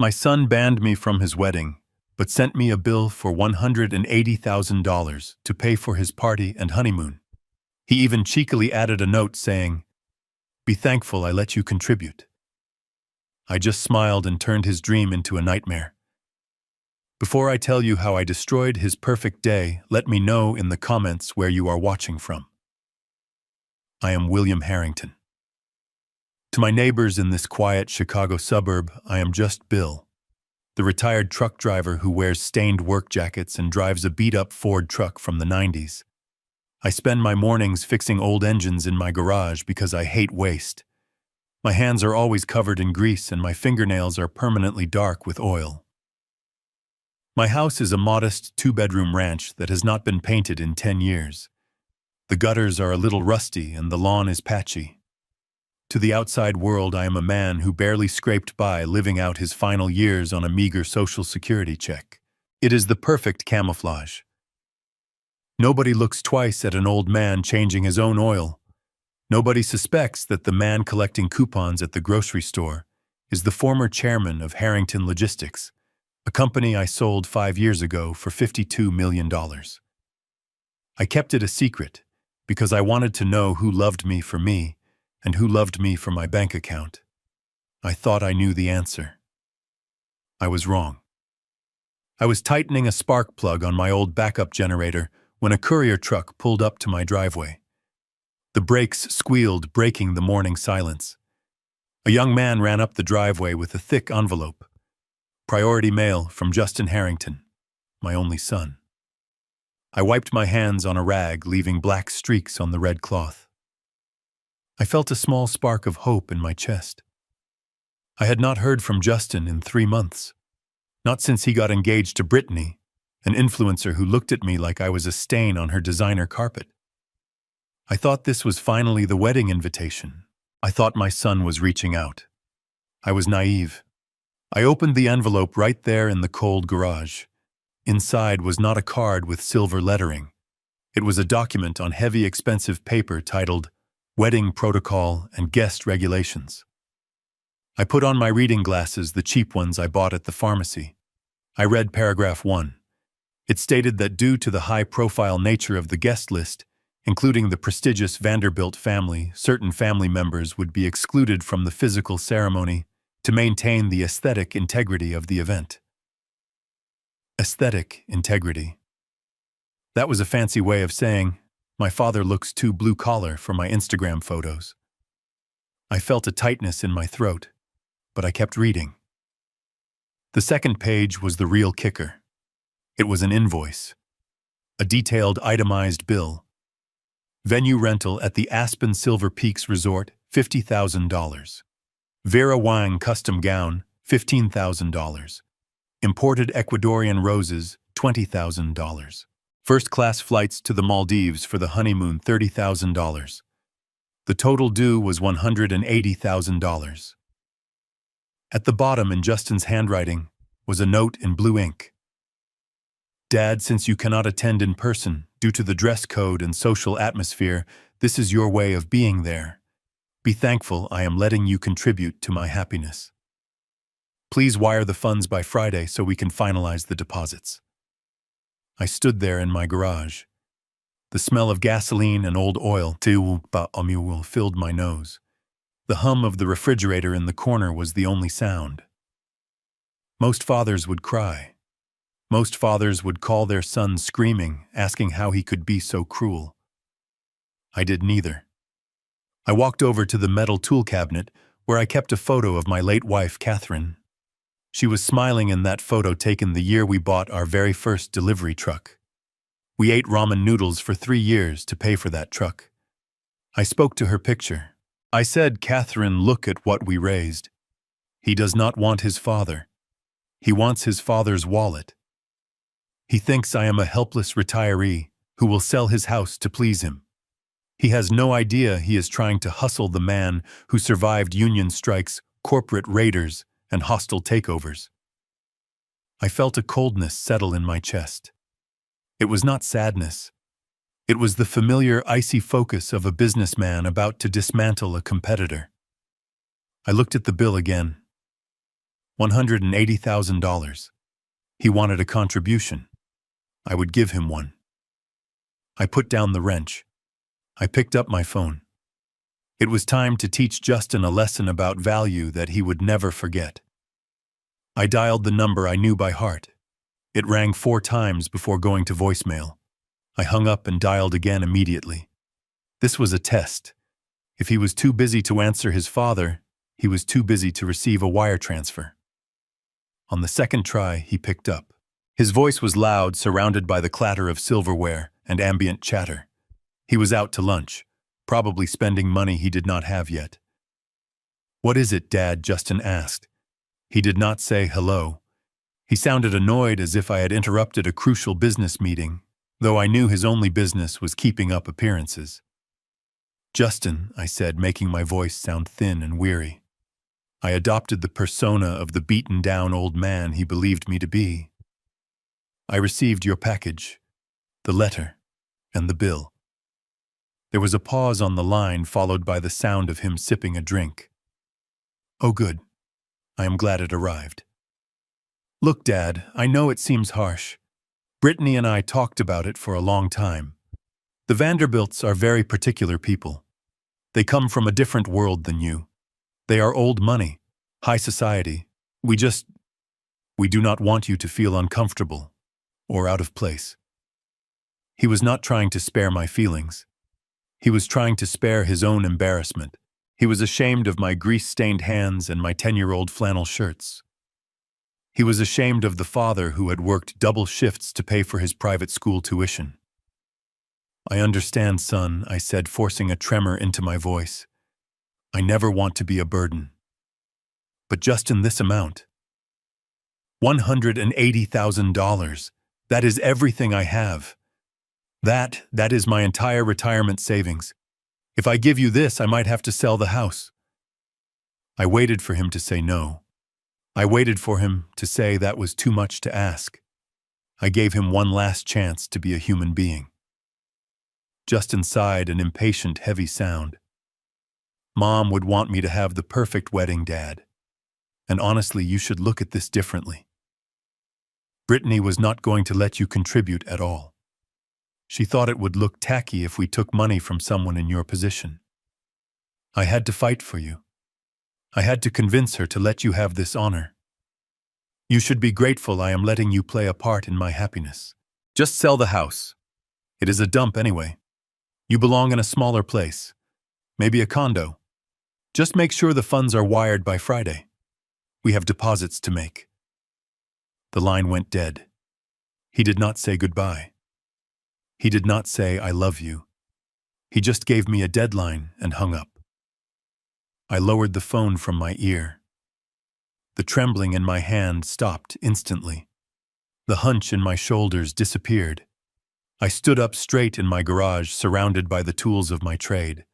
My son banned me from his wedding, but sent me a bill for $180,000 to pay for his party and honeymoon. He even cheekily added a note saying, "Be thankful I let you contribute." I just smiled and turned his dream into a nightmare. Before I tell you how I destroyed his perfect day, let me know in the comments where you are watching from. I am William Harrington. To my neighbors in this quiet Chicago suburb, I am just Bill, the retired truck driver who wears stained work jackets and drives a beat-up Ford truck from the 90s. I spend my mornings fixing old engines in my garage because I hate waste. My hands are always covered in grease and my fingernails are permanently dark with oil. My house is a modest two-bedroom ranch that has not been painted in 10 years. The gutters are a little rusty and the lawn is patchy. To the outside world, I am a man who barely scraped by, living out his final years on a meager Social Security check. It is the perfect camouflage. Nobody looks twice at an old man changing his own oil. Nobody suspects that the man collecting coupons at the grocery store is the former chairman of Harrington Logistics, a company I sold 5 years ago for $52 million. I kept it a secret because I wanted to know who loved me for me and who loved me for my bank account. I thought I knew the answer. I was wrong. I was tightening a spark plug on my old backup generator when a courier truck pulled up to my driveway. The brakes squealed, breaking the morning silence. A young man ran up the driveway with a thick envelope. Priority mail from Justin Harrington, my only son. I wiped my hands on a rag, leaving black streaks on the red cloth. I felt a small spark of hope in my chest. I had not heard from Justin in 3 months, not since he got engaged to Brittany, an influencer who looked at me like I was a stain on her designer carpet. I thought this was finally the wedding invitation. I thought my son was reaching out. I was naive. I opened the envelope right there in the cold garage. Inside was not a card with silver lettering. It was a document on heavy, expensive paper titled Wedding Protocol and Guest Regulations. I put on my reading glasses, the cheap ones I bought at the pharmacy. I read paragraph 1. It stated that due to the high-profile nature of the guest list, including the prestigious Vanderbilt family, certain family members would be excluded from the physical ceremony to maintain the aesthetic integrity of the event. Aesthetic integrity. That was a fancy way of saying, my father looks too blue-collar for my Instagram photos. I felt a tightness in my throat, but I kept reading. The second page was the real kicker. It was an invoice. A detailed, itemized bill. Venue rental at the Aspen Silver Peaks Resort, $50,000. Vera Wang custom gown, $15,000. Imported Ecuadorian roses, $20,000. First-class flights to the Maldives for the honeymoon, $30,000. The total due was $180,000. At the bottom, in Justin's handwriting, was a note in blue ink. Dad, since you cannot attend in person due to the dress code and social atmosphere, this is your way of being there. Be thankful I am letting you contribute to my happiness. Please wire the funds by Friday so we can finalize the deposits. I stood there in my garage. The smell of gasoline and old oil filled my nose. The hum of the refrigerator in the corner was the only sound. Most fathers would cry. Most fathers would call their son screaming, asking how he could be so cruel. I did neither. I walked over to the metal tool cabinet where I kept a photo of my late wife, Catherine. She was smiling in that photo taken the year we bought our very first delivery truck. We ate ramen noodles for 3 years to pay for that truck. I spoke to her picture. I said, Catherine, look at what we raised. He does not want his father. He wants his father's wallet. He thinks I am a helpless retiree who will sell his house to please him. He has no idea he is trying to hustle the man who survived union strikes, corporate raiders, and hostile takeovers. I felt a coldness settle in my chest. It was not sadness. It was the familiar icy focus of a businessman about to dismantle a competitor. I looked at the bill again. $180,000. He wanted a contribution. I would give him one. I put down the wrench. I picked up my phone. It was time to teach Justin a lesson about value that he would never forget. I dialed the number I knew by heart. It rang 4 times before going to voicemail. I hung up and dialed again immediately. This was a test. If he was too busy to answer his father, he was too busy to receive a wire transfer. On the second try, he picked up. His voice was loud, surrounded by the clatter of silverware and ambient chatter. He was out to lunch, probably spending money he did not have yet. "What is it, Dad?" Justin asked. He did not say hello. He sounded annoyed, as if I had interrupted a crucial business meeting, though I knew his only business was keeping up appearances. "Justin," I said, making my voice sound thin and weary. I adopted the persona of the beaten-down old man he believed me to be. "I received your package, the letter, and the bill." There was a pause on the line, followed by the sound of him sipping a drink. "Oh, good. I am glad it arrived." "Look, Dad, I know it seems harsh. Brittany and I talked about it for a long time. The Vanderbilts are very particular people. They come from a different world than you. They are old money, high society. We do not want you to feel uncomfortable or out of place." He was not trying to spare my feelings. He was trying to spare his own embarrassment. He was ashamed of my grease-stained hands and my 10-year-old flannel shirts. He was ashamed of the father who had worked double shifts to pay for his private school tuition. "I understand, son," I said, forcing a tremor into my voice. "I never want to be a burden. But just in this amount. $180,000. That is everything I have. That is my entire retirement savings. If I give you this, I might have to sell the house." I waited for him to say no. I waited for him to say that was too much to ask. I gave him one last chance to be a human being. Justin sighed, an impatient, heavy sound. "Mom would want me to have the perfect wedding, Dad. And honestly, you should look at this differently. Brittany was not going to let you contribute at all. She thought it would look tacky if we took money from someone in your position. I had to fight for you. I had to convince her to let you have this honor. You should be grateful I am letting you play a part in my happiness. Just sell the house. It is a dump anyway. You belong in a smaller place. Maybe a condo. Just make sure the funds are wired by Friday. We have deposits to make." The line went dead. He did not say goodbye. He did not say "I love you." He just gave me a deadline and hung up. I lowered the phone from my ear. The trembling in my hand stopped instantly. The hunch in my shoulders disappeared. I stood up straight in my garage, surrounded by the tools of my trade.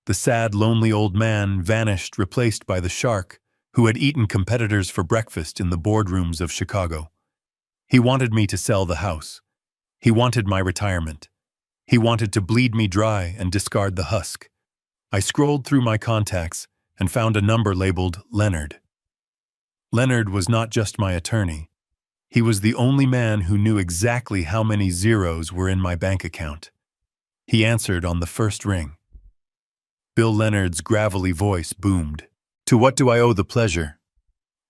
The sad, lonely old man vanished, replaced by the shark who had eaten competitors for breakfast in the boardrooms of Chicago. He wanted me to sell the house. He wanted my retirement. He wanted to bleed me dry and discard the husk. I scrolled through my contacts and found a number labeled Leonard. Leonard was not just my attorney. He was the only man who knew exactly how many zeros were in my bank account. He answered on the first ring. Bill Leonard's gravelly voice boomed. "To what do I owe the pleasure?"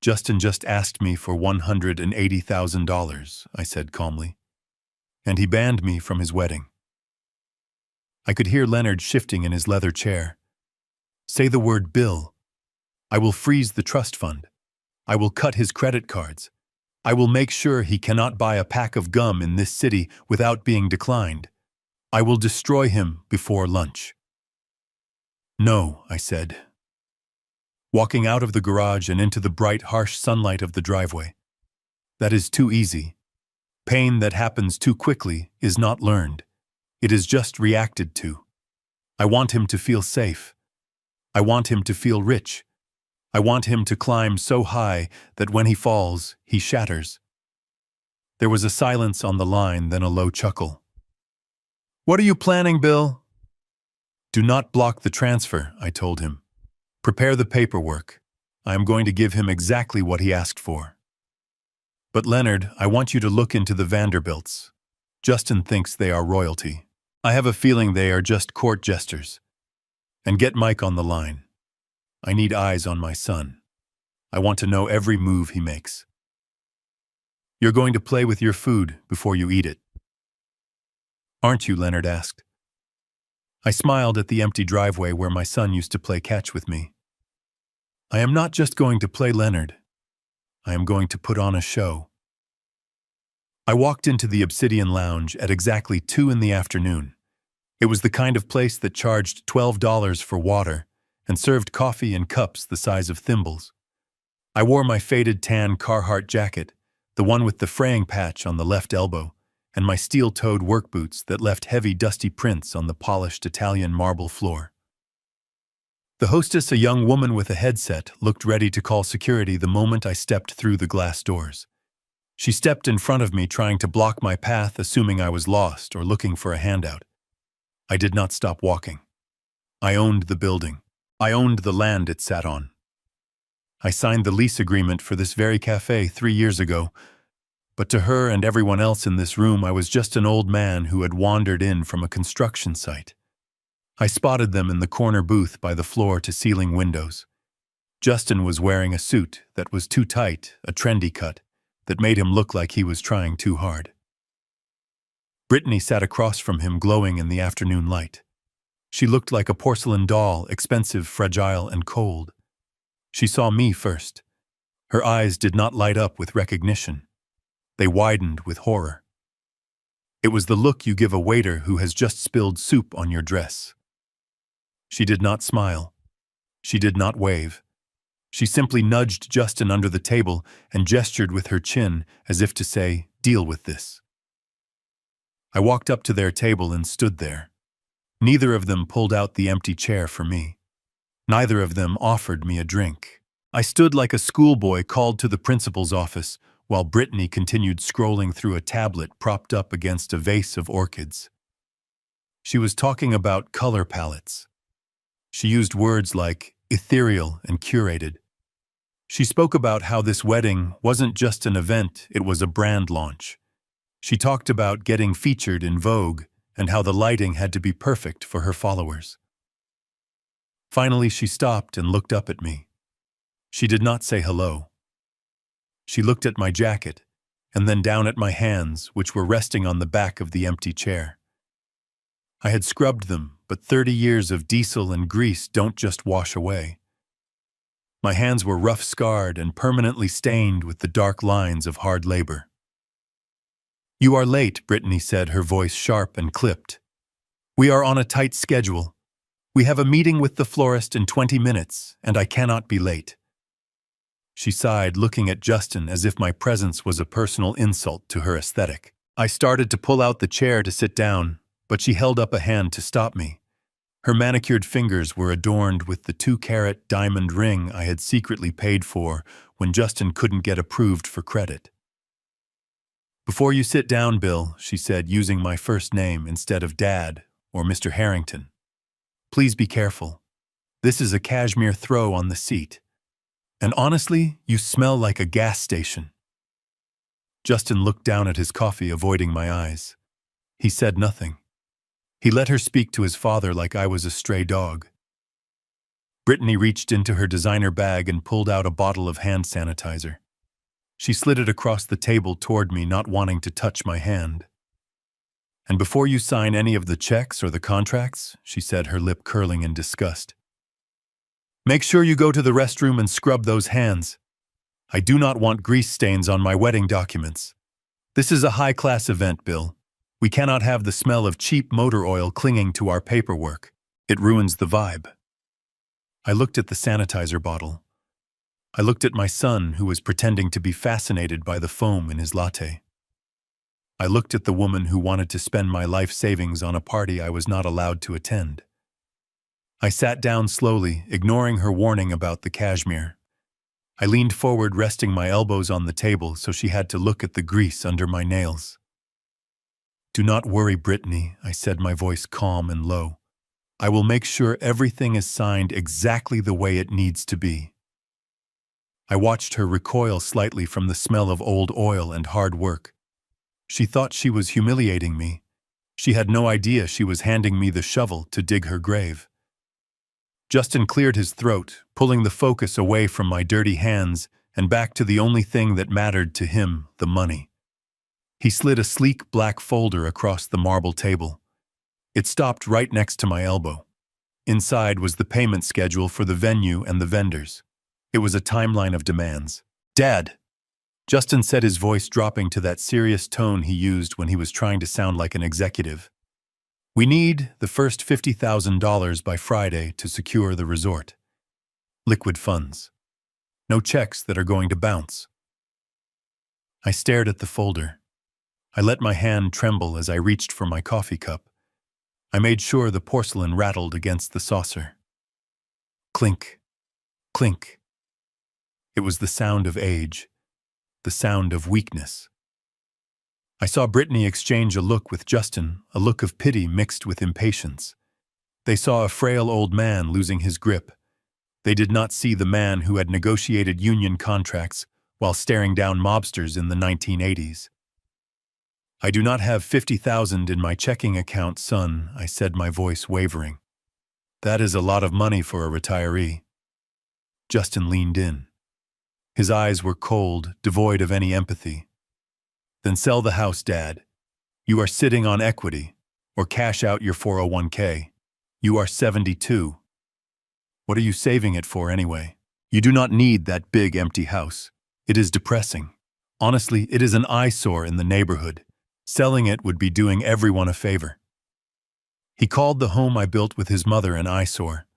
"Justin just asked me for $180,000, I said calmly. "And he banned me from his wedding." I could hear Leonard shifting in his leather chair. "Say the word Bill. I will freeze the trust fund. I will cut his credit cards. I will make sure he cannot buy a pack of gum in this city without being declined. I will destroy him before lunch." "No," I said, walking out of the garage and into the bright, harsh sunlight of the driveway. "That is too easy. Pain that happens too quickly is not learned. It is just reacted to. I want him to feel safe. I want him to feel rich. I want him to climb so high that when he falls, he shatters." There was a silence on the line, then a low chuckle. "What are you planning, Bill?" "Do not block the transfer," I told him. "Prepare the paperwork. I am going to give him exactly what he asked for. But Leonard, I want you to look into the Vanderbilts. Justin thinks they are royalty. I have a feeling they are just court jesters. And get Mike on the line. I need eyes on my son. I want to know every move he makes. You're going to play with your food before you eat it. Aren't you? Leonard asked. I smiled at the empty driveway where my son used to play catch with me. I am not just going to play, Leonard. I am going to put on a show. I walked into the Obsidian Lounge at exactly 2 in the afternoon. It was the kind of place that charged $12 for water and served coffee in cups the size of thimbles. I wore my faded tan Carhartt jacket, the one with the fraying patch on the left elbow, and my steel-toed work boots that left heavy dusty prints on the polished Italian marble floor. The hostess, a young woman with a headset, looked ready to call security the moment I stepped through the glass doors. She stepped in front of me, trying to block my path, assuming I was lost or looking for a handout. I did not stop walking. I owned the building. I owned the land it sat on. I signed the lease agreement for this very cafe 3 years ago, but to her and everyone else in this room, I was just an old man who had wandered in from a construction site. I spotted them in the corner booth by the floor-to-ceiling windows. Justin was wearing a suit that was too tight, a trendy cut, that made him look like he was trying too hard. Brittany sat across from him, glowing in the afternoon light. She looked like a porcelain doll, expensive, fragile, and cold. She saw me first. Her eyes did not light up with recognition. They widened with horror. It was the look you give a waiter who has just spilled soup on your dress. She did not smile. She did not wave. She simply nudged Justin under the table and gestured with her chin as if to say, "Deal with this." I walked up to their table and stood there. Neither of them pulled out the empty chair for me. Neither of them offered me a drink. I stood like a schoolboy called to the principal's office, while Brittany continued scrolling through a tablet propped up against a vase of orchids. She was talking about color palettes. She used words like ethereal and curated. She spoke about how this wedding wasn't just an event, it was a brand launch. She talked about getting featured in Vogue and how the lighting had to be perfect for her followers. Finally, she stopped and looked up at me. She did not say hello. She looked at my jacket and then down at my hands, which were resting on the back of the empty chair. I had scrubbed them, but 30 years of diesel and grease don't just wash away. My hands were rough-scarred and permanently stained with the dark lines of hard labor. "You are late," Brittany said, her voice sharp and clipped. "We are on a tight schedule. We have a meeting with the florist in 20 minutes, and I cannot be late." She sighed, looking at Justin as if my presence was a personal insult to her aesthetic. I started to pull out the chair to sit down, but she held up a hand to stop me. Her manicured fingers were adorned with the 2-carat diamond ring I had secretly paid for when Justin couldn't get approved for credit. "Before you sit down, Bill," she said, using my first name instead of Dad or Mr. Harrington, "please be careful. This is a cashmere throw on the seat. And honestly, you smell like a gas station." Justin looked down at his coffee, avoiding my eyes. He said nothing. He let her speak to his father like I was a stray dog. Brittany reached into her designer bag and pulled out a bottle of hand sanitizer. She slid it across the table toward me, not wanting to touch my hand. "And before you sign any of the checks or the contracts," she said, her lip curling in disgust, "make sure you go to the restroom and scrub those hands. I do not want grease stains on my wedding documents. This is a high-class event, Bill. We cannot have the smell of cheap motor oil clinging to our paperwork. It ruins the vibe." I looked at the sanitizer bottle. I looked at my son, who was pretending to be fascinated by the foam in his latte. I looked at the woman who wanted to spend my life savings on a party I was not allowed to attend. I sat down slowly, ignoring her warning about the cashmere. I leaned forward, resting my elbows on the table, so she had to look at the grease under my nails. "Do not worry, Brittany," I said, my voice calm and low. "I will make sure everything is signed exactly the way it needs to be." I watched her recoil slightly from the smell of old oil and hard work. She thought she was humiliating me. She had no idea she was handing me the shovel to dig her grave. Justin cleared his throat, pulling the focus away from my dirty hands and back to the only thing that mattered to him, the money. He slid a sleek black folder across the marble table. It stopped right next to my elbow. Inside was the payment schedule for the venue and the vendors. It was a timeline of demands. "Dad!" Justin said, his voice dropping to that serious tone he used when he was trying to sound like an executive. "We need the first $50,000 by Friday to secure the resort. Liquid funds. No checks that are going to bounce." I stared at the folder. I let my hand tremble as I reached for my coffee cup. I made sure the porcelain rattled against the saucer. Clink, clink. It was the sound of age, the sound of weakness. I saw Brittany exchange a look with Justin, a look of pity mixed with impatience. They saw a frail old man losing his grip. They did not see the man who had negotiated union contracts while staring down mobsters in the 1980s. "I do not have 50,000 in my checking account, son," I said, my voice wavering. "That is a lot of money for a retiree." Justin leaned in. His eyes were cold, devoid of any empathy. "Then sell the house, Dad. You are sitting on equity, or cash out your 401k. You are 72. What are you saving it for anyway? You do not need that big empty house. It is depressing. Honestly, it is an eyesore in the neighborhood. Selling it would be doing everyone a favor." He called the home I built with his mother an eyesore.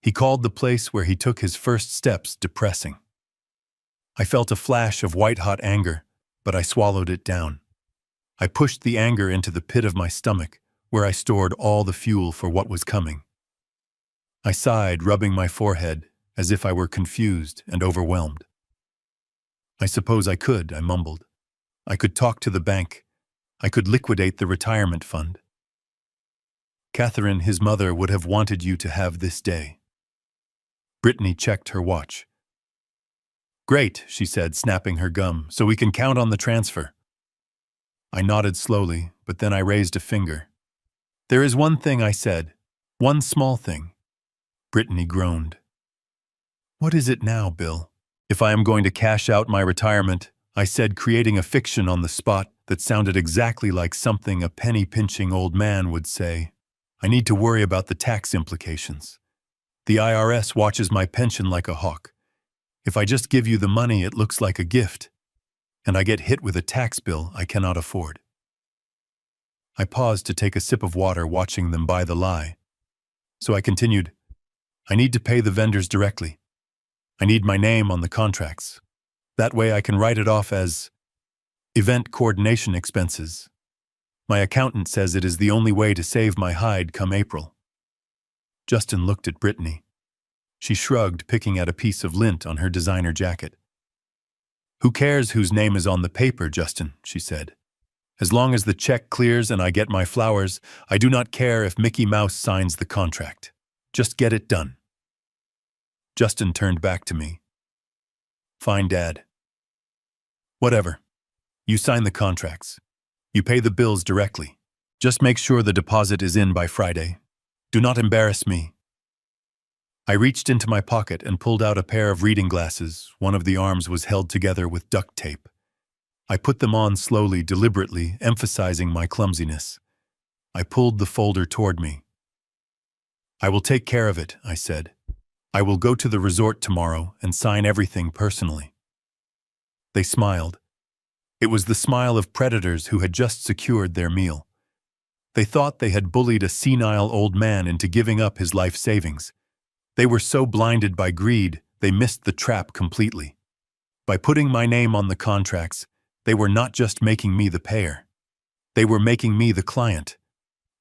He called the place where he took his first steps depressing. I felt a flash of white-hot anger, but I swallowed it down. I pushed the anger into the pit of my stomach, where I stored all the fuel for what was coming. I sighed, rubbing my forehead, as if I were confused and overwhelmed. "I suppose I could," I mumbled. "I could talk to the bank. I could liquidate the retirement fund." "Catherine, his mother, would have wanted you to have this day." Brittany checked her watch. "Great," she said, snapping her gum, "so we can count on the transfer." I nodded slowly, but then I raised a finger. "There is one thing," I said. "One small thing." Brittany groaned. "What is it now, Bill?" "If I am going to cash out my retirement," I said, creating a fiction on the spot that sounded exactly like something a penny-pinching old man would say, "I need to worry about the tax implications. The IRS watches my pension like a hawk. If I just give you the money, it looks like a gift, and I get hit with a tax bill I cannot afford." I paused to take a sip of water, watching them buy the lie. So I continued, "I need to pay the vendors directly. I need my name on the contracts. That way I can write it off as event coordination expenses. My accountant says it is the only way to save my hide come April." Justin looked at Brittany. She shrugged, picking at a piece of lint on her designer jacket. "Who cares whose name is on the paper, Justin?" she said. "As long as the check clears and I get my flowers, I do not care if Mickey Mouse signs the contract. Just get it done." Justin turned back to me. "Fine, Dad. Whatever. You sign the contracts. You pay the bills directly. Just make sure the deposit is in by Friday. Do not embarrass me." I reached into my pocket and pulled out a pair of reading glasses. One of the arms was held together with duct tape. I put them on slowly, deliberately, emphasizing my clumsiness. I pulled the folder toward me. "I will take care of it," I said. "I will go to the resort tomorrow and sign everything personally." They smiled. It was the smile of predators who had just secured their meal. They thought they had bullied a senile old man into giving up his life savings. They were so blinded by greed, they missed the trap completely. By putting my name on the contracts, they were not just making me the payer. They were making me the client,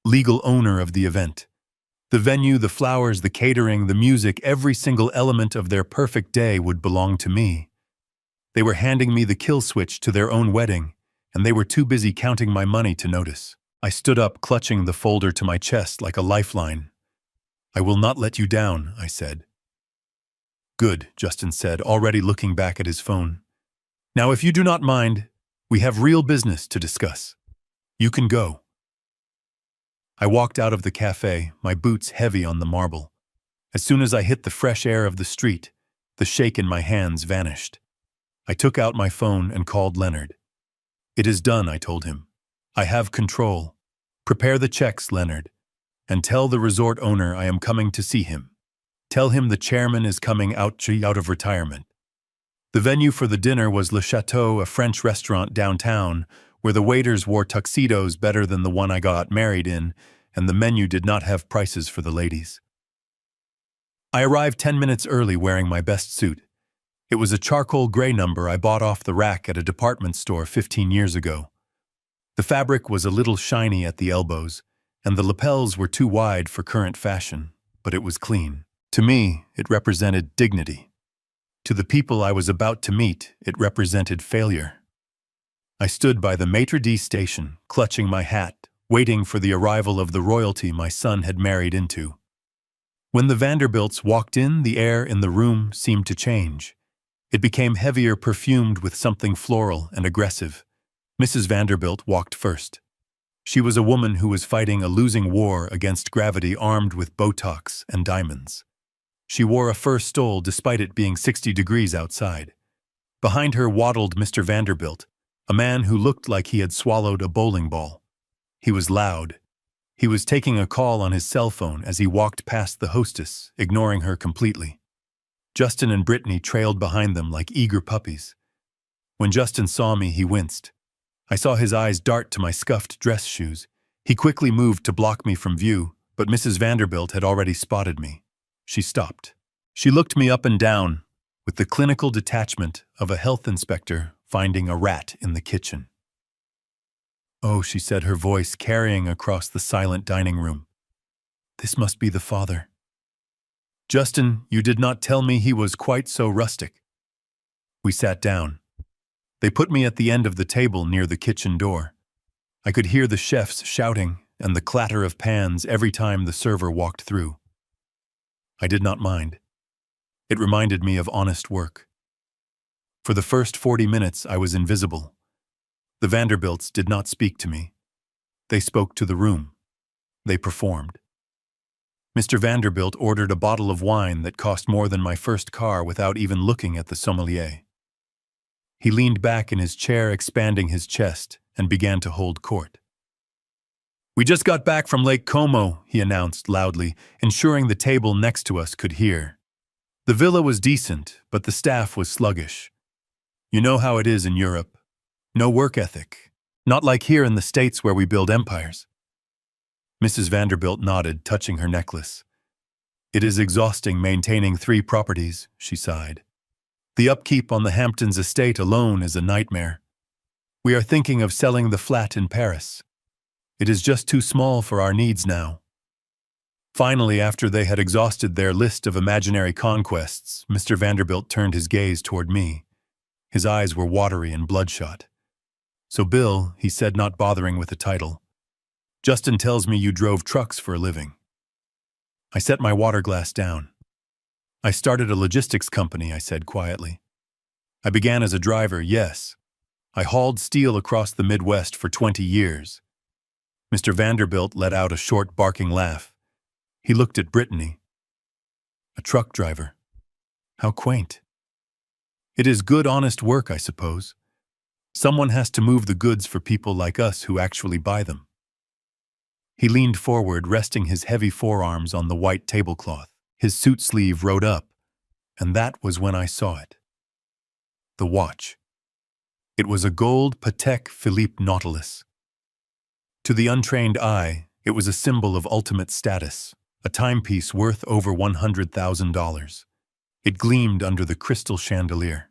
legal owner of the event. The venue, the flowers, the catering, the music, every single element of their perfect day would belong to me. They were handing me the kill switch to their own wedding, and they were too busy counting my money to notice. I stood up, clutching the folder to my chest like a lifeline. "I will not let you down," I said. Good, Justin said, already looking back at his phone. Now, if you do not mind, we have real business to discuss. You can go. I walked out of the cafe, my boots heavy on the marble. As soon as I hit the fresh air of the street, the shake in my hands vanished. I took out my phone and called Leonard. It is done, I told him. I have control. Prepare the checks, Leonard, and tell the resort owner I am coming to see him. Tell him the chairman is coming out of retirement. The venue for the dinner was Le Chateau, a French restaurant downtown, where the waiters wore tuxedos better than the one I got married in, and the menu did not have prices for the ladies. I arrived 10 minutes early wearing my best suit. It was a charcoal gray number I bought off the rack at a department store 15 years ago. The fabric was a little shiny at the elbows, and the lapels were too wide for current fashion, but it was clean. To me, it represented dignity. To the people I was about to meet, it represented failure. I stood by the maitre d' station, clutching my hat, waiting for the arrival of the royalty my son had married into. When the Vanderbilts walked in, the air in the room seemed to change. It became heavier, perfumed with something floral and aggressive. Mrs. Vanderbilt walked first. She was a woman who was fighting a losing war against gravity, armed with Botox and diamonds. She wore a fur stole despite it being 60 degrees outside. Behind her waddled Mr. Vanderbilt, a man who looked like he had swallowed a bowling ball. He was loud. He was taking a call on his cell phone as he walked past the hostess, ignoring her completely. Justin and Brittany trailed behind them like eager puppies. When Justin saw me, he winced. I saw his eyes dart to my scuffed dress shoes. He quickly moved to block me from view, but Mrs. Vanderbilt had already spotted me. She stopped. She looked me up and down, with the clinical detachment of a health inspector finding a rat in the kitchen. "Oh," she said, her voice carrying across the silent dining room. "This must be the father." "Justin, you did not tell me he was quite so rustic." We sat down. They put me at the end of the table near the kitchen door. I could hear the chefs shouting and the clatter of pans every time the server walked through. I did not mind. It reminded me of honest work. For the first 40 minutes, I was invisible. The Vanderbilts did not speak to me. They spoke to the room. They performed. Mr. Vanderbilt ordered a bottle of wine that cost more than my first car without even looking at the sommelier. He leaned back in his chair, expanding his chest, and began to hold court. "We just got back from Lake Como," he announced loudly, ensuring the table next to us could hear. The villa was decent, but the staff was sluggish. You know how it is in Europe. No work ethic. Not like here in the States where we build empires. Mrs. Vanderbilt nodded, touching her necklace. "It is exhausting maintaining 3 properties," she sighed. "The upkeep on the Hamptons estate alone is a nightmare. We are thinking of selling the flat in Paris. It is just too small for our needs now." Finally, after they had exhausted their list of imaginary conquests, Mr. Vanderbilt turned his gaze toward me. His eyes were watery and bloodshot. "So, Bill," he said, not bothering with the title, "Justin tells me you drove trucks for a living." I set my water glass down. "I started a logistics company," I said quietly. "I began as a driver, yes. I hauled steel across the Midwest for 20 years. Mr. Vanderbilt let out a short, barking laugh. He looked at Brittany. "A truck driver. How quaint." "It is good, honest work, I suppose. Someone has to move the goods for people like us who actually buy them." He leaned forward, resting his heavy forearms on the white tablecloth. His suit sleeve rode up, and that was when I saw it. The watch. It was a gold Patek Philippe Nautilus. To the untrained eye, it was a symbol of ultimate status, a timepiece worth over $100,000. It gleamed under the crystal chandelier.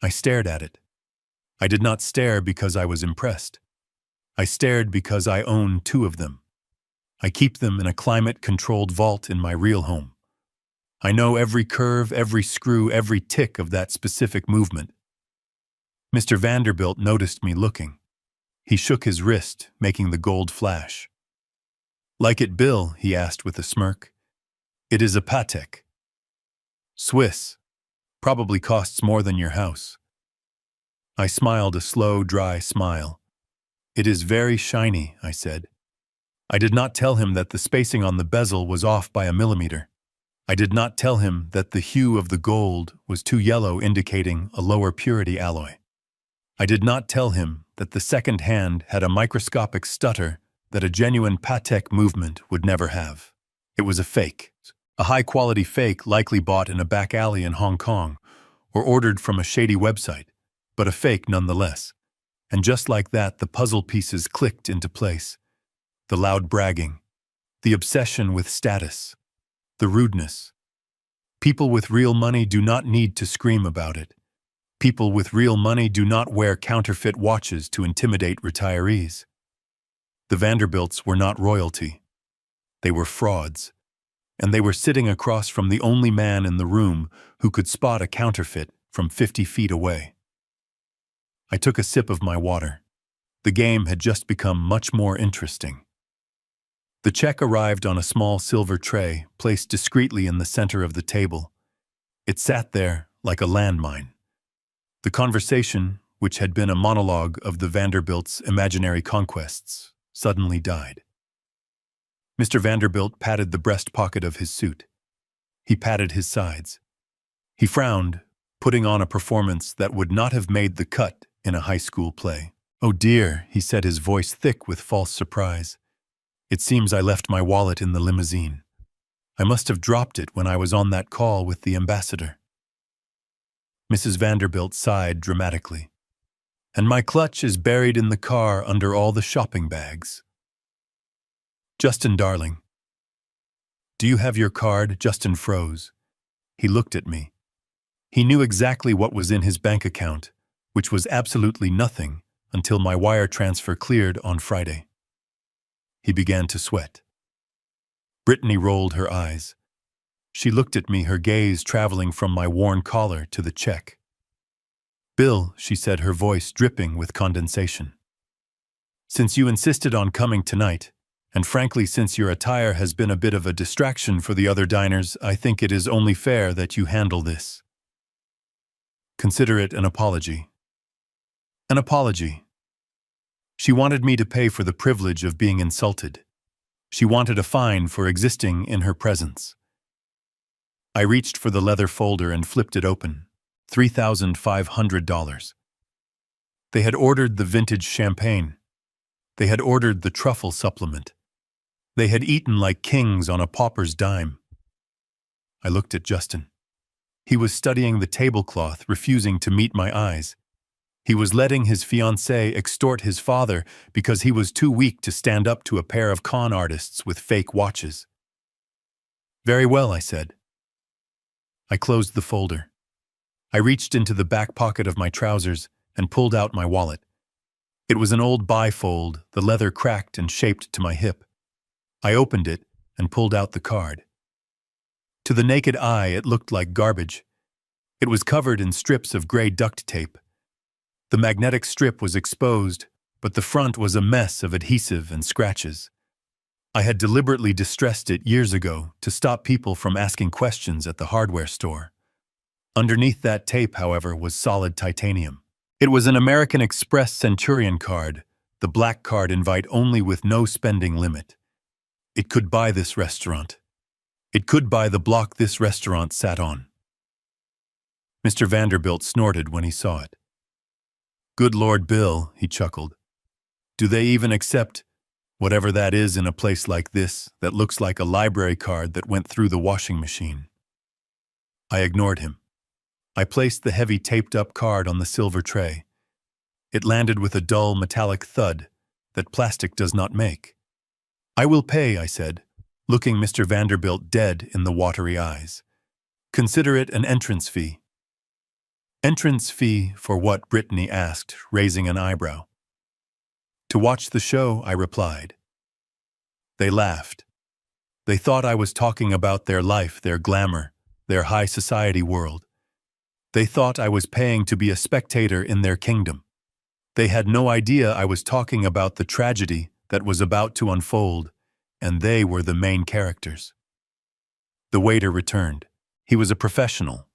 I stared at it. I did not stare because I was impressed. I stared because I own 2 of them. I keep them in a climate-controlled vault in my real home. I know every curve, every screw, every tick of that specific movement. Mr. Vanderbilt noticed me looking. He shook his wrist, making the gold flash. "Like it, Bill?" he asked with a smirk. "It is a Patek." Swiss. Probably costs more than your house. I smiled a slow, dry smile. It is very shiny, I said. I did not tell him that the spacing on the bezel was off by a millimeter. I did not tell him that the hue of the gold was too yellow, indicating a lower purity alloy. I did not tell him that the second hand had a microscopic stutter that a genuine Patek movement would never have. It was a fake. A high-quality fake likely bought in a back alley in Hong Kong or ordered from a shady website, but a fake nonetheless. And just like that, the puzzle pieces clicked into place. The loud bragging, the obsession with status, the rudeness. People with real money do not need to scream about it. People with real money do not wear counterfeit watches to intimidate retirees. The Vanderbilts were not royalty. They were frauds. And they were sitting across from the only man in the room who could spot a counterfeit from 50 feet away. I took a sip of my water. The game had just become much more interesting. The check arrived on a small silver tray placed discreetly in the center of the table. It sat there like a landmine. The conversation, which had been a monologue of the Vanderbilts' imaginary conquests, suddenly died. Mr. Vanderbilt patted the breast pocket of his suit. He patted his sides. He frowned, putting on a performance that would not have made the cut in a high school play. "Oh dear," he said, his voice thick with false surprise. "It seems I left my wallet in the limousine. I must have dropped it when I was on that call with the ambassador." Mrs. Vanderbilt sighed dramatically. "And my clutch is buried in the car under all the shopping bags." "Justin, darling." "Do you have your card?" Justin froze. He looked at me. He knew exactly what was in his bank account, which was absolutely nothing until my wire transfer cleared on Friday. He began to sweat. Brittany rolled her eyes. She looked at me, her gaze traveling from my worn collar to the check. "Bill," she said, her voice dripping with condensation. "Since you insisted on coming tonight, and frankly since your attire has been a bit of a distraction for the other diners, I think it is only fair that you handle this. Consider it an apology." An apology. She wanted me to pay for the privilege of being insulted. She wanted a fine for existing in her presence. I reached for the leather folder and flipped it open. $3,500. They had ordered the vintage champagne. They had ordered the truffle supplement. They had eaten like kings on a pauper's dime. I looked at Justin. He was studying the tablecloth, refusing to meet my eyes. He was letting his fiancée extort his father because he was too weak to stand up to a pair of con artists with fake watches. "Very well," I said. I closed the folder. I reached into the back pocket of my trousers and pulled out my wallet. It was an old bifold, the leather cracked and shaped to my hip. I opened it and pulled out the card. To the naked eye, it looked like garbage. It was covered in strips of gray duct tape. The magnetic strip was exposed, but the front was a mess of adhesive and scratches. I had deliberately distressed it years ago to stop people from asking questions at the hardware store. Underneath that tape, however, was solid titanium. It was an American Express Centurion card, the black card invite only with no spending limit. It could buy this restaurant. It could buy the block this restaurant sat on. Mr. Vanderbilt snorted when he saw it. "Good Lord, Bill," he chuckled. "Do they even accept whatever that is in a place like this that looks like a library card that went through the washing machine?" I ignored him. I placed the heavy taped-up card on the silver tray. It landed with a dull metallic thud that plastic does not make. "I will pay," I said, looking Mr. Vanderbilt dead in the watery eyes. "Consider it an entrance fee." "Entrance fee for what?" Brittany asked, raising an eyebrow. "To watch the show," I replied. They laughed. They thought I was talking about their life, their glamour, their high society world. They thought I was paying to be a spectator in their kingdom. They had no idea I was talking about the tragedy that was about to unfold, and they were the main characters. The waiter returned. He was a professional.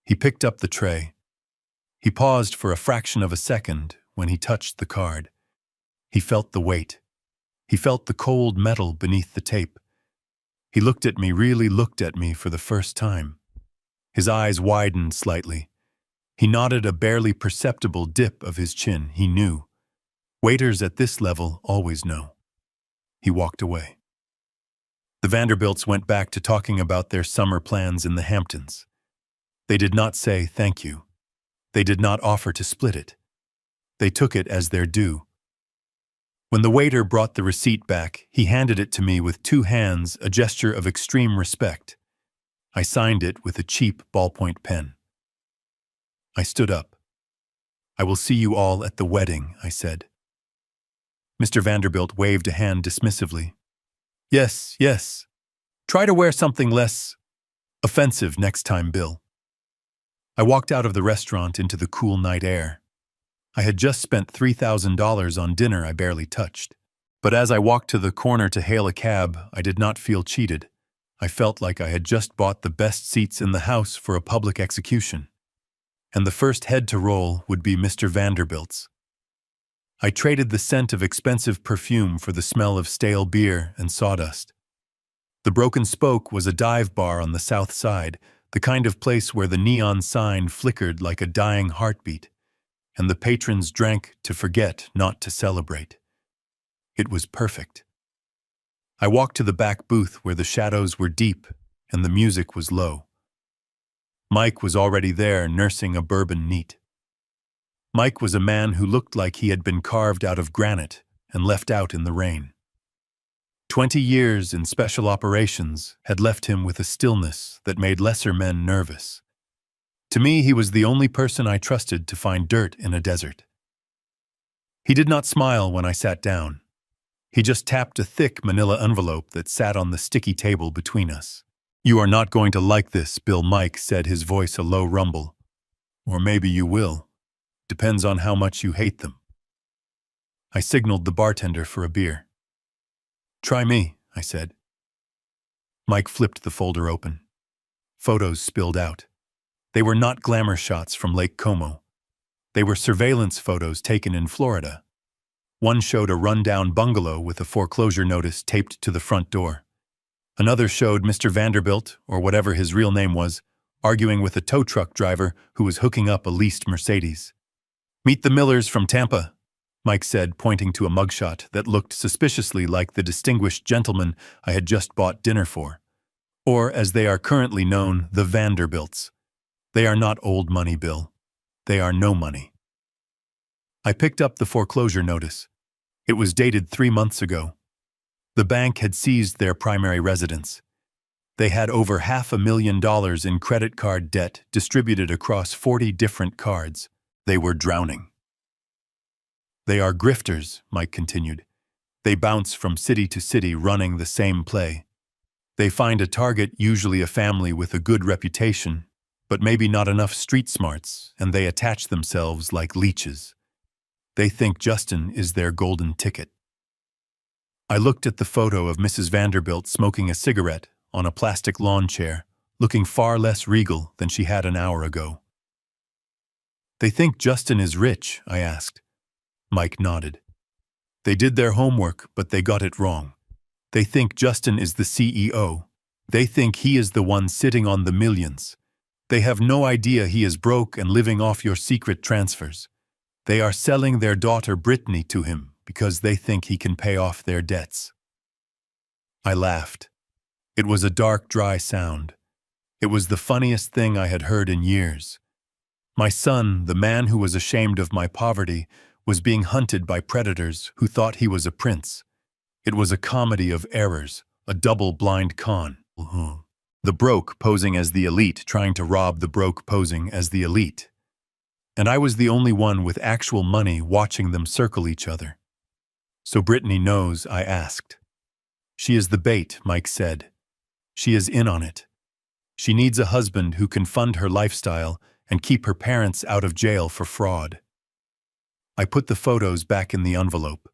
He picked up the tray. He paused for a fraction of a second when he touched the card. He felt the weight. He felt the cold metal beneath the tape. He looked at me, really looked at me for the first time. His eyes widened slightly. He nodded a barely perceptible dip of his chin. He knew. Waiters at this level always know. He walked away. The Vanderbilts went back to talking about their summer plans in the Hamptons. They did not say thank you. They did not offer to split it. They took it as their due. When the waiter brought the receipt back, he handed it to me with two hands, a gesture of extreme respect. I signed it with a cheap ballpoint pen. I stood up. "I will see you all at the wedding," I said. Mr. Vanderbilt waved a hand dismissively. "Yes, yes. Try to wear something less offensive next time, Bill." I walked out of the restaurant into the cool night air. I had just spent $3,000 on dinner I barely touched. But as I walked to the corner to hail a cab, I did not feel cheated. I felt like I had just bought the best seats in the house for a public execution. And the first head to roll would be Mr. Vanderbilt's. I traded the scent of expensive perfume for the smell of stale beer and sawdust. The Broken Spoke was a dive bar on the south side, the kind of place where the neon sign flickered like a dying heartbeat, and the patrons drank to forget, not to celebrate. It was perfect. I walked to the back booth where the shadows were deep and the music was low. Mike was already there, nursing a bourbon neat. Mike was a man who looked like he had been carved out of granite and left out in the rain. 20 years in special operations had left him with a stillness that made lesser men nervous. To me, he was the only person I trusted to find dirt in a desert. He did not smile when I sat down. He just tapped a thick manila envelope that sat on the sticky table between us. "You are not going to like this, Bill," Mike said, his voice a low rumble. "Or maybe you will. Depends on how much you hate them." I signaled the bartender for a beer. "Try me," I said. Mike flipped the folder open. Photos spilled out. They were not glamour shots from Lake Como. They were surveillance photos taken in Florida. One showed a rundown bungalow with a foreclosure notice taped to the front door. Another showed Mr. Vanderbilt, or whatever his real name was, arguing with a tow truck driver who was hooking up a leased Mercedes. "Meet the Millers from Tampa," Mike said, pointing to a mugshot that looked suspiciously like the distinguished gentleman I had just bought dinner for. Or, as they are currently known, the Vanderbilts. They are not old money, Bill. They are no money. I picked up the foreclosure notice. It was dated 3 months ago. The bank had seized their primary residence. They had over $500,000 in credit card debt distributed across 40 different cards. They were drowning. "They are grifters," Mike continued. "They bounce from city to city running the same play. They find a target, usually a family with a good reputation, but maybe not enough street smarts, and they attach themselves like leeches. They think Justin is their golden ticket." I looked at the photo of Mrs. Vanderbilt smoking a cigarette on a plastic lawn chair, looking far less regal than she had an hour ago. "They think Justin is rich?" I asked. Mike nodded. "They did their homework, but they got it wrong. They think Justin is the CEO. They think he is the one sitting on the millions. They have no idea he is broke and living off your secret transfers. They are selling their daughter Brittany to him because they think he can pay off their debts." I laughed. It was a dark, dry sound. It was the funniest thing I had heard in years. My son, the man who was ashamed of my poverty, was being hunted by predators who thought he was a prince. It was a comedy of errors, a double-blind con. The broke posing as the elite trying to rob the broke posing as the elite. And I was the only one with actual money watching them circle each other. "So Brittany knows?" I asked. "She is the bait," Mike said. "She is in on it. She needs a husband who can fund her lifestyle and keep her parents out of jail for fraud." I put the photos back in the envelope.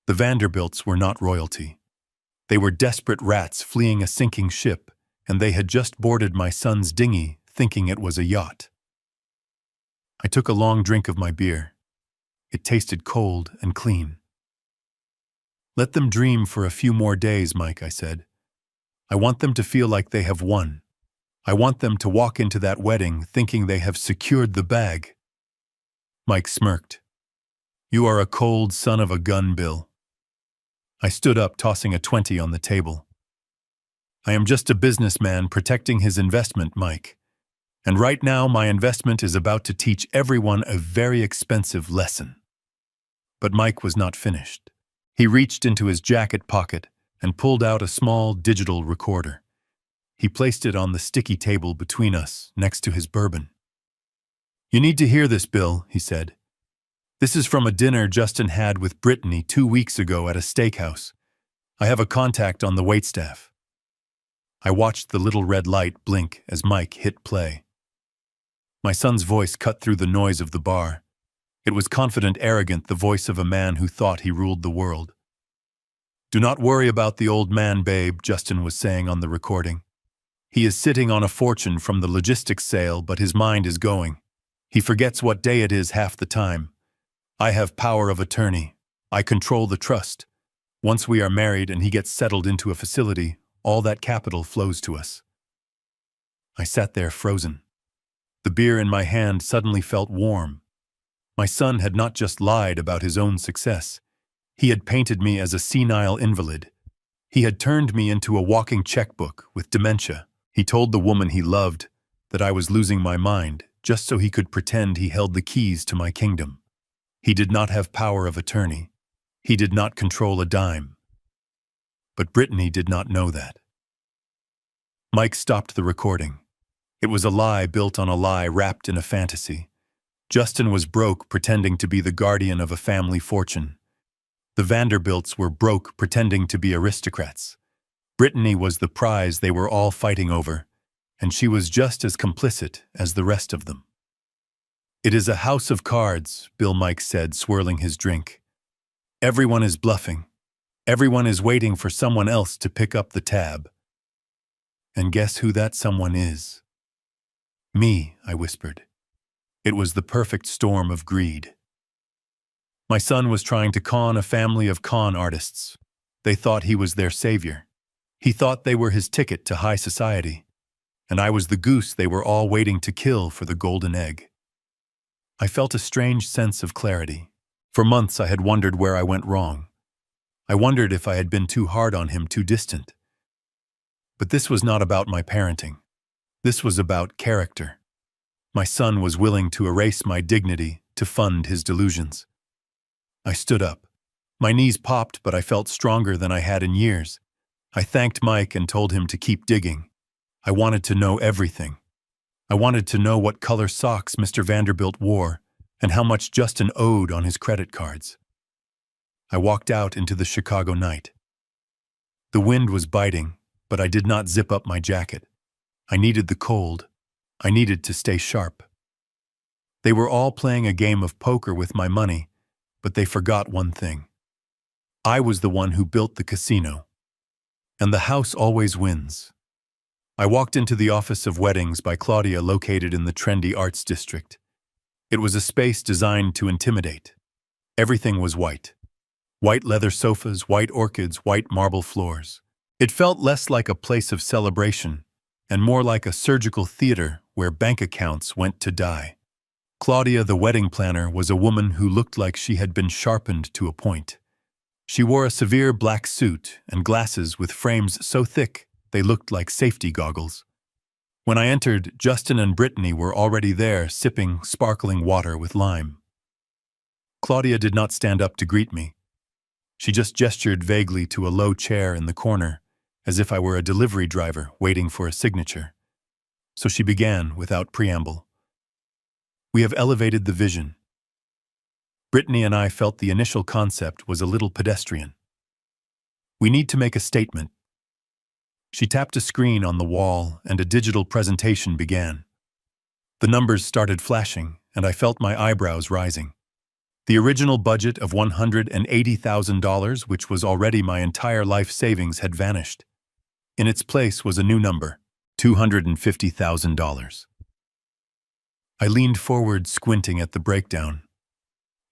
The Vanderbilts were not royalty. They were desperate rats fleeing a sinking ship, and they had just boarded my son's dinghy, thinking it was a yacht. I took a long drink of my beer. It tasted cold and clean. "Let them dream for a few more days, Mike," I said. "I want them to feel like they have won. I want them to walk into that wedding thinking they have secured the bag." Mike smirked. "You are a cold son of a gun, Bill." I stood up, tossing a 20 on the table. "I am just a businessman protecting his investment, Mike. And right now my investment is about to teach everyone a very expensive lesson." But Mike was not finished. He reached into his jacket pocket and pulled out a small digital recorder. He placed it on the sticky table between us, next to his bourbon. "You need to hear this, Bill," he said. "This is from a dinner Justin had with Brittany 2 weeks ago at a steakhouse. I have a contact on the waitstaff." I watched the little red light blink as Mike hit play. My son's voice cut through the noise of the bar. It was confident, arrogant, the voice of a man who thought he ruled the world. "Do not worry about the old man, babe," Justin was saying on the recording. "He is sitting on a fortune from the logistics sale, but his mind is going. He forgets what day it is half the time. I have power of attorney. I control the trust. Once we are married and he gets settled into a facility, all that capital flows to us." I sat there frozen. The beer in my hand suddenly felt warm. My son had not just lied about his own success. He had painted me as a senile invalid. He had turned me into a walking checkbook with dementia. He told the woman he loved that I was losing my mind just so he could pretend he held the keys to my kingdom. He did not have power of attorney. He did not control a dime. But Brittany did not know that. Mike stopped the recording. It was a lie built on a lie wrapped in a fantasy. Justin was broke, pretending to be the guardian of a family fortune. The Vanderbilts were broke, pretending to be aristocrats. Brittany was the prize they were all fighting over, and she was just as complicit as the rest of them. "It is a house of cards," Bill Mike said, swirling his drink. "Everyone is bluffing. Everyone is waiting for someone else to pick up the tab. And guess who that someone is?" "Me," I whispered. It was the perfect storm of greed. My son was trying to con a family of con artists. They thought he was their savior. He thought they were his ticket to high society. And I was the goose they were all waiting to kill for the golden egg. I felt a strange sense of clarity. For months I had wondered where I went wrong. I wondered if I had been too hard on him, too distant. But this was not about my parenting. This was about character. My son was willing to erase my dignity to fund his delusions. I stood up. My knees popped, but I felt stronger than I had in years. I thanked Mike and told him to keep digging. I wanted to know everything. I wanted to know what color socks Mr. Vanderbilt wore and how much Justin owed on his credit cards. I walked out into the Chicago night. The wind was biting, but I did not zip up my jacket. I needed the cold. I needed to stay sharp. They were all playing a game of poker with my money, but they forgot one thing. I was the one who built the casino. And the house always wins. I walked into the Office of Weddings by Claudia, located in the trendy arts district. It was a space designed to intimidate. Everything was white. White leather sofas, white orchids, white marble floors. It felt less like a place of celebration and more like a surgical theater where bank accounts went to die. Claudia, the wedding planner, was a woman who looked like she had been sharpened to a point. She wore a severe black suit and glasses with frames so thick they looked like safety goggles. When I entered, Justin and Brittany were already there, sipping sparkling water with lime. Claudia did not stand up to greet me. She just gestured vaguely to a low chair in the corner, as if I were a delivery driver waiting for a signature. So she began without preamble. "We have elevated the vision." Brittany and I felt the initial concept was a little pedestrian. "We need to make a statement." She tapped a screen on the wall and a digital presentation began. The numbers started flashing and I felt my eyebrows rising. The original budget of $180,000, which was already my entire life savings, had vanished. In its place was a new number, $250,000. I leaned forward, squinting at the breakdown.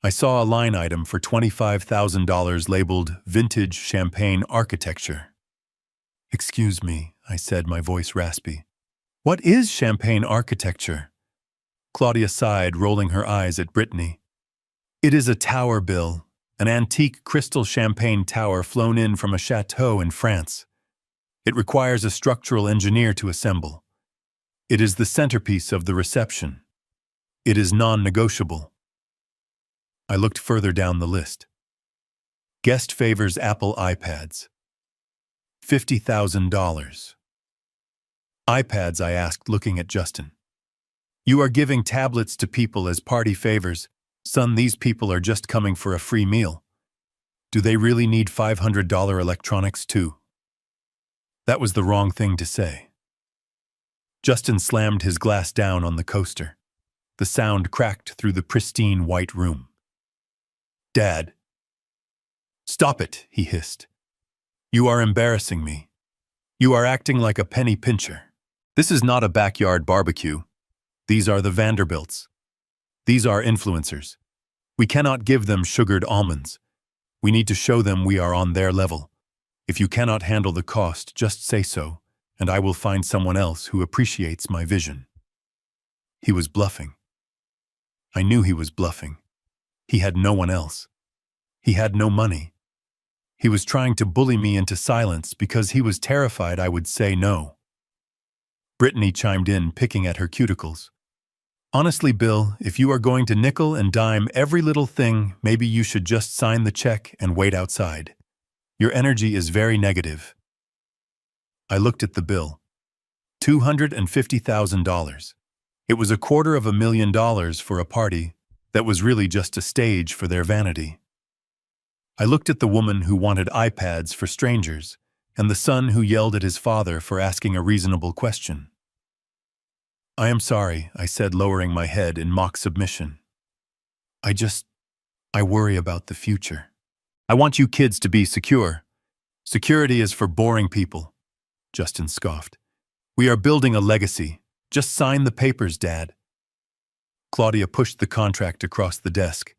I saw a line item for $25,000 labeled Vintage Champagne Architecture. "Excuse me," I said, my voice raspy. "What is champagne architecture?" Claudia sighed, rolling her eyes at Brittany. "It is a tower, Bill, an antique crystal champagne tower flown in from a chateau in France. It requires a structural engineer to assemble. It is the centerpiece of the reception. It is non-negotiable." I looked further down the list. Guest favors Apple iPads. $50,000. iPads, I asked, looking at Justin. "You are giving tablets to people as party favors. Son, these people are just coming for a free meal. Do they really need $500 electronics too?" That was the wrong thing to say. Justin slammed his glass down on the coaster. The sound cracked through the pristine white room. "Dad." "Stop it," he hissed. "You are embarrassing me. You are acting like a penny pincher. This is not a backyard barbecue. These are the Vanderbilts. These are influencers. We cannot give them sugared almonds. We need to show them we are on their level. If you cannot handle the cost, just say so, and I will find someone else who appreciates my vision." He was bluffing. I knew he was bluffing. He had no one else. He had no money. He was trying to bully me into silence because he was terrified I would say no. Brittany chimed in, picking at her cuticles. "Honestly, Bill, if you are going to nickel and dime every little thing, maybe you should just sign the check and wait outside. Your energy is very negative." I looked at the bill. $250,000. It was $250,000 for a party that was really just a stage for their vanity. I looked at the woman who wanted iPads for strangers, and the son who yelled at his father for asking a reasonable question. "I am sorry," I said, lowering my head in mock submission. I worry about the future. I want you kids to be secure. Security is for boring people," Justin scoffed. "We are building a legacy. Just sign the papers, Dad." Claudia pushed the contract across the desk.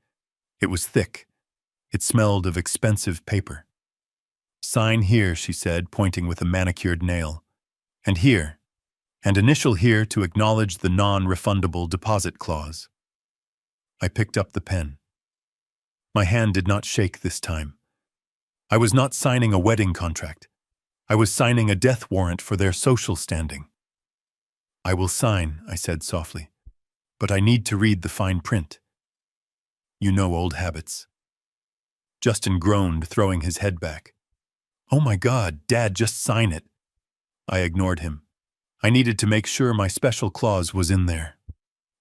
It was thick. It smelled of expensive paper. "Sign here," she said, pointing with a manicured nail. "And here. And initial here to acknowledge the non-refundable deposit clause." I picked up the pen. My hand did not shake this time. I was not signing a wedding contract. I was signing a death warrant for their social standing. "I will sign," I said softly, "but I need to read the fine print." "You know old habits." Justin groaned, throwing his head back. "Oh my God, Dad, just sign it." I ignored him. I needed to make sure my special clause was in there.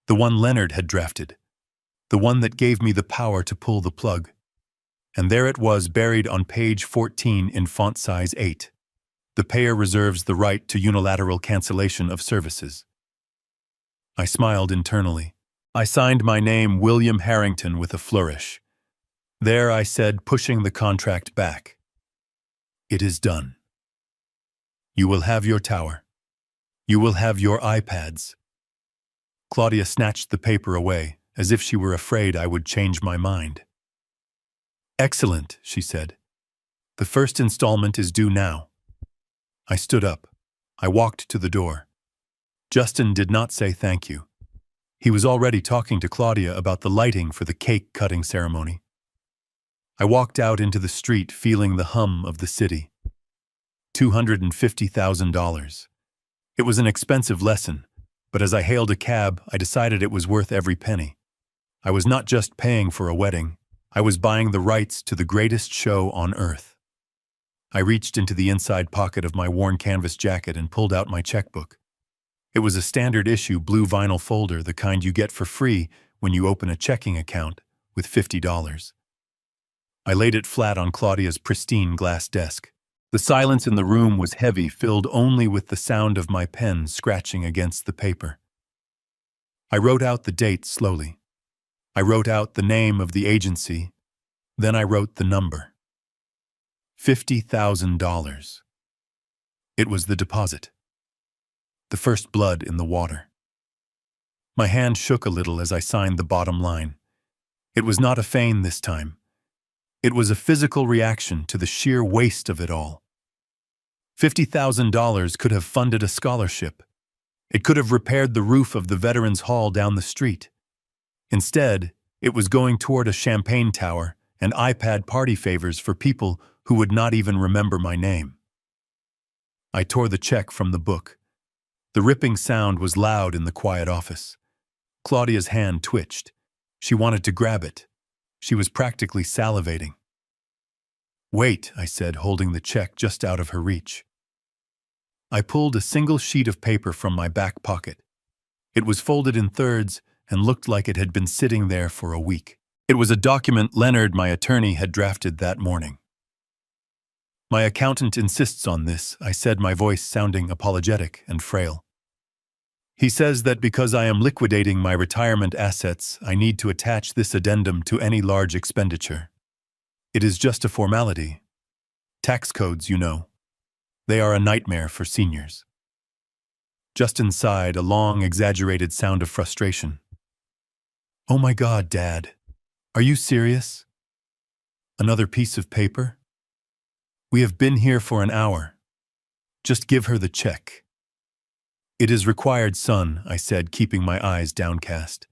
The one Leonard had drafted. The one that gave me the power to pull the plug. And there it was, buried on page 14 in font size 8. The payer reserves the right to unilateral cancellation of services. I smiled internally. I signed my name, William Harrington, with a flourish. "There," I said, pushing the contract back. "It is done. You will have your tower. You will have your iPads." Claudia snatched the paper away, as if she were afraid I would change my mind. "Excellent," she said. "The first installment is due now." I stood up. I walked to the door. Justin did not say thank you. He was already talking to Claudia about the lighting for the cake-cutting ceremony. I walked out into the street, feeling the hum of the city. $250,000. It was an expensive lesson, but as I hailed a cab, I decided it was worth every penny. I was not just paying for a wedding. I was buying the rights to the greatest show on earth. I reached into the inside pocket of my worn canvas jacket and pulled out my checkbook. It was a standard issue blue vinyl folder, the kind you get for free when you open a checking account, with $50. I laid it flat on Claudia's pristine glass desk. The silence in the room was heavy, filled only with the sound of my pen scratching against the paper. I wrote out the date slowly. I wrote out the name of the agency. Then I wrote the number. $50,000. It was the deposit. The first blood in the water. My hand shook a little as I signed the bottom line. It was not a feign this time. It was a physical reaction to the sheer waste of it all. $50,000 could have funded a scholarship. It could have repaired the roof of the Veterans Hall down the street. Instead, it was going toward a champagne tower and iPad party favors for people who would not even remember my name. I tore the check from the book. The ripping sound was loud in the quiet office. Claudia's hand twitched. She wanted to grab it. She was practically salivating. "Wait," I said, holding the check just out of her reach. I pulled a single sheet of paper from my back pocket. It was folded in thirds and looked like it had been sitting there for a week. It was a document Leonard, my attorney, had drafted that morning. "My accountant insists on this," I said, my voice sounding apologetic and frail. "He says that because I am liquidating my retirement assets, I need to attach this addendum to any large expenditure. It is just a formality. Tax codes, you know. They are a nightmare for seniors." Justin sighed, a long, exaggerated sound of frustration. "Oh my God, Dad. Are you serious? Another piece of paper? We have been here for an hour. Just give her the check." "It is required, son," I said, keeping my eyes downcast.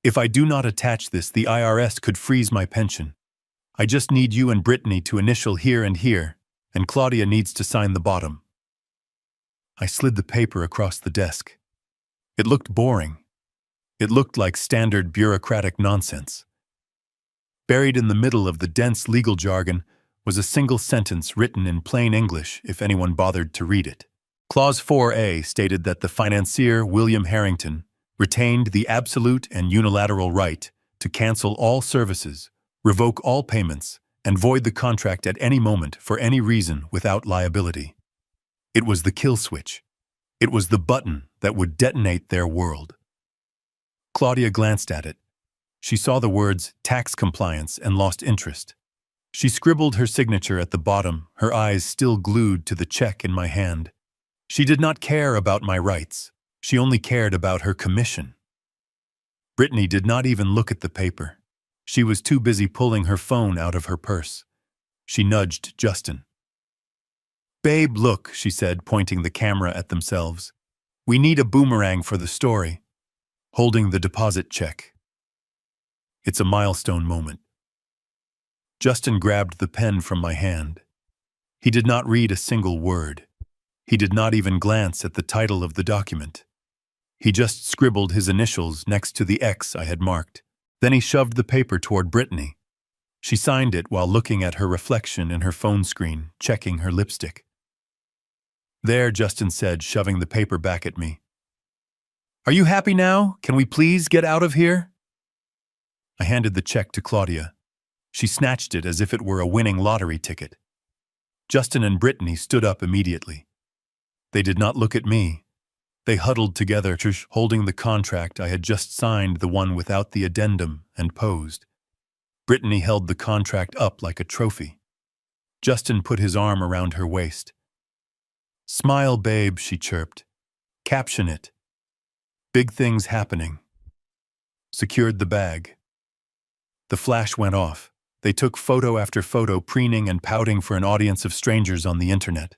"If I do not attach this, the IRS could freeze my pension. I just need you and Brittany to initial here, and Claudia needs to sign the bottom." I slid the paper across the desk. It looked boring. It looked like standard bureaucratic nonsense. Buried in the middle of the dense legal jargon was a single sentence written in plain English if anyone bothered to read it. Clause 4A stated that the financier, William Harrington, retained the absolute and unilateral right to cancel all services, revoke all payments, and void the contract at any moment for any reason without liability. It was the kill switch. It was the button that would detonate their world. Claudia glanced at it. She saw the words tax compliance and lost interest. She scribbled her signature at the bottom, her eyes still glued to the check in my hand. She did not care about my rights. She only cared about her commission. Brittany did not even look at the paper. She was too busy pulling her phone out of her purse. She nudged Justin. "Babe, look," she said, pointing the camera at themselves. "We need a boomerang for the story." Holding the deposit check. It's a milestone moment. Justin grabbed the pen from my hand. He did not read a single word. He did not even glance at the title of the document. He just scribbled his initials next to the X I had marked. Then he shoved the paper toward Brittany. She signed it while looking at her reflection in her phone screen, checking her lipstick. "There," Justin said, shoving the paper back at me. "Are you happy now? Can we please get out of here?" I handed the check to Claudia. She snatched it as if it were a winning lottery ticket. Justin and Brittany stood up immediately. They did not look at me. They huddled together, holding the contract I had just signed, the one without the addendum, and posed. Brittany held the contract up like a trophy. Justin put his arm around her waist. "Smile, babe," she chirped. "Caption it. Big things happening." Secured the bag. The flash went off. They took photo after photo, preening and pouting for an audience of strangers on the internet.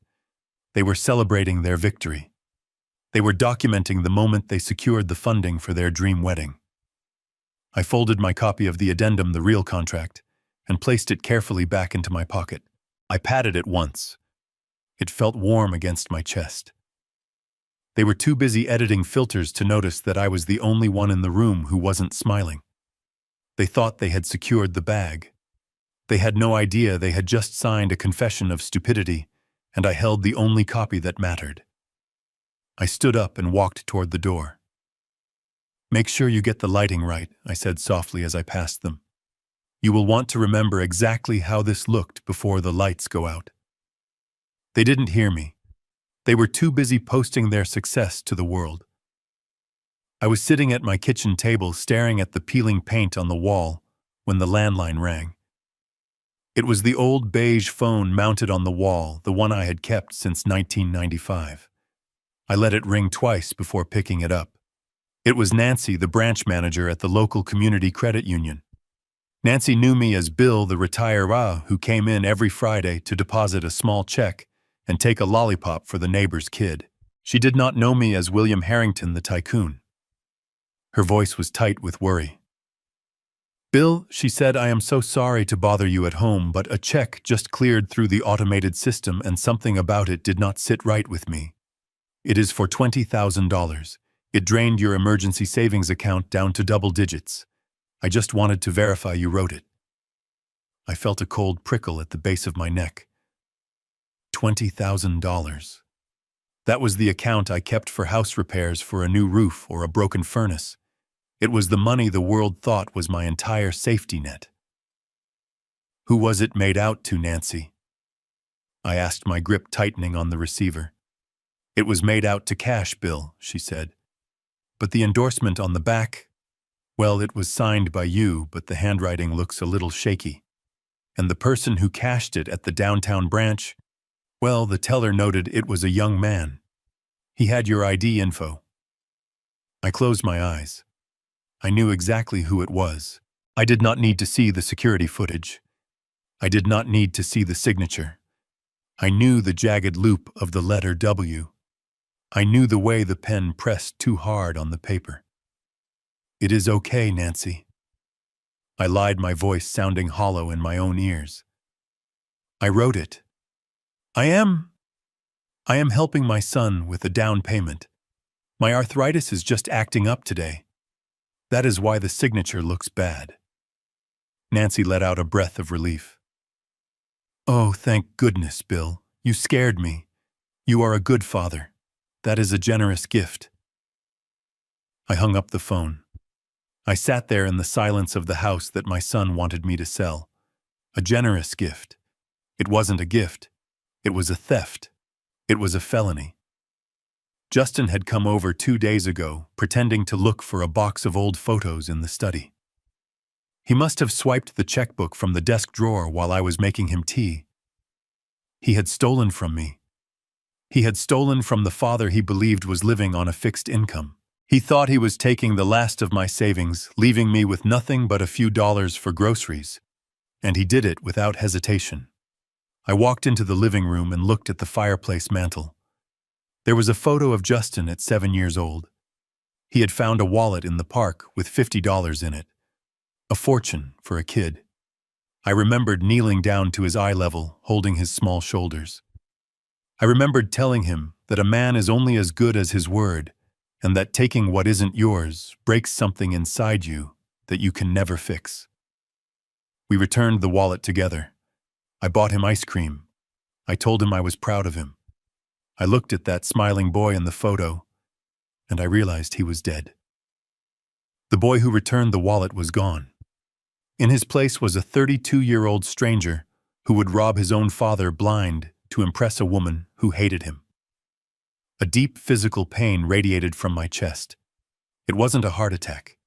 They were celebrating their victory. They were documenting the moment they secured the funding for their dream wedding. I folded my copy of the addendum, the real contract, and placed it carefully back into my pocket. I patted it once. It felt warm against my chest. They were too busy editing filters to notice that I was the only one in the room who wasn't smiling. They thought they had secured the bag. They had no idea they had just signed a confession of stupidity, and I held the only copy that mattered. I stood up and walked toward the door. "Make sure you get the lighting right," I said softly as I passed them. "You will want to remember exactly how this looked before the lights go out." They didn't hear me. They were too busy posting their success to the world. I was sitting at my kitchen table staring at the peeling paint on the wall when the landline rang. It was the old beige phone mounted on the wall, the one I had kept since 1995. I let it ring twice before picking it up. It was Nancy, the branch manager at the local community credit union. Nancy knew me as Bill, the retiree who came in every Friday to deposit a small check and take a lollipop for the neighbor's kid. She did not know me as William Harrington, the tycoon. Her voice was tight with worry. "Bill," she said, "I am so sorry to bother you at home, but a check just cleared through the automated system and something about it did not sit right with me. It is for $20,000. It drained your emergency savings account down to double digits. I just wanted to verify you wrote it." I felt a cold prickle at the base of my neck. $20,000. That was the account I kept for house repairs for a new roof or a broken furnace. It was the money the world thought was my entire safety net. "Who was it made out to, Nancy?" I asked, my grip tightening on the receiver. "It was made out to cash, Bill," she said. "But the endorsement on the back, well, it was signed by you, but the handwriting looks a little shaky. And the person who cashed it at the downtown branch, well, the teller noted it was a young man. He had your ID info." I closed my eyes. I knew exactly who it was. I did not need to see the security footage. I did not need to see the signature. I knew the jagged loop of the letter W. I knew the way the pen pressed too hard on the paper. "It is okay, Nancy." I lied, my voice sounding hollow in my own ears. "I wrote it. I am helping my son with a down payment. My arthritis is just acting up today. That is why the signature looks bad." Nancy let out a breath of relief. "Oh, thank goodness, Bill. You scared me. You are a good father. That is a generous gift." I hung up the phone. I sat there in the silence of the house that my son wanted me to sell. A generous gift. It wasn't a gift. It was a theft. It was a felony. Justin had come over 2 days ago, pretending to look for a box of old photos in the study. He must have swiped the checkbook from the desk drawer while I was making him tea. He had stolen from me. He had stolen from the father he believed was living on a fixed income. He thought he was taking the last of my savings, leaving me with nothing but a few dollars for groceries. And he did it without hesitation. I walked into the living room and looked at the fireplace mantel. There was a photo of Justin at 7 years old. He had found a wallet in the park with $50 in it. A fortune for a kid. I remembered kneeling down to his eye level, holding his small shoulders. I remembered telling him that a man is only as good as his word, and that taking what isn't yours breaks something inside you that you can never fix. We returned the wallet together. I bought him ice cream. I told him I was proud of him. I looked at that smiling boy in the photo, and I realized he was dead. The boy who returned the wallet was gone. In his place was a 32-year-old stranger who would rob his own father blind to impress a woman who hated him. A deep physical pain radiated from my chest. It wasn't a heart attack.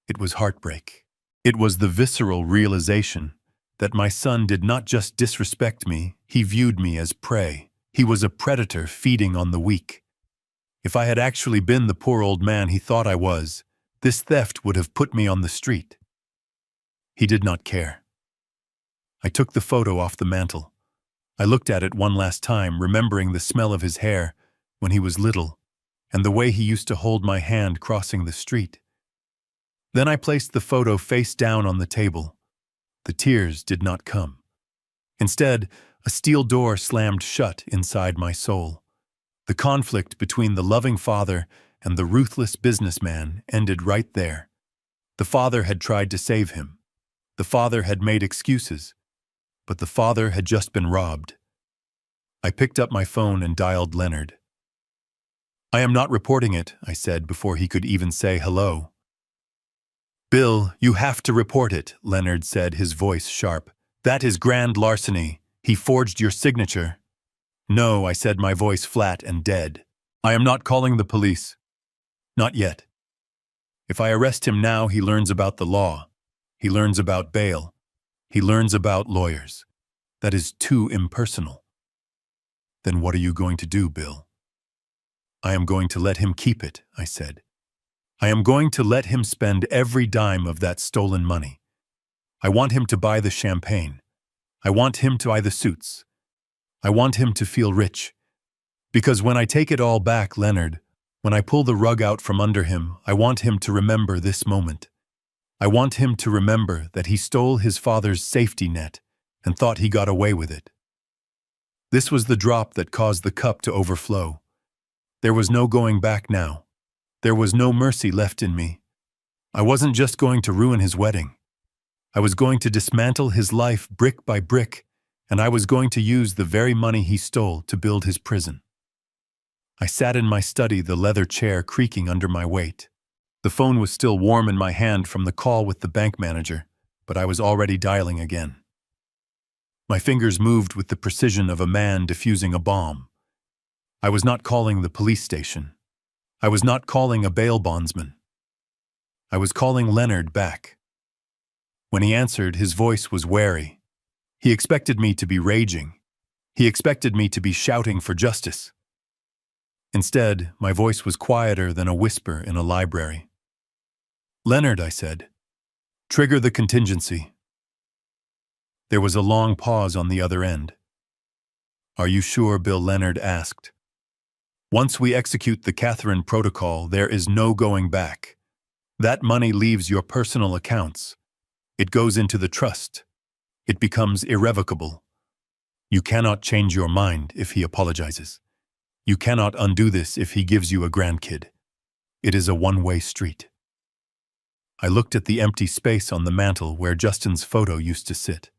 It was heartbreak. It was the visceral realization that my son did not just disrespect me, he viewed me as prey. He was a predator feeding on the weak. If I had actually been the poor old man he thought I was, this theft would have put me on the street. He did not care. I took the photo off the mantel. I looked at it one last time, remembering the smell of his hair when he was little and the way he used to hold my hand crossing the street. Then I placed the photo face down on the table. The tears did not come. Instead, a steel door slammed shut inside my soul. The conflict between the loving father and the ruthless businessman ended right there. The father had tried to save him. The father had made excuses. But the father had just been robbed. I picked up my phone and dialed Leonard. "I am not reporting it," I said before he could even say hello. "Bill, you have to report it," Leonard said, his voice sharp. "That is grand larceny. He forged your signature." "No," I said, my voice flat and dead. "I am not calling the police. Not yet. If I arrest him now, he learns about the law. He learns about bail. He learns about lawyers. That is too impersonal." "Then what are you going to do, Bill?" I am going to let him keep it, I said. I am going to let him spend every dime of that stolen money. I want him to buy the champagne. I want him to buy the suits. I want him to feel rich. Because when I take it all back, Leonard, when I pull the rug out from under him, I want him to remember this moment. I want him to remember that he stole his father's safety net and thought he got away with it. This was the drop that caused the cup to overflow. There was no going back now. There was no mercy left in me. I wasn't just going to ruin his wedding. I was going to dismantle his life brick by brick, and I was going to use the very money he stole to build his prison. I sat in my study, the leather chair creaking under my weight. The phone was still warm in my hand from the call with the bank manager, but I was already dialing again. My fingers moved with the precision of a man defusing a bomb. I was not calling the police station. I was not calling a bail bondsman. I was calling Leonard back. When he answered, his voice was wary. He expected me to be raging. He expected me to be shouting for justice. Instead, my voice was quieter than a whisper in a library. Leonard, I said, trigger the contingency. There was a long pause on the other end. Are you sure, Bill? Leonard asked. Once we execute the Catherine Protocol, there is no going back. That money leaves your personal accounts. It goes into the trust. It becomes irrevocable. You cannot change your mind if he apologizes. You cannot undo this if he gives you a grandkid. It is a one-way street. I looked at the empty space on the mantel where Justin's photo used to sit.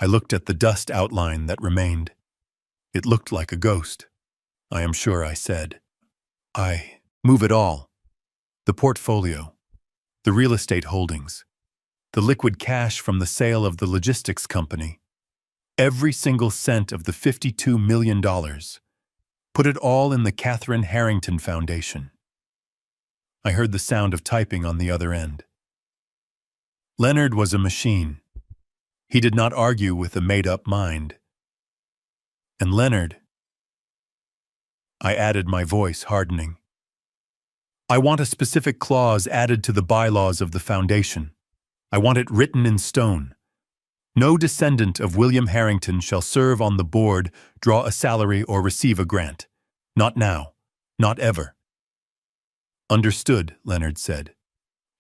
I looked at the dust outline that remained. It looked like a ghost. I am sure, I said. I move it all. The portfolio, the real estate holdings, the liquid cash from the sale of the logistics company, every single cent of the $52 million. Put it all in the Catherine Harrington Foundation. I heard the sound of typing on the other end. Leonard was a machine. He did not argue with a made-up mind. And Leonard, I added, my voice hardening. I want a specific clause added to the bylaws of the foundation. I want it written in stone. No descendant of William Harrington shall serve on the board, draw a salary, or receive a grant. Not now. Not ever. Understood, Leonard said.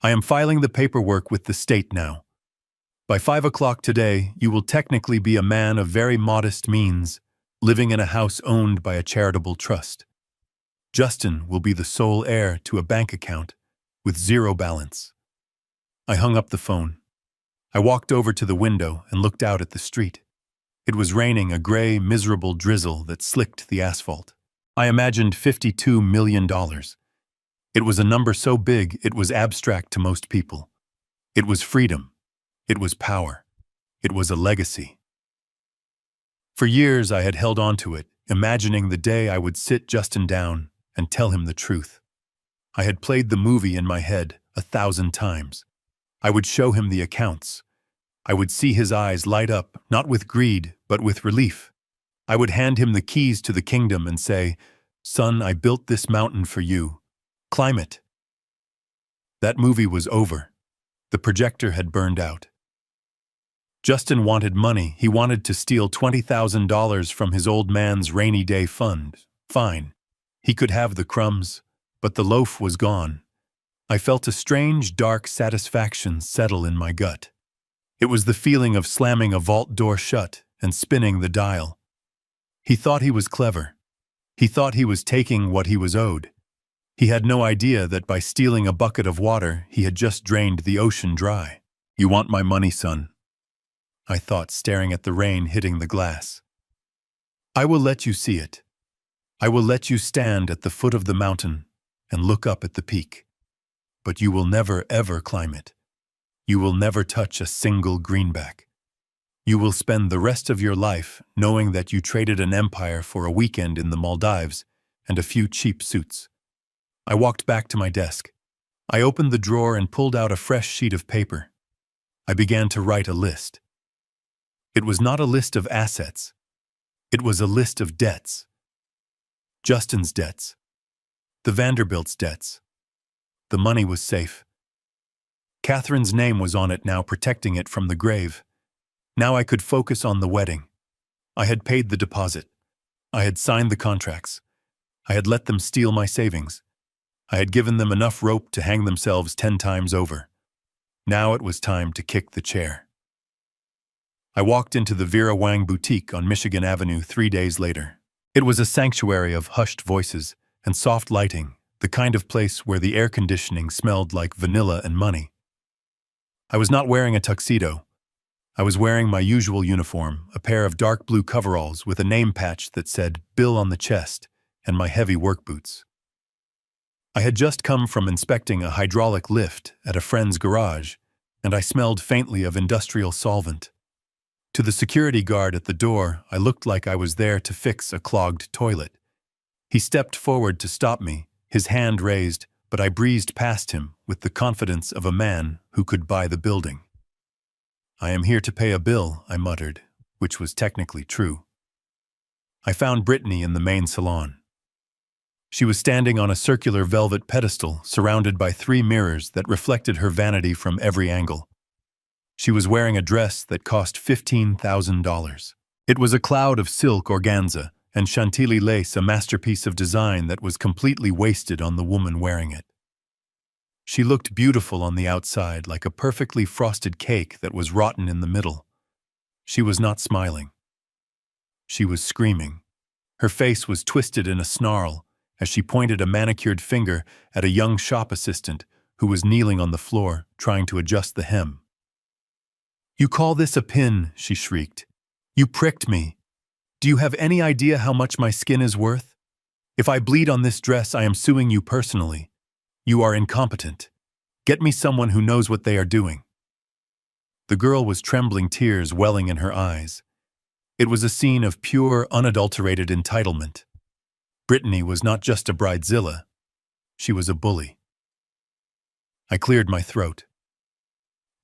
I am filing the paperwork with the state now. By 5 o'clock today, you will technically be a man of very modest means, living in a house owned by a charitable trust. Justin will be the sole heir to a bank account with zero balance. I hung up the phone. I walked over to the window and looked out at the street. It was raining, a gray, miserable drizzle that slicked the asphalt. I imagined $52 million. It was a number so big it was abstract to most people. It was freedom. It was power. It was a legacy. For years I had held on to it, imagining the day I would sit Justin down and tell him the truth. I had played the movie in my head 1,000 times. I would show him the accounts. I would see his eyes light up, not with greed, but with relief. I would hand him the keys to the kingdom and say, "Son, I built this mountain for you. Climb it." That movie was over. The projector had burned out. Justin wanted money. He wanted to steal $20,000 from his old man's rainy day fund. Fine. He could have the crumbs, but the loaf was gone. I felt a strange, dark satisfaction settle in my gut. It was the feeling of slamming a vault door shut and spinning the dial. He thought he was clever. He thought he was taking what he was owed. He had no idea that by stealing a bucket of water, he had just drained the ocean dry. "You want my money, son?" I thought, staring at the rain hitting the glass. "I will let you see it. I will let you stand at the foot of the mountain and look up at the peak. But you will never, ever climb it. You will never touch a single greenback. You will spend the rest of your life knowing that you traded an empire for a weekend in the Maldives and a few cheap suits." I walked back to my desk. I opened the drawer and pulled out a fresh sheet of paper. I began to write a list. It was not a list of assets. It was a list of debts. Justin's debts. The Vanderbilt's debts. The money was safe. Catherine's name was on it now, protecting it from the grave. Now I could focus on the wedding. I had paid the deposit. I had signed the contracts. I had let them steal my savings. I had given them enough rope to hang themselves 10 times over. Now it was time to kick the chair. I walked into the Vera Wang boutique on Michigan Avenue 3 days later. It was a sanctuary of hushed voices and soft lighting, the kind of place where the air conditioning smelled like vanilla and money. I was not wearing a tuxedo. I was wearing my usual uniform, a pair of dark blue coveralls with a name patch that said Bill on the chest, and my heavy work boots. I had just come from inspecting a hydraulic lift at a friend's garage, and I smelled faintly of industrial solvent. To the security guard at the door, I looked like I was there to fix a clogged toilet. He stepped forward to stop me, his hand raised, but I breezed past him with the confidence of a man who could buy the building. "I am here to pay a bill," I muttered, which was technically true. I found Brittany in the main salon. She was standing on a circular velvet pedestal surrounded by 3 mirrors that reflected her vanity from every angle. She was wearing a dress that cost $15,000. It was a cloud of silk organza and chantilly lace, a masterpiece of design that was completely wasted on the woman wearing it. She looked beautiful on the outside, like a perfectly frosted cake that was rotten in the middle. She was not smiling. She was screaming. Her face was twisted in a snarl as she pointed a manicured finger at a young shop assistant who was kneeling on the floor trying to adjust the hem. "You call this a pin?" she shrieked. "You pricked me. Do you have any idea how much my skin is worth? If I bleed on this dress, I am suing you personally. You are incompetent. Get me someone who knows what they are doing." The girl was trembling, tears welling in her eyes. It was a scene of pure, unadulterated entitlement. Brittany was not just a bridezilla. She was a bully. I cleared my throat.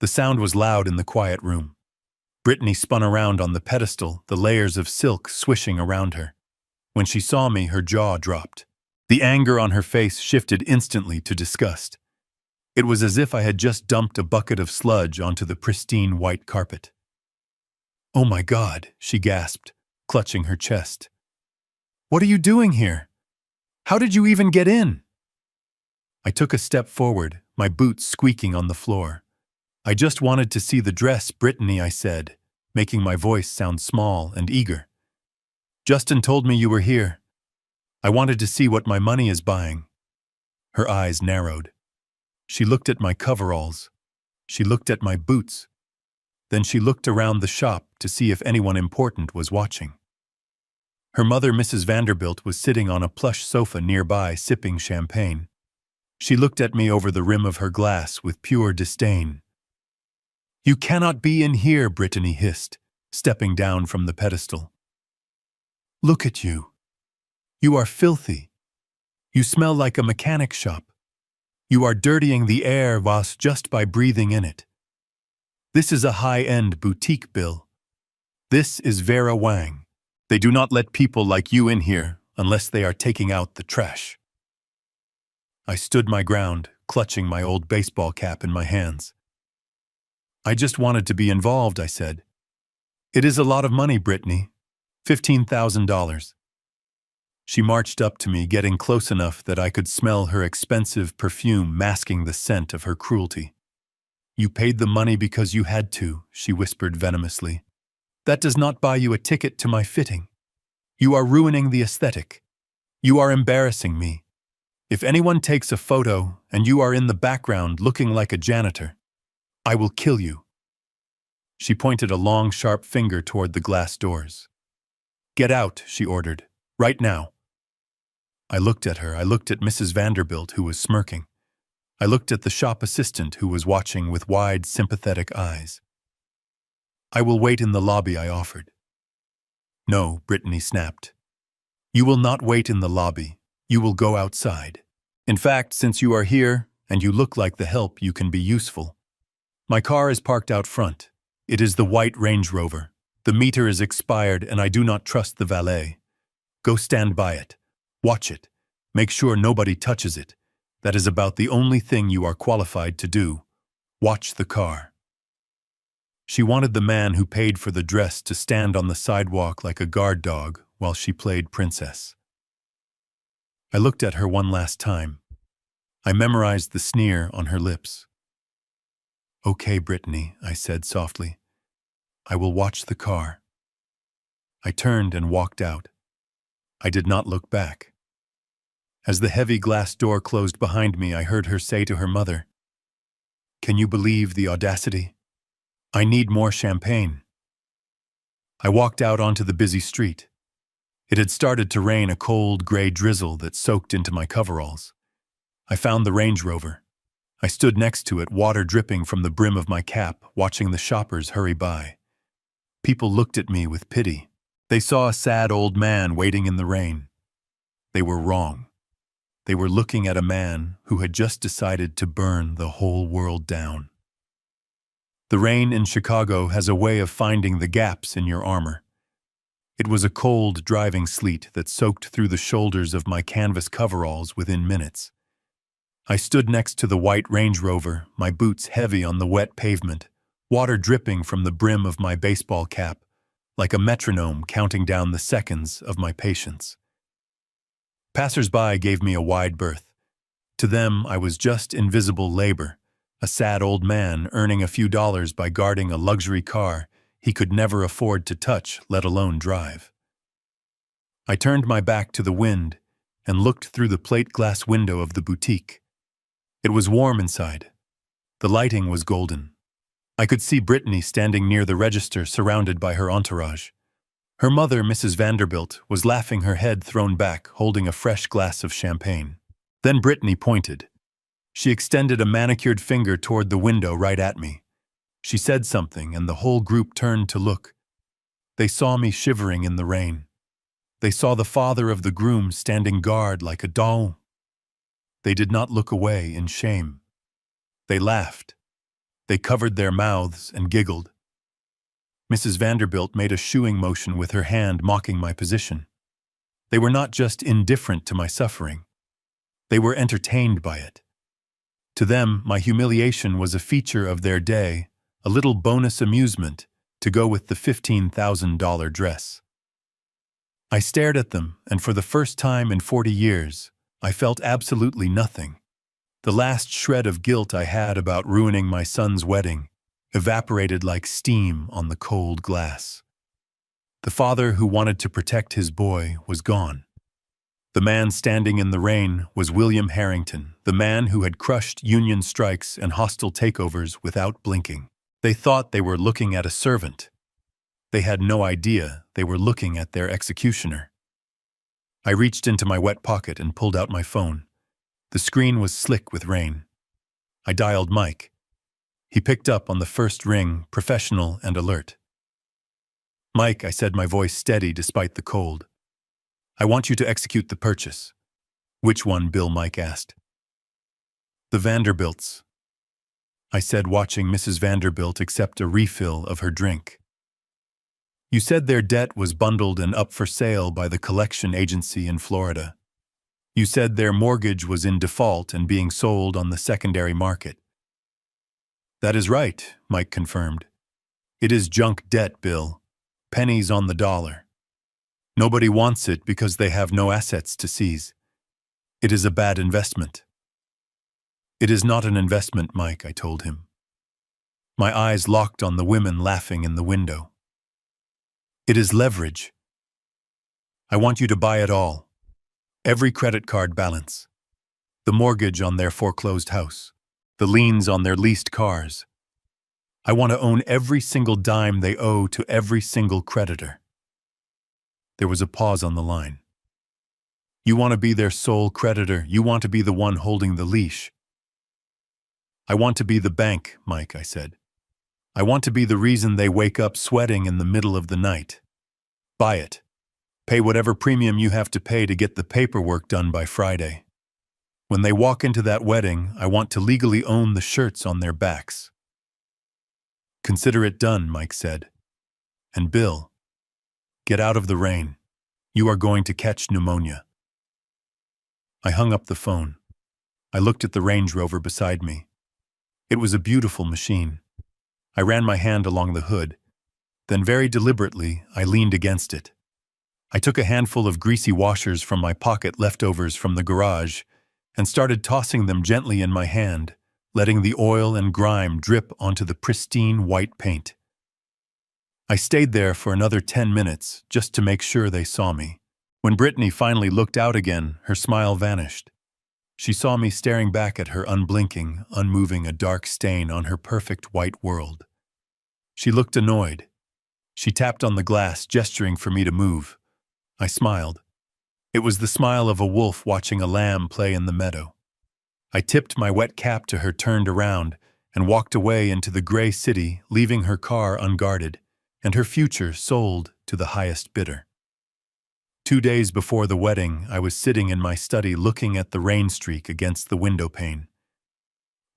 The sound was loud in the quiet room. Brittany spun around on the pedestal, the layers of silk swishing around her. When she saw me, her jaw dropped. The anger on her face shifted instantly to disgust. It was as if I had just dumped a bucket of sludge onto the pristine white carpet. "Oh my God," she gasped, clutching her chest. "What are you doing here? How did you even get in?" I took a step forward, my boots squeaking on the floor. "I just wanted to see the dress, Brittany," I said, making my voice sound small and eager. "Justin told me you were here. I wanted to see what my money is buying." Her eyes narrowed. She looked at my coveralls. She looked at my boots. Then she looked around the shop to see if anyone important was watching. Her mother, Mrs. Vanderbilt, was sitting on a plush sofa nearby, sipping champagne. She looked at me over the rim of her glass with pure disdain. "You cannot be in here," Brittany hissed, stepping down from the pedestal. "Look at you. You are filthy. You smell like a mechanic shop. You are dirtying the air just by breathing in it. This is a high-end boutique, Bill. This is Vera Wang. They do not let people like you in here unless they are taking out the trash." I stood my ground, clutching my old baseball cap in my hands. "I just wanted to be involved," I said. "It is a lot of money, Brittany. $15,000. She marched up to me, getting close enough that I could smell her expensive perfume masking the scent of her cruelty. "You paid the money because you had to," she whispered venomously. "That does not buy you a ticket to my fitting. You are ruining the aesthetic. You are embarrassing me. If anyone takes a photo and you are in the background looking like a janitor, I will kill you." She pointed a long, sharp finger toward the glass doors. "Get out," she ordered. "Right now." I looked at her. I looked at Mrs. Vanderbilt, who was smirking. I looked at the shop assistant, who was watching with wide, sympathetic eyes. "I will wait in the lobby," I offered. "No," Brittany snapped. "You will not wait in the lobby. You will go outside. In fact, since you are here, and you look like the help, you can be useful. My car is parked out front. It is the white Range Rover. The meter is expired, and I do not trust the valet. Go stand by it. Watch it. Make sure nobody touches it. That is about the only thing you are qualified to do. Watch the car." She wanted the man who paid for the dress to stand on the sidewalk like a guard dog while she played princess. I looked at her one last time. I memorized the sneer on her lips. "Okay, Brittany," I said softly. "I will watch the car." I turned and walked out. I did not look back. As the heavy glass door closed behind me, I heard her say to her mother, "Can you believe the audacity? I need more champagne." I walked out onto the busy street. It had started to rain, a cold, gray drizzle that soaked into my coveralls. I found the Range Rover. I stood next to it, water dripping from the brim of my cap, watching the shoppers hurry by. People looked at me with pity. They saw a sad old man waiting in the rain. They were wrong. They were looking at a man who had just decided to burn the whole world down. The rain in Chicago has a way of finding the gaps in your armor. It was a cold, driving sleet that soaked through the shoulders of my canvas coveralls within minutes. I stood next to the white Range Rover, my boots heavy on the wet pavement, water dripping from the brim of my baseball cap, like a metronome counting down the seconds of my patience. Passers-by gave me a wide berth. To them, I was just invisible labor, a sad old man earning a few dollars by guarding a luxury car he could never afford to touch, let alone drive. I turned my back to the wind and looked through the plate glass window of the boutique. It was warm inside. The lighting was golden. I could see Brittany standing near the register, surrounded by her entourage. Her mother, Mrs. Vanderbilt, was laughing, her head thrown back, holding a fresh glass of champagne. Then Brittany pointed. She extended a manicured finger toward the window right at me. She said something, and the whole group turned to look. They saw me shivering in the rain. They saw the father of the groom standing guard like a doll. They did not look away in shame. They laughed. They covered their mouths and giggled. Mrs. Vanderbilt made a shooing motion with her hand, mocking my position. They were not just indifferent to my suffering. They were entertained by it. To them, my humiliation was a feature of their day, a little bonus amusement to go with the $15,000 dress. I stared at them, and for the first time in 40 years, I felt absolutely nothing. The last shred of guilt I had about ruining my son's wedding evaporated like steam on the cold glass. The father who wanted to protect his boy was gone. The man standing in the rain was William Harrington, the man who had crushed union strikes and hostile takeovers without blinking. They thought they were looking at a servant. They had no idea they were looking at their executioner. I reached into my wet pocket and pulled out my phone. The screen was slick with rain. I dialed Mike. He picked up on the first ring, professional and alert. "Mike," I said, my voice steady despite the cold. "I want you to execute the purchase." "Which one?" Bill Mike asked. "The Vanderbilts," I said, watching Mrs. Vanderbilt accept a refill of her drink. "You said their debt was bundled and up for sale by the collection agency in Florida. You said their mortgage was in default and being sold on the secondary market." "That is right," Mike confirmed. "It is junk debt, Bill. Pennies on the dollar. Nobody wants it because they have no assets to seize. It is a bad investment." "It is not an investment, Mike," I told him. My eyes locked on the women laughing in the window. "It is leverage. I want you to buy it all. Every credit card balance. The mortgage on their foreclosed house. The liens on their leased cars. I want to own every single dime they owe to every single creditor." There was a pause on the line. "You want to be their sole creditor. You want to be the one holding the leash." "I want to be the bank, Mike," I said. "I want to be the reason they wake up sweating in the middle of the night. Buy it. Pay whatever premium you have to pay to get the paperwork done by Friday. When they walk into that wedding, I want to legally own the shirts on their backs." "Consider it done," Mike said. "And Bill, get out of the rain. You are going to catch pneumonia." I hung up the phone. I looked at the Range Rover beside me. It was a beautiful machine. I ran my hand along the hood. Then very deliberately, I leaned against it. I took a handful of greasy washers from my pocket, leftovers from the garage, and started tossing them gently in my hand, letting the oil and grime drip onto the pristine white paint. I stayed there for another 10 minutes just to make sure they saw me. When Brittany finally looked out again, her smile vanished. She saw me staring back at her, unblinking, unmoving, a dark stain on her perfect white world. She looked annoyed. She tapped on the glass, gesturing for me to move. I smiled. It was the smile of a wolf watching a lamb play in the meadow. I tipped my wet cap to her, turned around, and walked away into the gray city, leaving her car unguarded, and her future sold to the highest bidder. 2 days before the wedding, I was sitting in my study looking at the rain streak against the window pane.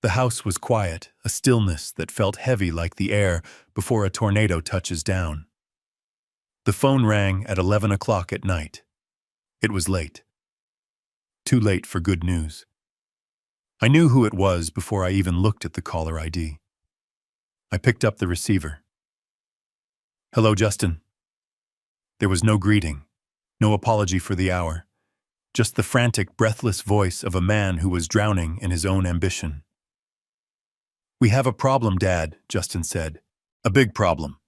The house was quiet, a stillness that felt heavy like the air before a tornado touches down. The phone rang at 11 o'clock at night. It was late. Too late for good news. I knew who it was before I even looked at the caller ID. I picked up the receiver. "Hello, Justin." There was no greeting, no apology for the hour, just the frantic, breathless voice of a man who was drowning in his own ambition. "We have a problem, Dad," Justin said. "A big problem.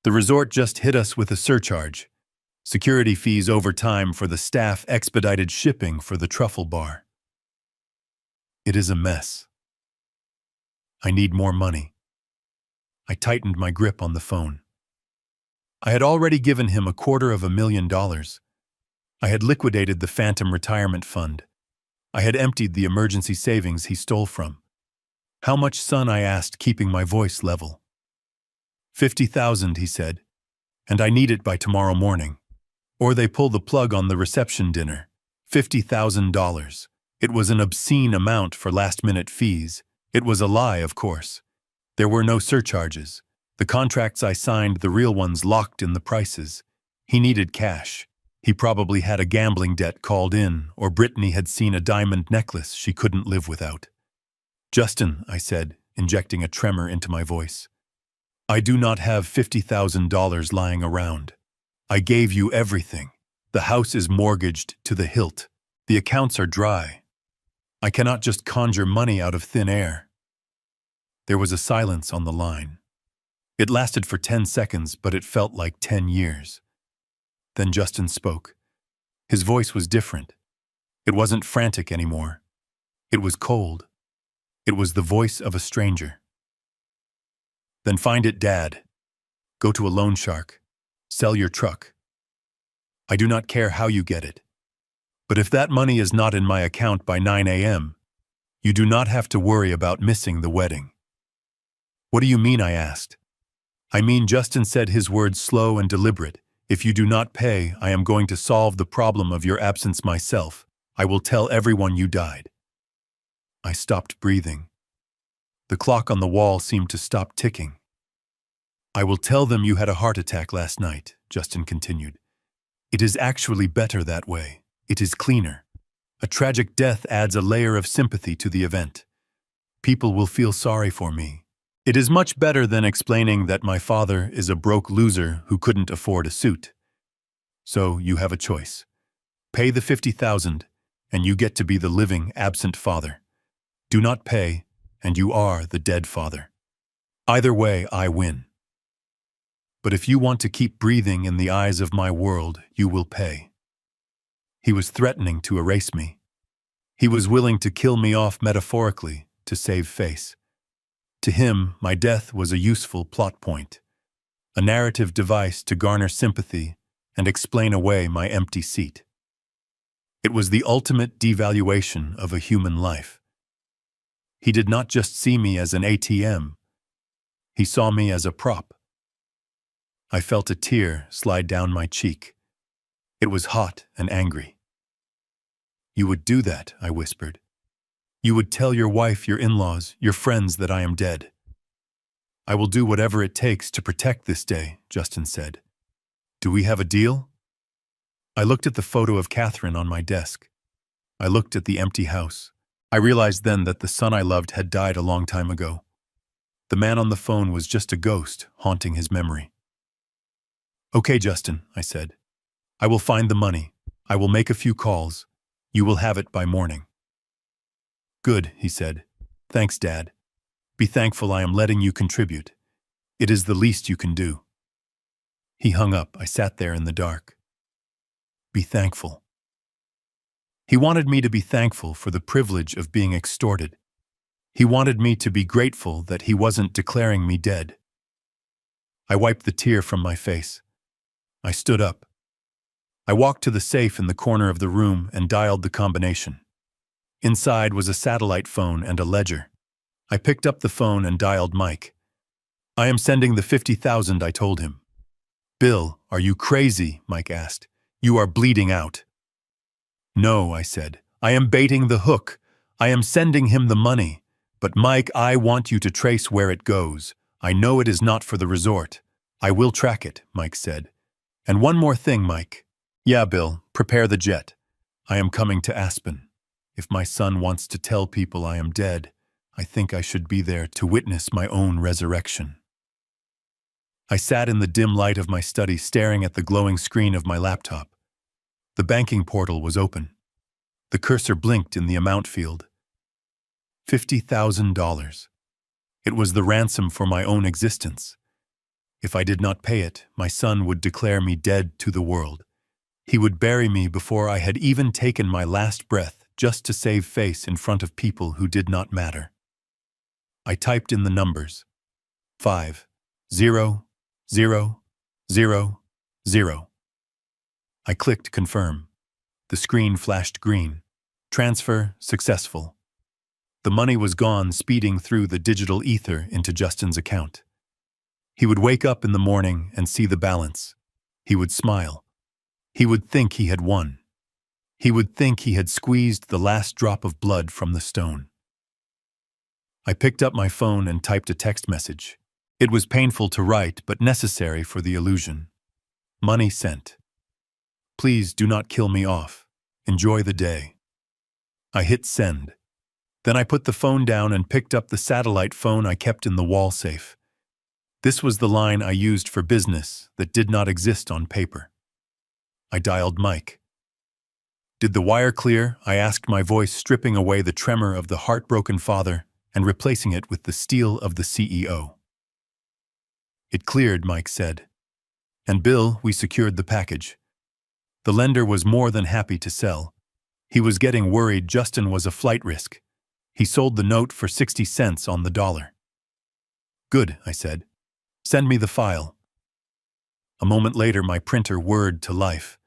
The resort just hit us with a surcharge. Security fees over time for the staff, expedited shipping for the truffle bar. It is a mess. I need more money." I tightened my grip on the phone. I had already given him $250,000. I had liquidated the phantom retirement fund. I had emptied the emergency savings he stole from. "How much, son?" I asked, keeping my voice level. $50,000, he said, "and I need it by tomorrow morning, or they pull the plug on the reception dinner." $50,000. It was an obscene amount for last-minute fees. It was a lie, of course. There were no surcharges. The contracts I signed, the real ones, locked in the prices. He needed cash. He probably had a gambling debt called in, or Brittany had seen a diamond necklace she couldn't live without. "Justin," I said, injecting a tremor into my voice, "I do not have $50,000 lying around. I gave you everything. The house is mortgaged to the hilt. The accounts are dry. I cannot just conjure money out of thin air." There was a silence on the line. It lasted for 10 seconds, but it felt like 10 years. Then Justin spoke. His voice was different. It wasn't frantic anymore. It was cold. It was the voice of a stranger. "Then find it, Dad. Go to a loan shark. Sell your truck. I do not care how you get it. But if that money is not in my account by 9 a.m., you do not have to worry about missing the wedding." "What do you mean?" I asked. "I mean," Justin said, his words slow and deliberate, "if you do not pay, I am going to solve the problem of your absence myself. I will tell everyone you died." I stopped breathing. The clock on the wall seemed to stop ticking. "I will tell them you had a heart attack last night," Justin continued. "It is actually better that way. It is cleaner. A tragic death adds a layer of sympathy to the event. People will feel sorry for me. It is much better than explaining that my father is a broke loser who couldn't afford a suit. So you have a choice. Pay the $50,000, and you get to be the living, absent father. Do not pay, and you are the dead father. Either way, I win. But if you want to keep breathing in the eyes of my world, you will pay." He was threatening to erase me. He was willing to kill me off metaphorically to save face. To him, my death was a useful plot point, a narrative device to garner sympathy and explain away my empty seat. It was the ultimate devaluation of a human life. He did not just see me as an ATM. He saw me as a prop. I felt a tear slide down my cheek. It was hot and angry. "You would do that," I whispered. "You would tell your wife, your in-laws, your friends that I am dead." "I will do whatever it takes to protect this day," Justin said. "Do we have a deal?" I looked at the photo of Catherine on my desk. I looked at the empty house. I realized then that the son I loved had died a long time ago. The man on the phone was just a ghost haunting his memory. "Okay, Justin," I said. "I will find the money. I will make a few calls. You will have it by morning." "Good," he said. "Thanks, Dad. Be thankful I am letting you contribute. It is the least you can do." He hung up. I sat there in the dark. Be thankful. He wanted me to be thankful for the privilege of being extorted. He wanted me to be grateful that he wasn't declaring me dead. I wiped the tear from my face. I stood up. I walked to the safe in the corner of the room and dialed the combination. Inside was a satellite phone and a ledger. I picked up the phone and dialed Mike. "I am sending the 50,000, I told him. "Bill, are you crazy?" Mike asked. "You are bleeding out." "No," I said. "I am baiting the hook. I am sending him the money. But Mike, I want you to trace where it goes. I know it is not for the resort. I will track it," Mike said. "And one more thing, Mike." "Yeah, Bill, prepare the jet. I am coming to Aspen. If my son wants to tell people I am dead, I think I should be there to witness my own resurrection." I sat in the dim light of my study staring at the glowing screen of my laptop. The banking portal was open. The cursor blinked in the amount field. $50,000. It was the ransom for my own existence. If I did not pay it, my son would declare me dead to the world. He would bury me before I had even taken my last breath, just to save face in front of people who did not matter. I typed in the numbers. 5, 0, 0, 0, 0. I clicked confirm. The screen flashed green. Transfer successful. The money was gone, speeding through the digital ether into Justin's account. He would wake up in the morning and see the balance. He would smile. He would think he had won. He would think he had squeezed the last drop of blood from the stone. I picked up my phone and typed a text message. It was painful to write, but necessary for the illusion. Money sent. Please do not kill me off. Enjoy the day. I hit send. Then I put the phone down and picked up the satellite phone I kept in the wall safe. This was the line I used for business that did not exist on paper. I dialed Mike. "Did the wire clear?" I asked, my voice stripping away the tremor of the heartbroken father and replacing it with the steel of the CEO. "It cleared," Mike said. "And Bill, we secured the package." The lender was more than happy to sell. He was getting worried Justin was a flight risk. He sold the note for 60 cents on the dollar. "Good," I said. "Send me the file." A moment later, my printer whirred to life.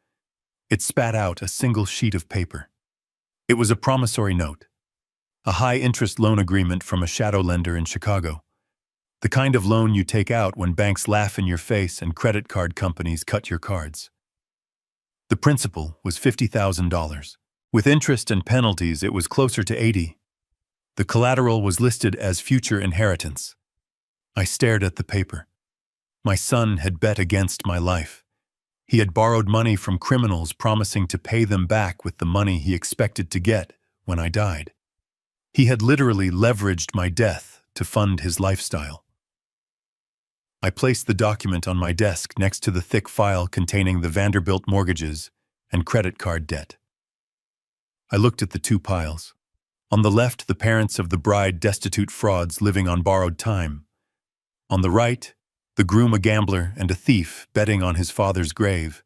It spat out a single sheet of paper. It was a promissory note. A high-interest loan agreement from a shadow lender in Chicago. The kind of loan you take out when banks laugh in your face and credit card companies cut your cards. The principal was $50,000. With interest and penalties, it was closer to 80. The collateral was listed as future inheritance. I stared at the paper. My son had bet against my life. He had borrowed money from criminals, promising to pay them back with the money he expected to get when I died. He had literally leveraged my death to fund his lifestyle. I placed the document on my desk next to the thick file containing the Vanderbilt mortgages and credit card debt. I looked at the two piles. On the left, the parents of the bride, destitute frauds living on borrowed time. On the right, the groom, a gambler and a thief betting on his father's grave.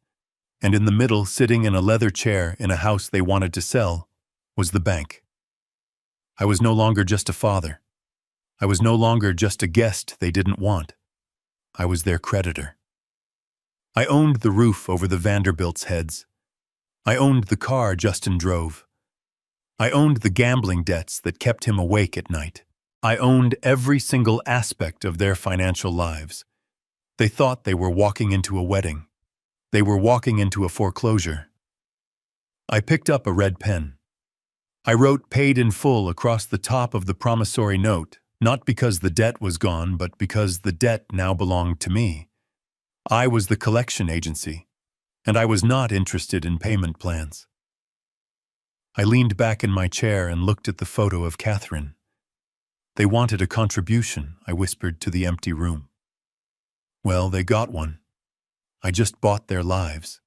And in the middle, sitting in a leather chair in a house they wanted to sell, was the bank. I was no longer just a father. I was no longer just a guest they didn't want. I was their creditor. I owned the roof over the Vanderbilts' heads. I owned the car Justin drove. I owned the gambling debts that kept him awake at night. I owned every single aspect of their financial lives. They thought they were walking into a wedding. They were walking into a foreclosure. I picked up a red pen. I wrote "paid in full" across the top of the promissory note, not because the debt was gone, but because the debt now belonged to me. I was the collection agency, and I was not interested in payment plans. I leaned back in my chair and looked at the photo of Catherine. They wanted a contribution, I whispered to the empty room. Well, they got one. I just bought their lives.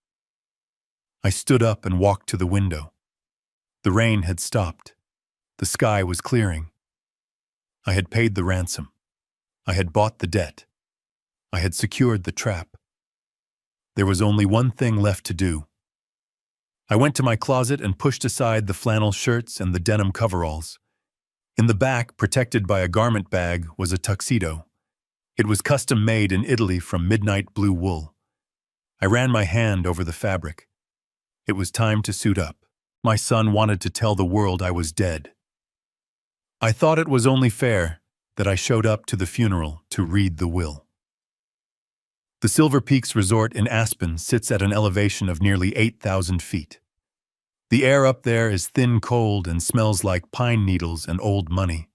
I stood up and walked to the window. The rain had stopped. The sky was clearing. I had paid the ransom. I had bought the debt. I had secured the trap. There was only one thing left to do. I went to my closet and pushed aside the flannel shirts and the denim coveralls. In the back, protected by a garment bag, was a tuxedo. It was custom-made in Italy from midnight blue wool. I ran my hand over the fabric. It was time to suit up. My son wanted to tell the world I was dead. I thought it was only fair that I showed up to the funeral to read the will. The Silver Peaks Resort in Aspen sits at an elevation of nearly 8,000 feet. The air up there is thin cold and smells like pine needles and old money.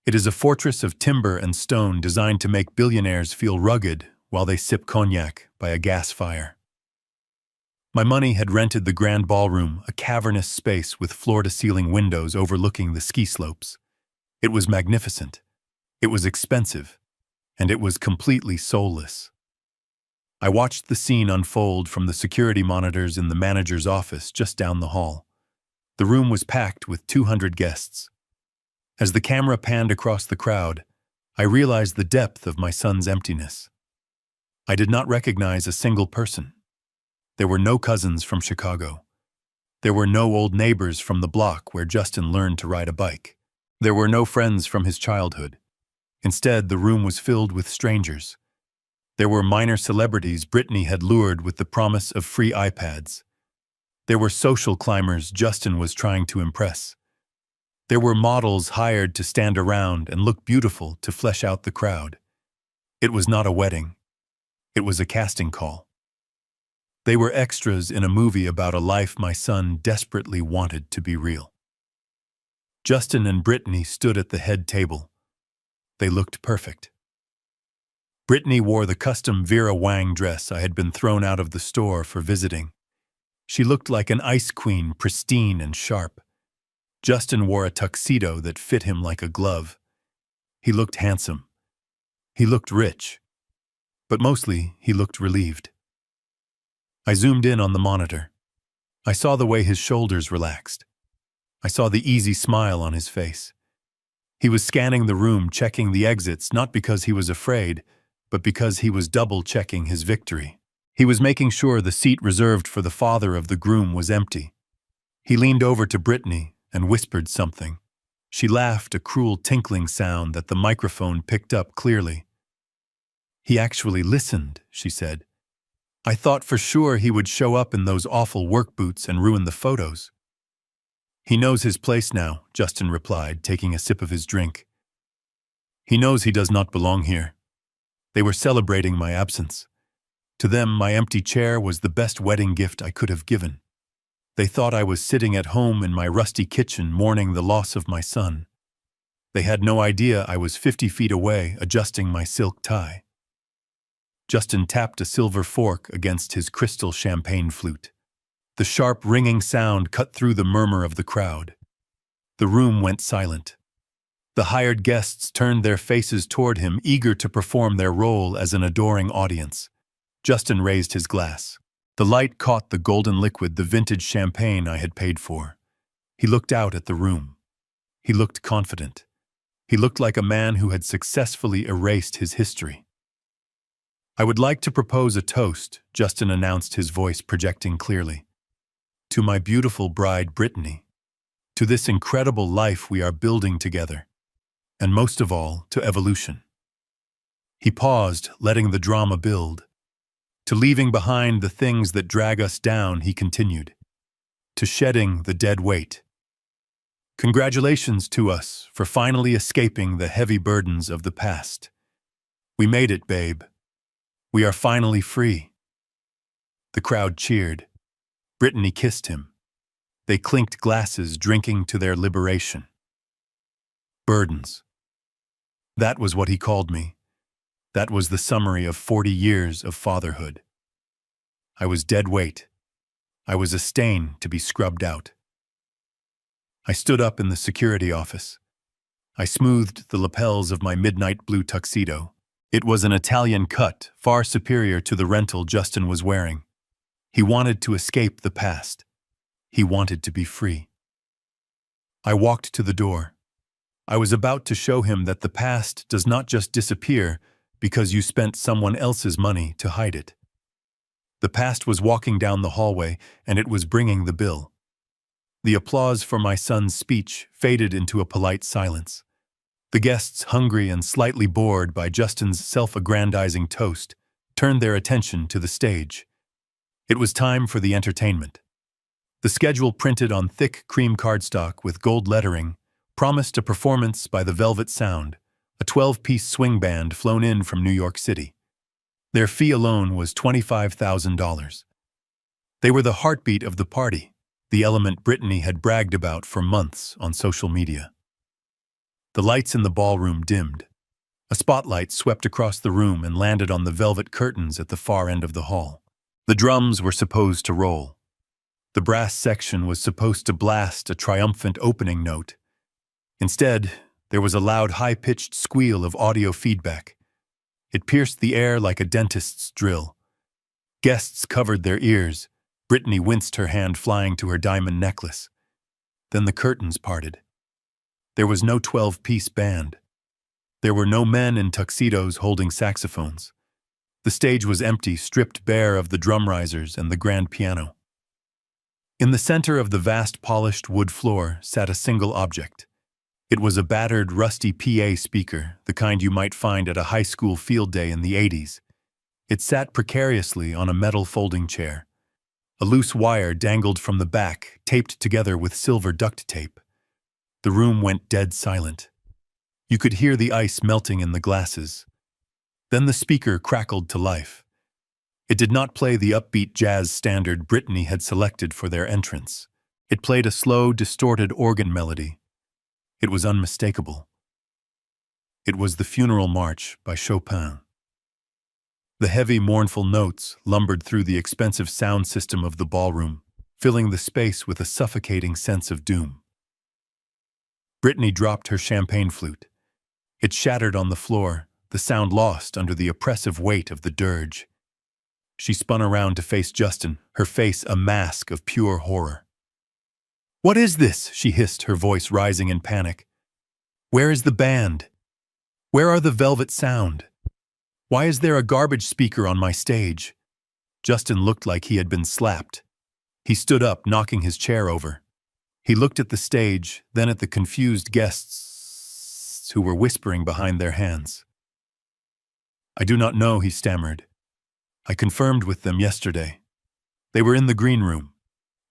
It is a fortress of timber and stone designed to make billionaires feel rugged while they sip cognac by a gas fire. My money had rented the Grand Ballroom, a cavernous space with floor-to-ceiling windows overlooking the ski slopes. It was magnificent. It was expensive. And it was completely soulless. I watched the scene unfold from the security monitors in the manager's office just down the hall. The room was packed with 200 guests. As the camera panned across the crowd, I realized the depth of my son's emptiness. I did not recognize a single person. There were no cousins from Chicago. There were no old neighbors from the block where Justin learned to ride a bike. There were no friends from his childhood. Instead, the room was filled with strangers. There were minor celebrities Brittany had lured with the promise of free iPads. There were social climbers Justin was trying to impress. There were models hired to stand around and look beautiful to flesh out the crowd. It was not a wedding. It was a casting call. They were extras in a movie about a life my son desperately wanted to be real. Justin and Brittany stood at the head table. They looked perfect. Brittany wore the custom Vera Wang dress I had been thrown out of the store for visiting. She looked like an ice queen, pristine and sharp. Justin wore a tuxedo that fit him like a glove. He looked handsome. He looked rich. But mostly, he looked relieved. I zoomed in on the monitor. I saw the way his shoulders relaxed. I saw the easy smile on his face. He was scanning the room, checking the exits, not because he was afraid, but because he was double-checking his victory. He was making sure the seat reserved for the father of the groom was empty. He leaned over to Brittany and whispered something. She laughed, a cruel tinkling sound that the microphone picked up clearly. "He actually listened," she said. "I thought for sure he would show up in those awful work boots and ruin the photos." "He knows his place now," Justin replied, taking a sip of his drink. "He knows he does not belong here." They were celebrating my absence. To them, my empty chair was the best wedding gift I could have given. They thought I was sitting at home in my rusty kitchen mourning the loss of my son. They had no idea I was 50 feet away adjusting my silk tie. Justin tapped a silver fork against his crystal champagne flute. The sharp, ringing sound cut through the murmur of the crowd. The room went silent. The hired guests turned their faces toward him, eager to perform their role as an adoring audience. Justin raised his glass. The light caught the golden liquid, the vintage champagne I had paid for. He looked out at the room. He looked confident. He looked like a man who had successfully erased his history. "I would like to propose a toast," Justin announced, his voice projecting clearly. "To my beautiful bride, Brittany. To this incredible life we are building together. And most of all, to evolution." He paused, letting the drama build. "To leaving behind the things that drag us down," he continued. "To shedding the dead weight. Congratulations to us for finally escaping the heavy burdens of the past. We made it, babe. We are finally free." The crowd cheered. Brittany kissed him. They clinked glasses, drinking to their liberation. Burdens. That was what he called me. That was the summary of 40 years of fatherhood. I was dead weight. I was a stain to be scrubbed out. I stood up in the security office. I smoothed the lapels of my midnight blue tuxedo. It was an Italian cut, far superior to the rental Justin was wearing. He wanted to escape the past. He wanted to be free. I walked to the door. I was about to show him that the past does not just disappear because you spent someone else's money to hide it. The past was walking down the hallway, and it was bringing the bill. The applause for my son's speech faded into a polite silence. The guests, hungry and slightly bored by Justin's self-aggrandizing toast, turned their attention to the stage. It was time for the entertainment. The schedule, printed on thick cream cardstock with gold lettering, promised a performance by the Velvet Sound, a 12-piece swing band flown in from New York City. Their fee alone was $25,000. They were the heartbeat of the party, the element Brittany had bragged about for months on social media. The lights in the ballroom dimmed. A spotlight swept across the room and landed on the velvet curtains at the far end of the hall. The drums were supposed to roll. The brass section was supposed to blast a triumphant opening note. Instead, there was a loud, high-pitched squeal of audio feedback. It pierced the air like a dentist's drill. Guests covered their ears. Brittany winced, her hand flying to her diamond necklace. Then the curtains parted. There was no 12-piece band. There were no men in tuxedos holding saxophones. The stage was empty, stripped bare of the drum risers and the grand piano. In the center of the vast polished wood floor sat a single object. It was a battered, rusty PA speaker, the kind you might find at a high school field day in the 80s. It sat precariously on a metal folding chair. A loose wire dangled from the back, taped together with silver duct tape. The room went dead silent. You could hear the ice melting in the glasses. Then the speaker crackled to life. It did not play the upbeat jazz standard Brittany had selected for their entrance. It played a slow, distorted organ melody. It was unmistakable. It was the Funeral March by Chopin. The heavy, mournful notes lumbered through the expensive sound system of the ballroom, filling the space with a suffocating sense of doom. Brittany dropped her champagne flute. It shattered on the floor, the sound lost under the oppressive weight of the dirge. She spun around to face Justin, her face a mask of pure horror. "What is this?" she hissed, her voice rising in panic. "Where is the band? Where are the Velvet Sound? Why is there a garbage speaker on my stage?" Justin looked like he had been slapped. He stood up, knocking his chair over. He looked at the stage, then at the confused guests who were whispering behind their hands. "I do not know," he stammered. "I confirmed with them yesterday. They were in the green room."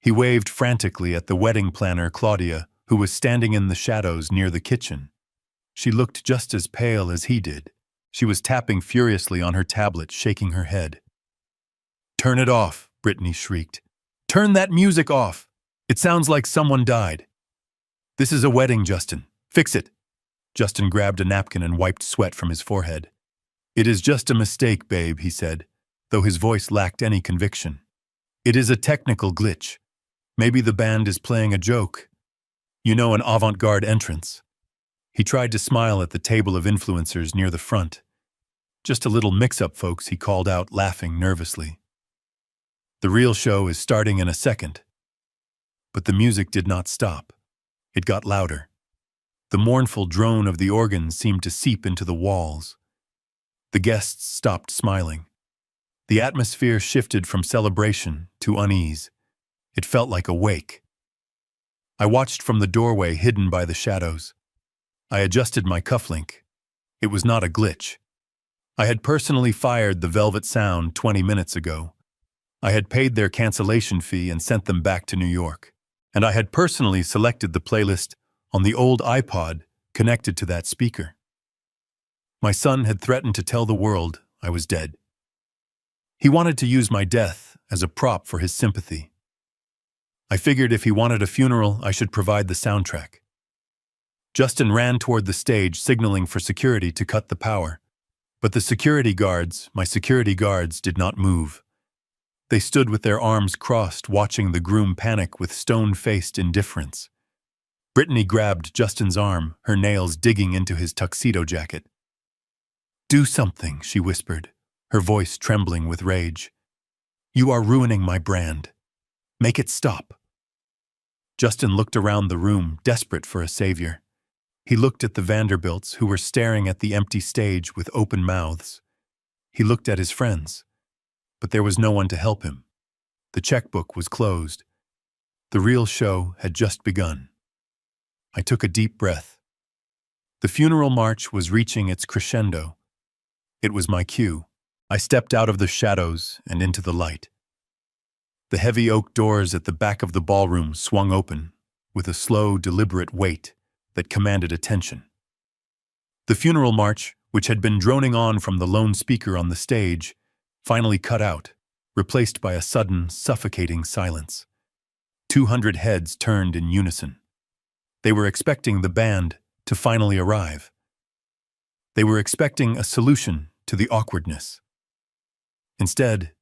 He waved frantically at the wedding planner, Claudia, who was standing in the shadows near the kitchen. She looked just as pale as he did. She was tapping furiously on her tablet, shaking her head. "Turn it off," Brittany shrieked. "Turn that music off! It sounds like someone died." "This is a wedding, Justin. Fix it." Justin grabbed a napkin and wiped sweat from his forehead. "It is just a mistake, babe," he said, though his voice lacked any conviction. "It is a technical glitch. Maybe the band is playing a joke. You know, an avant-garde entrance." He tried to smile at the table of influencers near the front. "Just a little mix-up, folks," he called out, laughing nervously. "The real show is starting in a second." But the music did not stop. It got louder. The mournful drone of the organ seemed to seep into the walls. The guests stopped smiling. The atmosphere shifted from celebration to unease. It felt like a wake. I watched from the doorway hidden by the shadows. I adjusted my cufflink. It was not a glitch. I had personally fired the Velvet Sound 20 minutes ago. I had paid their cancellation fee and sent them back to New York. And I had personally selected the playlist on the old iPod connected to that speaker. My son had threatened to tell the world I was dead. He wanted to use my death as a prop for his sympathy. I figured if he wanted a funeral, I should provide the soundtrack. Justin ran toward the stage, signaling for security to cut the power. But the security guards, my security guards, did not move. They stood with their arms crossed, watching the groom panic with stone-faced indifference. Brittany grabbed Justin's arm, her nails digging into his tuxedo jacket. "Do something," she whispered, her voice trembling with rage. "You are ruining my brand. Make it stop." Justin looked around the room, desperate for a savior. He looked at the Vanderbilts, who were staring at the empty stage with open mouths. He looked at his friends, but there was no one to help him. The checkbook was closed. The real show had just begun. I took a deep breath. The funeral march was reaching its crescendo. It was my cue. I stepped out of the shadows and into the light. The heavy oak doors at the back of the ballroom swung open with a slow, deliberate weight that commanded attention. The funeral march, which had been droning on from the lone speaker on the stage, finally cut out, replaced by a sudden, suffocating silence. 200 heads turned in unison. They were expecting the band to finally arrive. They were expecting a solution to the awkwardness. Instead,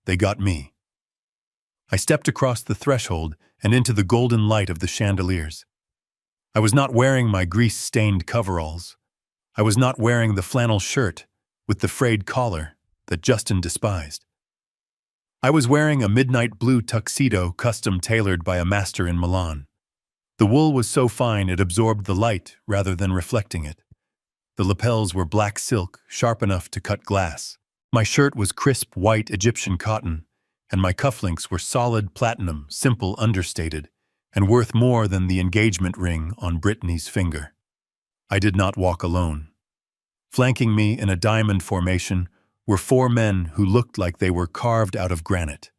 they got me. I stepped across the threshold and into the golden light of the chandeliers. I was not wearing my grease-stained coveralls. I was not wearing the flannel shirt with the frayed collar that Justin despised. I was wearing a midnight blue tuxedo custom-tailored by a master in Milan. The wool was so fine it absorbed the light rather than reflecting it. The lapels were black silk, sharp enough to cut glass. My shirt was crisp white Egyptian cotton, and my cufflinks were solid platinum, simple, understated, and worth more than the engagement ring on Brittany's finger. I did not walk alone. Flanking me in a diamond formation were 4 men who looked like they were carved out of granite.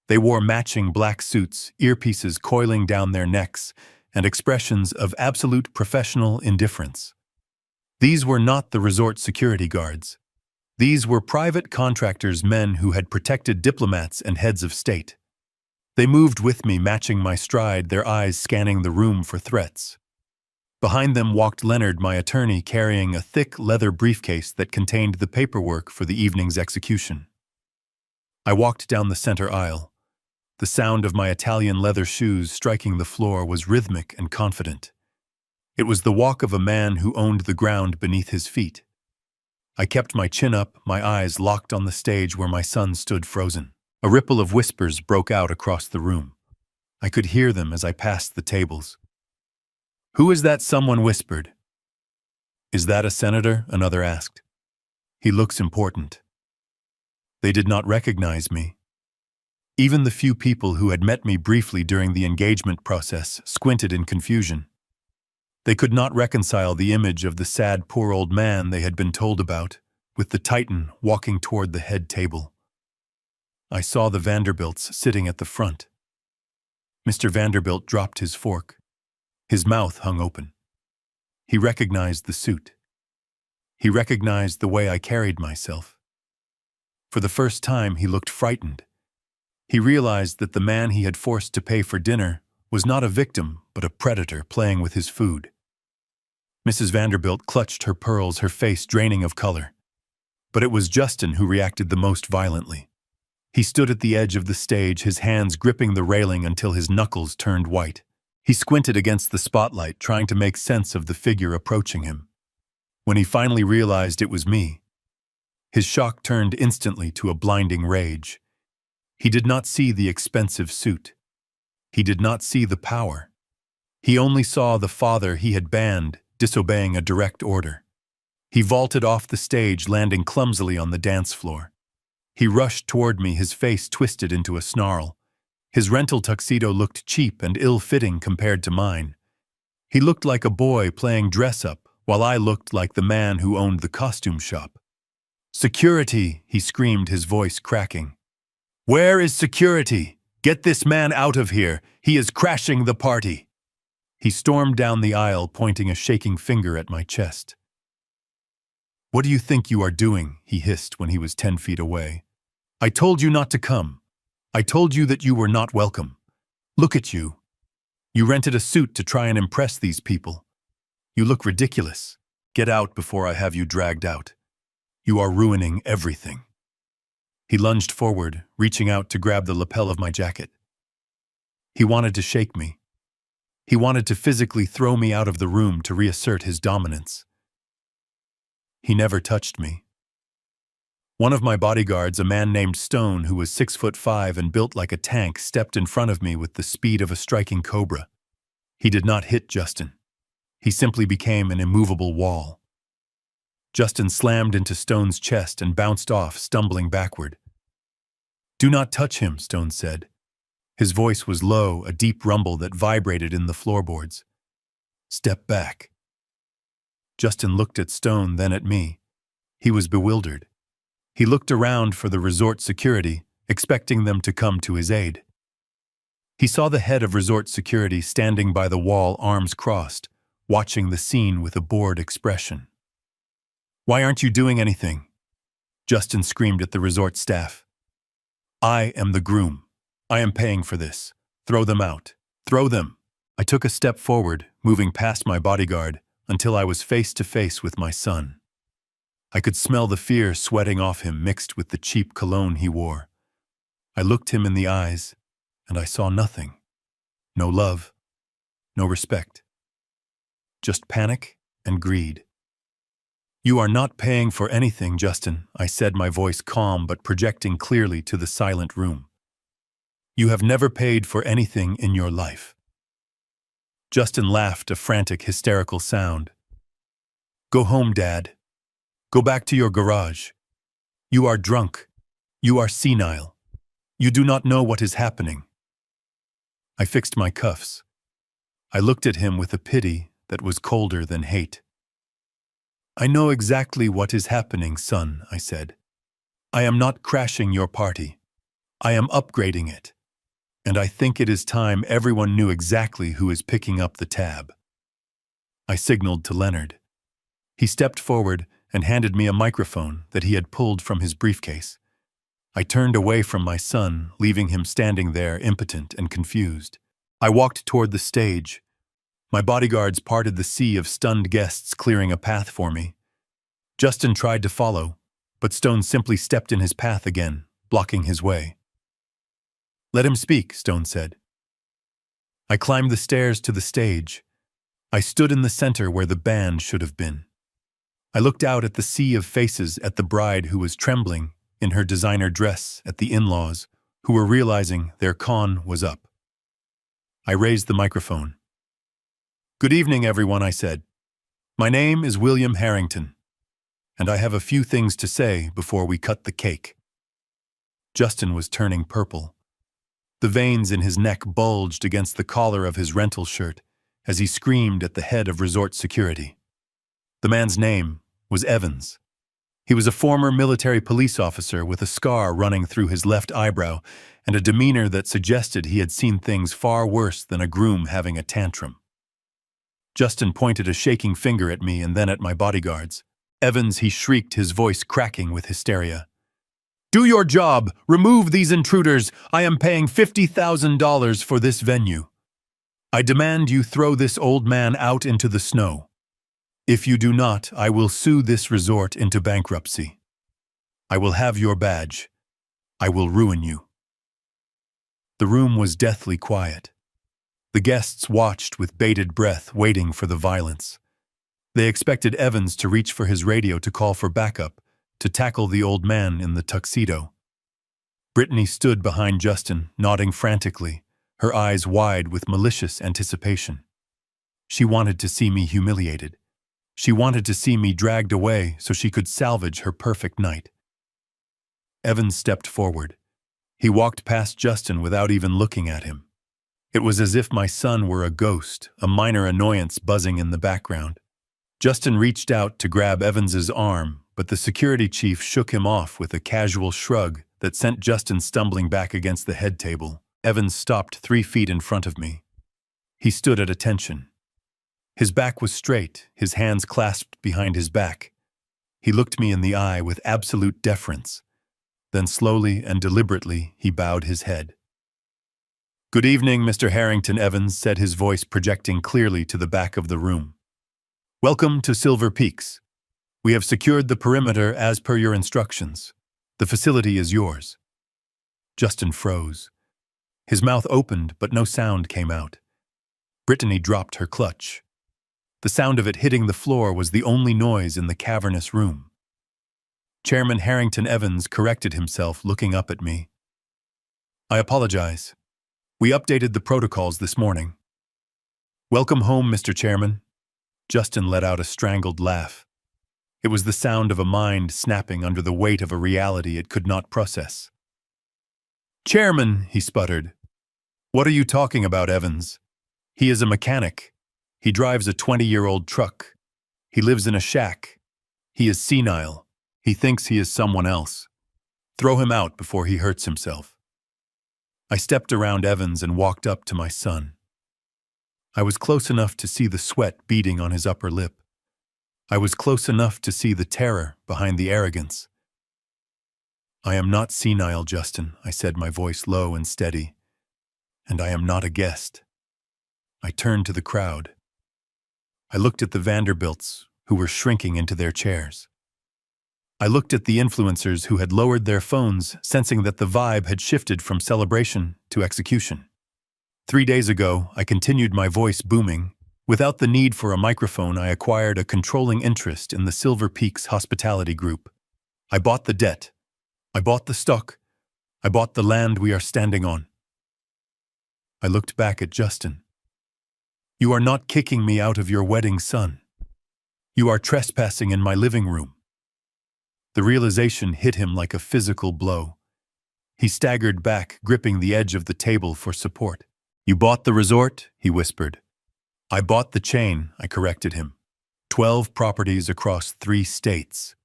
They wore matching black suits, earpieces coiling down their necks, and expressions of absolute professional indifference. These were not the resort security guards. These were private contractors, men who had protected diplomats and heads of state. They moved with me, matching my stride, their eyes scanning the room for threats. Behind them walked Leonard, my attorney, carrying a thick leather briefcase that contained the paperwork for the evening's execution. I walked down the center aisle. The sound of my Italian leather shoes striking the floor was rhythmic and confident. It was the walk of a man who owned the ground beneath his feet. I kept my chin up, my eyes locked on the stage where my son stood frozen. A ripple of whispers broke out across the room. I could hear them as I passed the tables. "Who is that?" someone whispered. "Is that a senator?" another asked. "He looks important." They did not recognize me. Even the few people who had met me briefly during the engagement process squinted in confusion. They could not reconcile the image of the sad, poor old man they had been told about, with the Titan walking toward the head table. I saw the Vanderbilts sitting at the front. Mr. Vanderbilt dropped his fork. His mouth hung open. He recognized the suit. He recognized the way I carried myself. For the first time, he looked frightened. He realized that the man he had forced to pay for dinner was not a victim, but a predator playing with his food. Mrs. Vanderbilt clutched her pearls, her face draining of color. But it was Justin who reacted the most violently. He stood at the edge of the stage, his hands gripping the railing until his knuckles turned white. He squinted against the spotlight, trying to make sense of the figure approaching him. When he finally realized it was me, his shock turned instantly to a blinding rage. He did not see the expensive suit. He did not see the power. He only saw the father he had banned, disobeying a direct order. He vaulted off the stage, landing clumsily on the dance floor. He rushed toward me, his face twisted into a snarl. His rental tuxedo looked cheap and ill-fitting compared to mine. He looked like a boy playing dress-up, while I looked like the man who owned the costume shop. "Security!" he screamed, his voice cracking. "Where is security? Get this man out of here! He is crashing the party!" He stormed down the aisle, pointing a shaking finger at my chest. "What do you think you are doing?" he hissed when he was 10 feet away. "I told you not to come. I told you that you were not welcome. Look at you. You rented a suit to try and impress these people. You look ridiculous. Get out before I have you dragged out. You are ruining everything." He lunged forward, reaching out to grab the lapel of my jacket. He wanted to shake me. He wanted to physically throw me out of the room to reassert his dominance. He never touched me. One of my bodyguards, a man named Stone, who was 6'5" and built like a tank, stepped in front of me with the speed of a striking cobra. He did not hit Justin. He simply became an immovable wall. Justin slammed into Stone's chest and bounced off, stumbling backward. "Do not touch him," Stone said. His voice was low, a deep rumble that vibrated in the floorboards. "Step back." Justin looked at Stone, then at me. He was bewildered. He looked around for the resort security, expecting them to come to his aid. He saw the head of resort security standing by the wall, arms crossed, watching the scene with a bored expression. "Why aren't you doing anything?" Justin screamed at the resort staff. "I am the groom. I am paying for this. Throw them out. Throw them." I took a step forward, moving past my bodyguard, until I was face to face with my son. I could smell the fear sweating off him mixed with the cheap cologne he wore. I looked him in the eyes, and I saw nothing. No love, no respect. Just panic and greed. "You are not paying for anything, Justin," I said, my voice calm but projecting clearly to the silent room. "You have never paid for anything in your life." Justin laughed, a frantic, hysterical sound. "Go home, Dad. Go back to your garage. You are drunk. You are senile. You do not know what is happening." I fixed my cuffs. I looked at him with a pity that was colder than hate. "I know exactly what is happening, son," I said. "I am not crashing your party. I am upgrading it. And I think it is time everyone knew exactly who is picking up the tab." I signaled to Leonard. He stepped forward and handed me a microphone that he had pulled from his briefcase. I turned away from my son, leaving him standing there impotent and confused. I walked toward the stage. My bodyguards parted the sea of stunned guests, clearing a path for me. Justin tried to follow, but Stone simply stepped in his path again, blocking his way. "Let him speak," Stone said. I climbed the stairs to the stage. I stood in the center where the band should have been. I looked out at the sea of faces, at the bride who was trembling in her designer dress, at the in-laws who were realizing their con was up. I raised the microphone. "Good evening, everyone," I said. "My name is William Harrington, and I have a few things to say before we cut the cake." Justin was turning purple. The veins in his neck bulged against the collar of his rental shirt as he screamed at the head of resort security. The man's name was Evans. He was a former military police officer with a scar running through his left eyebrow and a demeanor that suggested he had seen things far worse than a groom having a tantrum. Justin pointed a shaking finger at me and then at my bodyguards. "Evans," he shrieked, his voice cracking with hysteria. "Do your job! Remove these intruders! I am paying $50,000 for this venue. I demand you throw this old man out into the snow. If you do not, I will sue this resort into bankruptcy. I will have your badge. I will ruin you." The room was deathly quiet. The guests watched with bated breath, waiting for the violence. They expected Evans to reach for his radio to call for backup, to tackle the old man in the tuxedo. Brittany stood behind Justin, nodding frantically, her eyes wide with malicious anticipation. She wanted to see me humiliated. She wanted to see me dragged away so she could salvage her perfect night. Evans stepped forward. He walked past Justin without even looking at him. It was as if my son were a ghost, a minor annoyance buzzing in the background. Justin reached out to grab Evans's arm, but the security chief shook him off with a casual shrug that sent Justin stumbling back against the head table. Evans stopped 3 feet in front of me. He stood at attention. His back was straight, his hands clasped behind his back. He looked me in the eye with absolute deference. Then slowly and deliberately he bowed his head. "Good evening, Mr. Harrington," Evans said, his voice projecting clearly to the back of the room. "Welcome to Silver Peaks. We have secured the perimeter as per your instructions. The facility is yours." Justin froze. His mouth opened, but no sound came out. Brittany dropped her clutch. The sound of it hitting the floor was the only noise in the cavernous room. Chairman Harrington Evans corrected himself, looking up at me. I apologize. We updated the protocols this morning. Welcome home, Mr. Chairman. Justin let out a strangled laugh. It was the sound of a mind snapping under the weight of a reality it could not process. Chairman, he sputtered. What are you talking about, Evans? He is a mechanic. He drives a 20-year-old truck. He lives in a shack. He is senile. He thinks he is someone else. Throw him out before he hurts himself. I stepped around Evans and walked up to my son. I was close enough to see the sweat beading on his upper lip. I was close enough to see the terror behind the arrogance. I am not senile, Justin, I said, my voice low and steady. And I am not a guest. I turned to the crowd. I looked at the Vanderbilts, who were shrinking into their chairs. I looked at the influencers who had lowered their phones, sensing that the vibe had shifted from celebration to execution. 3 days ago, I continued my voice booming. Without the need for a microphone, I acquired a controlling interest in the Silver Peaks Hospitality Group. I bought the debt. I bought the stock. I bought the land we are standing on. I looked back at Justin. You are not kicking me out of your wedding, son. You are trespassing in my living room. The realization hit him like a physical blow. He staggered back, gripping the edge of the table for support. You bought the resort? He whispered. I bought the chain, I corrected him. 12 properties across 3 states.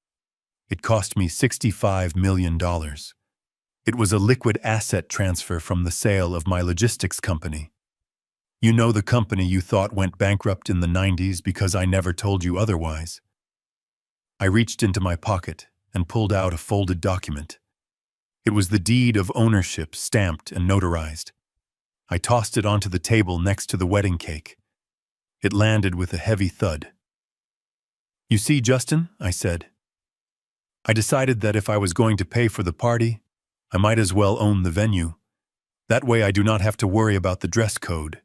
It cost me $65 million. It was a liquid asset transfer from the sale of my logistics company. You know, the company you thought went bankrupt in the 90s because I never told you otherwise. I reached into my pocket and pulled out a folded document. It was the deed of ownership, stamped and notarized. I tossed it onto the table next to the wedding cake. It landed with a heavy thud. You see, Justin, I said. I decided that if I was going to pay for the party, I might as well own the venue. That way I do not have to worry about the dress code.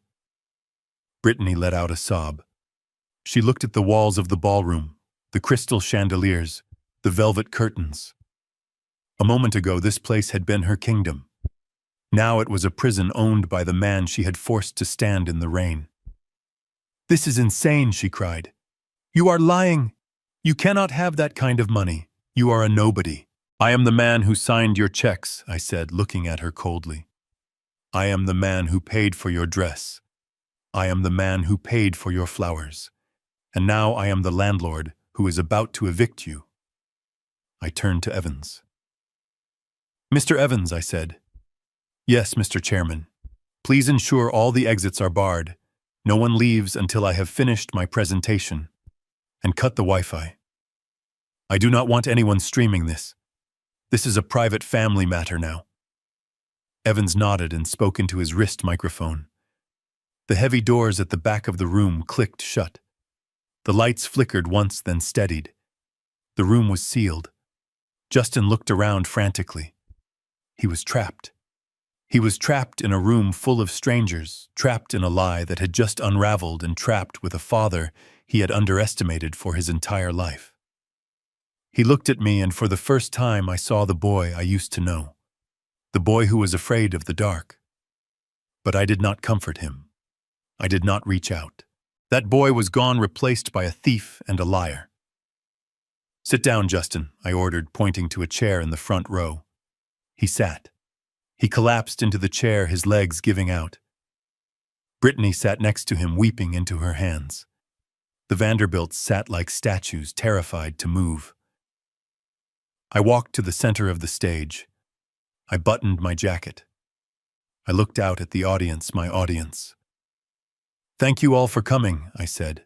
Brittany let out a sob. She looked at the walls of the ballroom, the crystal chandeliers, the velvet curtains. A moment ago, this place had been her kingdom. Now it was a prison owned by the man she had forced to stand in the rain. This is insane, she cried. You are lying. You cannot have that kind of money. You are a nobody. I am the man who signed your checks, I said, looking at her coldly. I am the man who paid for your dress. I am the man who paid for your flowers. And now I am the landlord who is about to evict you. I turned to Evans. Mr. Evans, I said. Yes, Mr. Chairman. Please ensure all the exits are barred. No one leaves until I have finished my presentation. And cut the Wi-Fi. I do not want anyone streaming this. This is a private family matter now. Evans nodded and spoke into his wrist microphone. The heavy doors at the back of the room clicked shut. The lights flickered once, then steadied. The room was sealed. Justin looked around frantically. He was trapped. He was trapped in a room full of strangers, trapped in a lie that had just unraveled, and trapped with a father he had underestimated for his entire life. He looked at me, and for the first time I saw the boy I used to know, the boy who was afraid of the dark. But I did not comfort him. I did not reach out. That boy was gone, replaced by a thief and a liar. Sit down, Justin, I ordered, pointing to a chair in the front row. He sat. He collapsed into the chair, his legs giving out. Brittany sat next to him, weeping into her hands. The Vanderbilts sat like statues, terrified to move. I walked to the center of the stage. I buttoned my jacket. I looked out at the audience, my audience. Thank you all for coming, I said.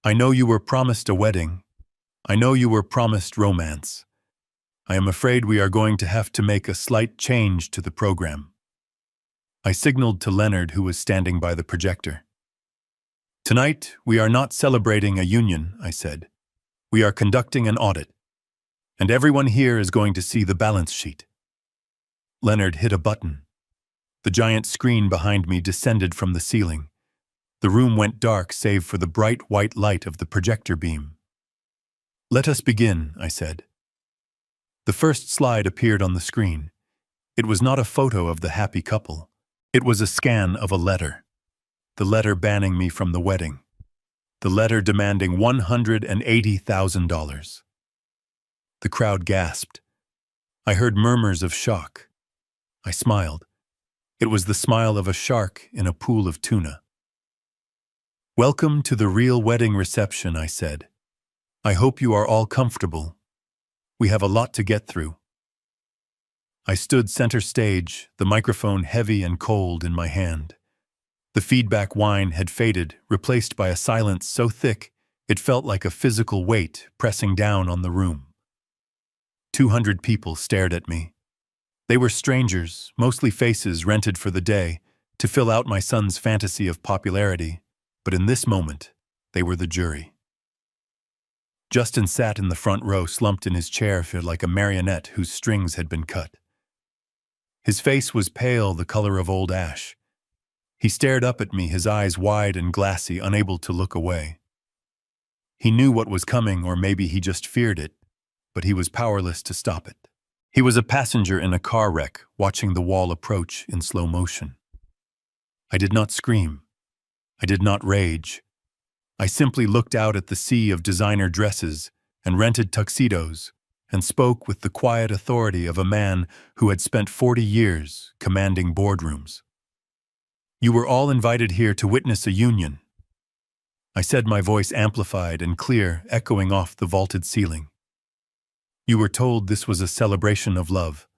I know you were promised a wedding. I know you were promised romance. I am afraid we are going to have to make a slight change to the program. I signaled to Leonard, who was standing by the projector. Tonight, we are not celebrating a union, I said. We are conducting an audit. And everyone here is going to see the balance sheet. Leonard hit a button. The giant screen behind me descended from the ceiling. The room went dark save for the bright white light of the projector beam. "Let us begin," I said. The first slide appeared on the screen. It was not a photo of the happy couple. It was a scan of a letter. The letter banning me from the wedding. The letter demanding $180,000. The crowd gasped. I heard murmurs of shock. I smiled. It was the smile of a shark in a pool of tuna. "Welcome to the real wedding reception," I said. "I hope you are all comfortable. We have a lot to get through." I stood center stage, the microphone heavy and cold in my hand. The feedback whine had faded, replaced by a silence so thick it felt like a physical weight pressing down on the room. 200 people stared at me. They were strangers, mostly faces rented for the day, to fill out my son's fantasy of popularity, but in this moment, they were the jury. Justin sat in the front row, slumped in his chair like a marionette whose strings had been cut. His face was pale, the color of old ash. He stared up at me, his eyes wide and glassy, unable to look away. He knew what was coming, or maybe he just feared it, but he was powerless to stop it. He was a passenger in a car wreck, watching the wall approach in slow motion. I did not scream. I did not rage. I simply looked out at the sea of designer dresses and rented tuxedos and spoke with the quiet authority of a man who had spent 40 years commanding boardrooms. "You were all invited here to witness a union," I said, my voice amplified and clear, echoing off the vaulted ceiling. "You were told this was a celebration of love,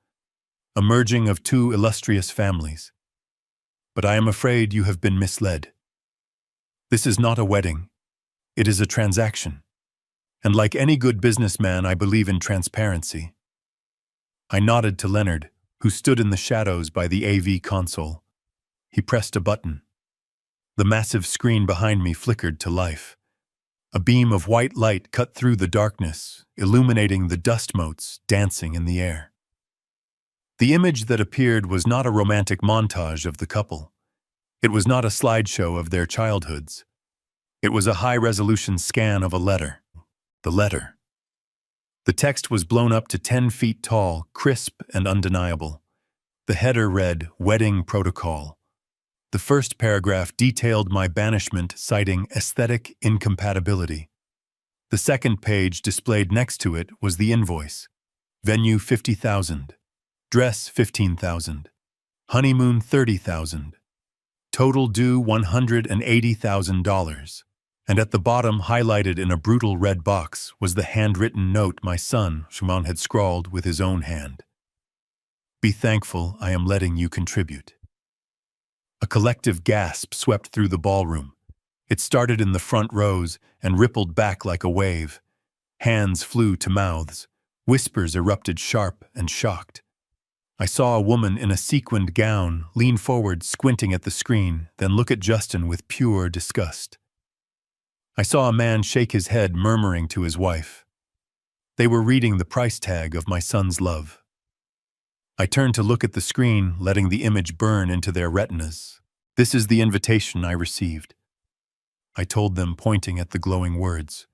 a merging of two illustrious families. But I am afraid you have been misled. This is not a wedding. It is a transaction. And like any good businessman, I believe in transparency." I nodded to Leonard, who stood in the shadows by the AV console. He pressed a button. The massive screen behind me flickered to life. A beam of white light cut through the darkness, illuminating the dust motes dancing in the air. The image that appeared was not a romantic montage of the couple. It was not a slideshow of their childhoods. It was a high-resolution scan of a letter. The letter. The text was blown up to 10 feet tall, crisp and undeniable. The header read, "Wedding Protocol." The first paragraph detailed my banishment, citing aesthetic incompatibility. The second page displayed next to it was the invoice. Venue $50,000. Dress $15,000. Honeymoon $30,000. Total due $180,000. And at the bottom, highlighted in a brutal red box, was the handwritten note my son, Shimon, had scrawled with his own hand. "Be thankful I am letting you contribute." A collective gasp swept through the ballroom. It started in the front rows and rippled back like a wave. Hands flew to mouths. Whispers erupted sharp and shocked. I saw a woman in a sequined gown lean forward, squinting at the screen, then look at Justin with pure disgust. I saw a man shake his head, murmuring to his wife. They were reading the price tag of my son's love. I turned to look at the screen, letting the image burn into their retinas. "This is the invitation I received," I told them, pointing at the glowing words.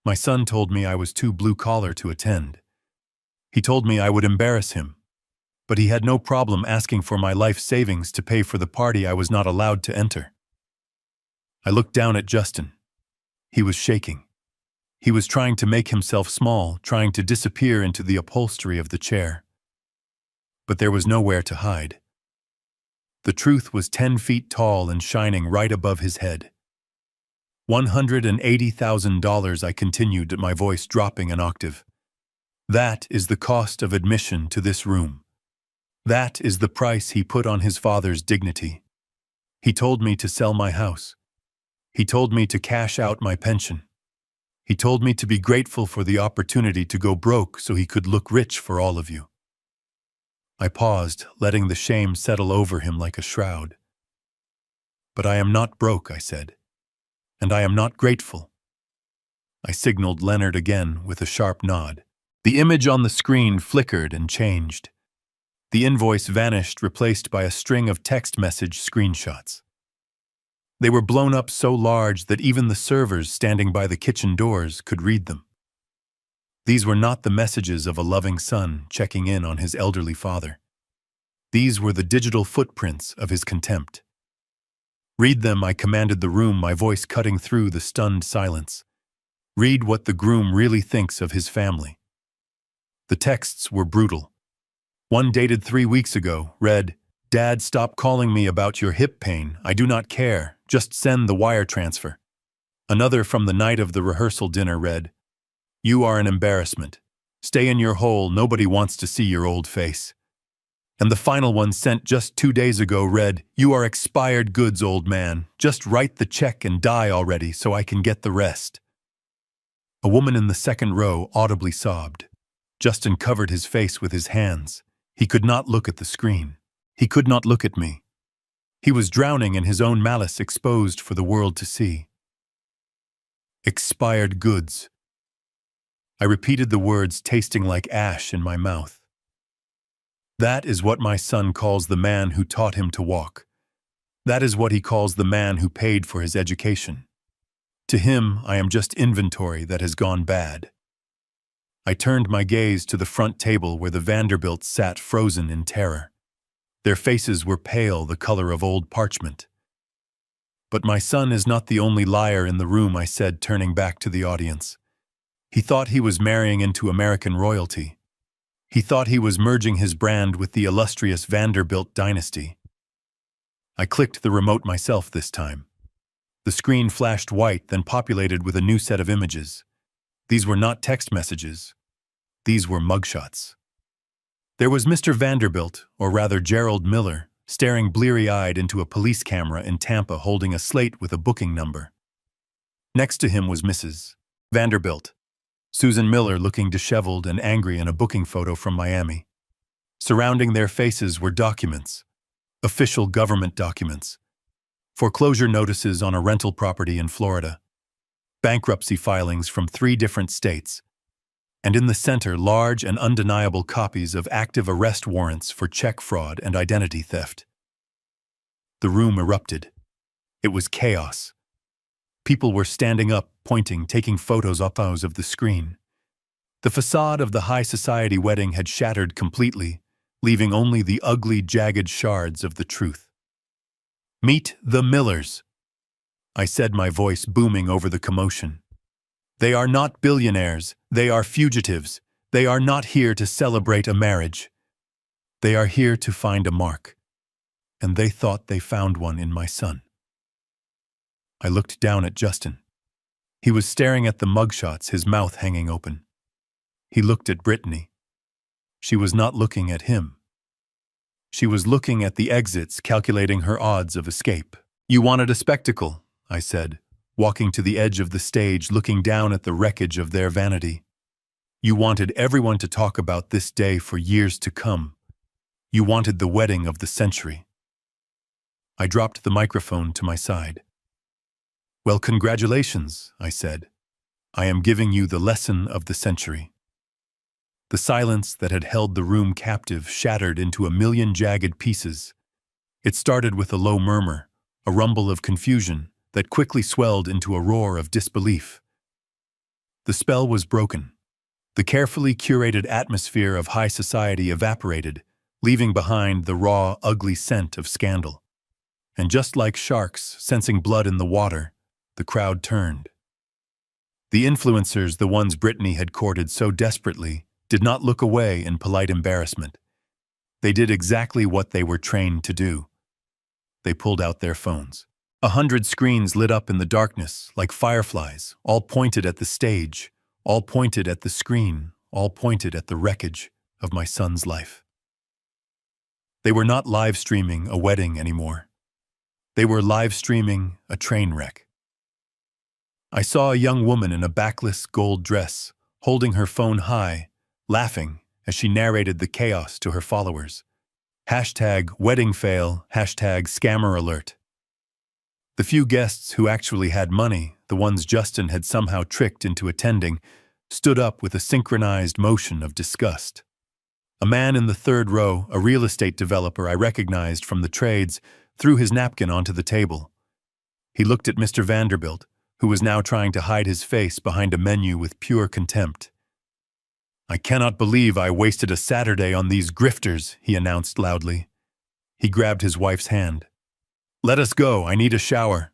My son told me I was too blue-collar to attend. He told me I would embarrass him, but he had no problem asking for my life savings to pay for the party I was not allowed to enter. I looked down at Justin. He was shaking. He was trying to make himself small, trying to disappear into the upholstery of the chair. But there was nowhere to hide. The truth was 10 feet tall and shining right above his head. $180,000, I continued, my voice dropping an octave. That is the cost of admission to this room. That is the price he put on his father's dignity. He told me to sell my house. He told me to cash out my pension. He told me to be grateful for the opportunity to go broke so he could look rich for all of you. I paused, letting the shame settle over him like a shroud. "But I am not broke," I said. "And I am not grateful." I signaled Leonard again with a sharp nod. The image on the screen flickered and changed. The invoice vanished, replaced by a string of text message screenshots. They were blown up so large that even the servers standing by the kitchen doors could read them. These were not the messages of a loving son checking in on his elderly father. These were the digital footprints of his contempt. "Read them," I commanded the room, my voice cutting through the stunned silence. "Read what the groom really thinks of his family." The texts were brutal. One, dated 3 weeks ago, read, "Dad, stop calling me about your hip pain. I do not care. Just send the wire transfer." Another, from the night of the rehearsal dinner, read, "You are an embarrassment. Stay in your hole. Nobody wants to see your old face." And the final one, sent just 2 days ago, read, "You are expired goods, old man. Just write the check and die already so I can get the rest." A woman in the second row audibly sobbed. Justin covered his face with his hands. He could not look at the screen. He could not look at me. He was drowning in his own malice, exposed for the world to see. Expired goods. I repeated the words, tasting like ash in my mouth. That is what my son calls the man who taught him to walk. That is what he calls the man who paid for his education. To him, I am just inventory that has gone bad. I turned my gaze to the front table where the Vanderbilts sat frozen in terror. Their faces were pale, the color of old parchment. "But my son is not the only liar in the room," I said, turning back to the audience. "He thought he was marrying into American royalty. He thought he was merging his brand with the illustrious Vanderbilt dynasty." I clicked the remote myself this time. The screen flashed white, then populated with a new set of images. These were not text messages. These were mugshots. There was Mr. Vanderbilt, or rather Gerald Miller, staring bleary-eyed into a police camera in Tampa, holding a slate with a booking number. Next to him was Mrs. Vanderbilt, Susan Miller, looking disheveled and angry in a booking photo from Miami. Surrounding their faces were documents, official government documents, foreclosure notices on a rental property in Florida, bankruptcy filings from 3 different states, and in the center, large and undeniable copies of active arrest warrants for check fraud and identity theft. The room erupted. It was chaos. People were standing up, pointing, taking photos of the screen. The facade of the high society wedding had shattered completely, leaving only the ugly, jagged shards of the truth. "Meet the Millers," I said, my voice booming over the commotion. "They are not billionaires. They are fugitives. They are not here to celebrate a marriage. They are here to find a mark. And they thought they found one in my son." I looked down at Justin. He was staring at the mugshots, his mouth hanging open. He looked at Brittany. She was not looking at him. She was looking at the exits, calculating her odds of escape. "You wanted a spectacle," I said, walking to the edge of the stage, looking down at the wreckage of their vanity. "You wanted everyone to talk about this day for years to come. You wanted the wedding of the century." I dropped the microphone to my side. "Well, congratulations," I said. "I am giving you the lesson of the century." The silence that had held the room captive shattered into a million jagged pieces. It started with a low murmur, a rumble of confusion that quickly swelled into a roar of disbelief. The spell was broken. The carefully curated atmosphere of high society evaporated, leaving behind the raw, ugly scent of scandal. And just like sharks sensing blood in the water, the crowd turned. The influencers, the ones Brittany had courted so desperately, did not look away in polite embarrassment. They did exactly what they were trained to do. They pulled out their phones. 100 screens lit up in the darkness, like fireflies, all pointed at the stage, all pointed at the screen, all pointed at the wreckage of my son's life. They were not live streaming a wedding anymore. They were live streaming a train wreck. I saw a young woman in a backless gold dress, holding her phone high, laughing as she narrated the chaos to her followers. #wedding-fail, #scammer alert. The few guests who actually had money, the ones Justin had somehow tricked into attending, stood up with a synchronized motion of disgust. A man in the third row, a real estate developer I recognized from the trades, threw his napkin onto the table. He looked at Mr. Vanderbilt, who was now trying to hide his face behind a menu with pure contempt. "I cannot believe I wasted a Saturday on these grifters," he announced loudly. He grabbed his wife's hand. "Let us go, I need a shower."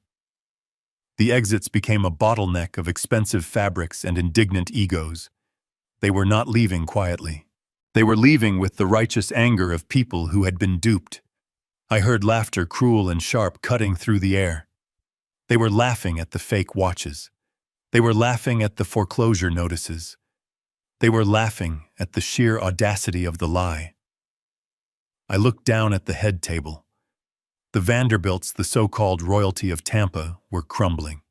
The exits became a bottleneck of expensive fabrics and indignant egos. They were not leaving quietly. They were leaving with the righteous anger of people who had been duped. I heard laughter, cruel and sharp, cutting through the air. They were laughing at the fake watches. They were laughing at the foreclosure notices. They were laughing at the sheer audacity of the lie. I looked down at the head table. The Vanderbilts, the so-called royalty of Tampa, were crumbling.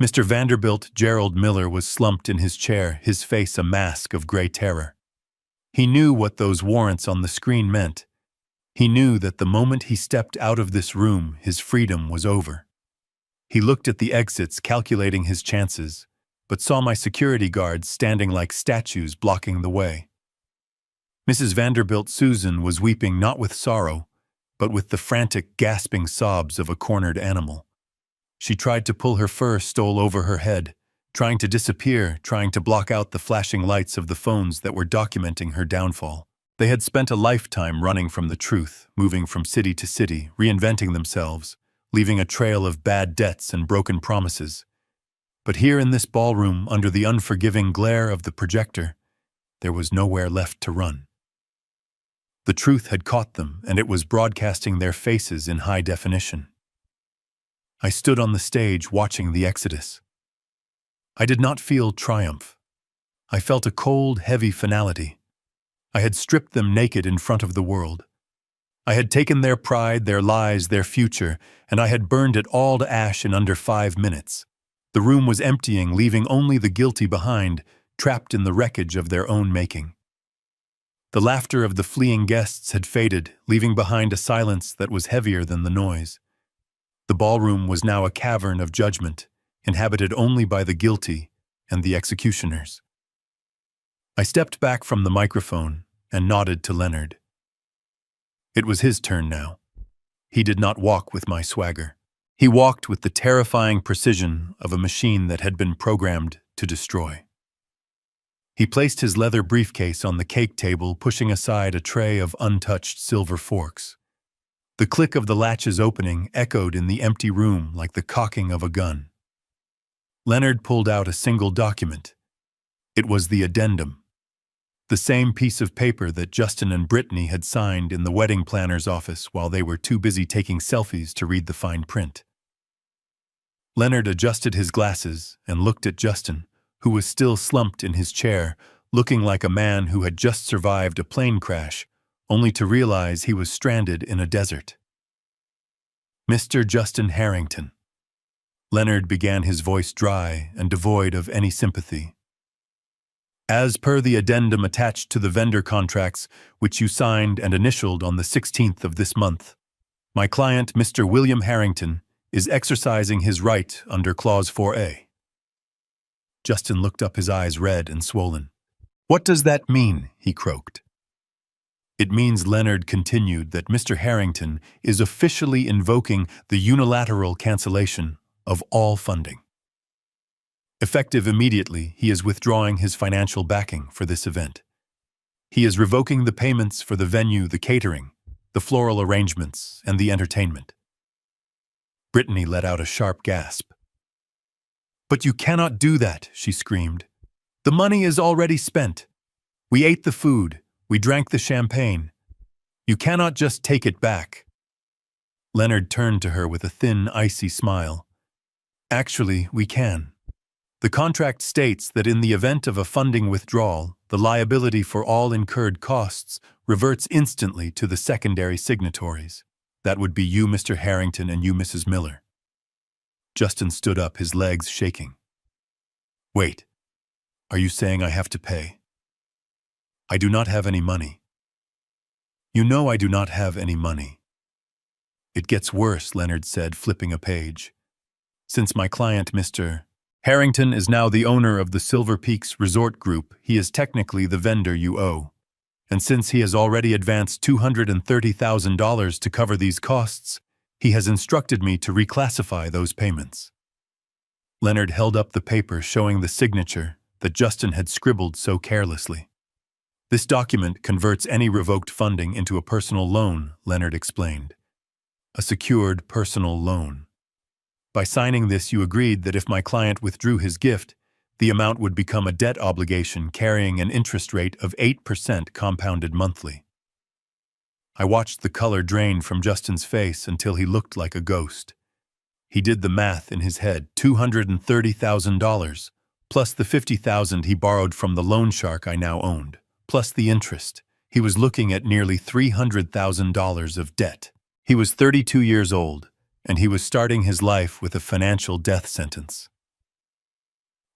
Mr. Vanderbilt Gerald Miller was slumped in his chair, his face a mask of gray terror. He knew what those warrants on the screen meant. He knew that the moment he stepped out of this room, his freedom was over. He looked at the exits, calculating his chances, but saw my security guards standing like statues blocking the way. Mrs. Vanderbilt Susan was weeping not with sorrow, but with the frantic, gasping sobs of a cornered animal. She tried to pull her fur stole over her head, trying to disappear, trying to block out the flashing lights of the phones that were documenting her downfall. They had spent a lifetime running from the truth, moving from city to city, reinventing themselves, leaving a trail of bad debts and broken promises. But here in this ballroom, under the unforgiving glare of the projector, there was nowhere left to run. The truth had caught them, and it was broadcasting their faces in high definition. I stood on the stage watching the exodus. I did not feel triumph. I felt a cold, heavy finality. I had stripped them naked in front of the world. I had taken their pride, their lies, their future, and I had burned it all to ash in under 5 minutes. The room was emptying, leaving only the guilty behind, trapped in the wreckage of their own making. The laughter of the fleeing guests had faded, leaving behind a silence that was heavier than the noise. The ballroom was now a cavern of judgment, inhabited only by the guilty and the executioners. I stepped back from the microphone and nodded to Leonard. It was his turn now. He did not walk with my swagger. He walked with the terrifying precision of a machine that had been programmed to destroy. He placed his leather briefcase on the cake table, pushing aside a tray of untouched silver forks. The click of the latches opening echoed in the empty room like the cocking of a gun. Leonard pulled out a single document. It was the addendum, the same piece of paper that Justin and Brittany had signed in the wedding planner's office while they were too busy taking selfies to read the fine print. Leonard adjusted his glasses and looked at Justin, who was still slumped in his chair, looking like a man who had just survived a plane crash, only to realize he was stranded in a desert. "Mr. Justin Harrington." Leonard began, his voice dry and devoid of any sympathy. "As per the addendum attached to the vendor contracts, which you signed and initialed on the 16th of this month, my client, Mr. William Harrington, is exercising his right under Clause 4A. Justin looked up, his eyes red and swollen. "What does that mean?" he croaked. "It means," Leonard continued, "that Mr. Harrington is officially invoking the unilateral cancellation of all funding. Effective immediately, he is withdrawing his financial backing for this event. He is revoking the payments for the venue, the catering, the floral arrangements, and the entertainment." Brittany let out a sharp gasp. "But you cannot do that," she screamed. "The money is already spent. We ate the food. We drank the champagne. You cannot just take it back." Leonard turned to her with a thin, icy smile. "Actually, we can. The contract states that in the event of a funding withdrawal, the liability for all incurred costs reverts instantly to the secondary signatories. That would be you, Mr. Harrington, and you, Mrs. Miller." Justin stood up, his legs shaking. "Wait, are you saying I have to pay? I do not have any money." "You know I do not have any money." "It gets worse," Leonard said, flipping a page. "Since my client, Mr. Harrington, is now the owner of the Silver Peaks Resort Group, he is technically the vendor you owe. And since he has already advanced $230,000 to cover these costs, He has instructed me to reclassify those payments." Leonard held up the paper showing the signature that Justin had scribbled so carelessly. "This document converts any revoked funding into a personal loan," Leonard explained. "A secured personal loan. By signing this, you agreed that if my client withdrew his gift, the amount would become a debt obligation carrying an interest rate of 8% compounded monthly." I watched the color drain from Justin's face until he looked like a ghost. He did the math in his head: $230,000, plus the $50,000 he borrowed from the loan shark I now owned, plus the interest. He was looking at nearly $300,000 of debt. He was 32 years old, and he was starting his life with a financial death sentence.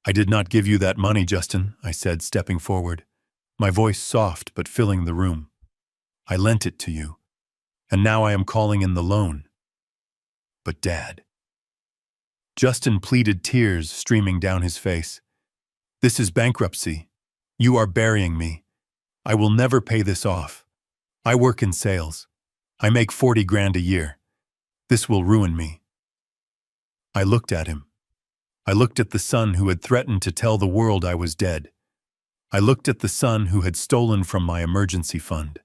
"I did not give you that money, Justin," I said, stepping forward, my voice soft but filling the room. "I lent it to you, and now I am calling in the loan." "But Dad..." Justin pleaded, tears streaming down his face. "This is bankruptcy. You are burying me. I will never pay this off. I work in sales. I make 40 grand a year. This will ruin me." I looked at him. I looked at the son who had threatened to tell the world I was dead. I looked at the son who had stolen from my emergency fund.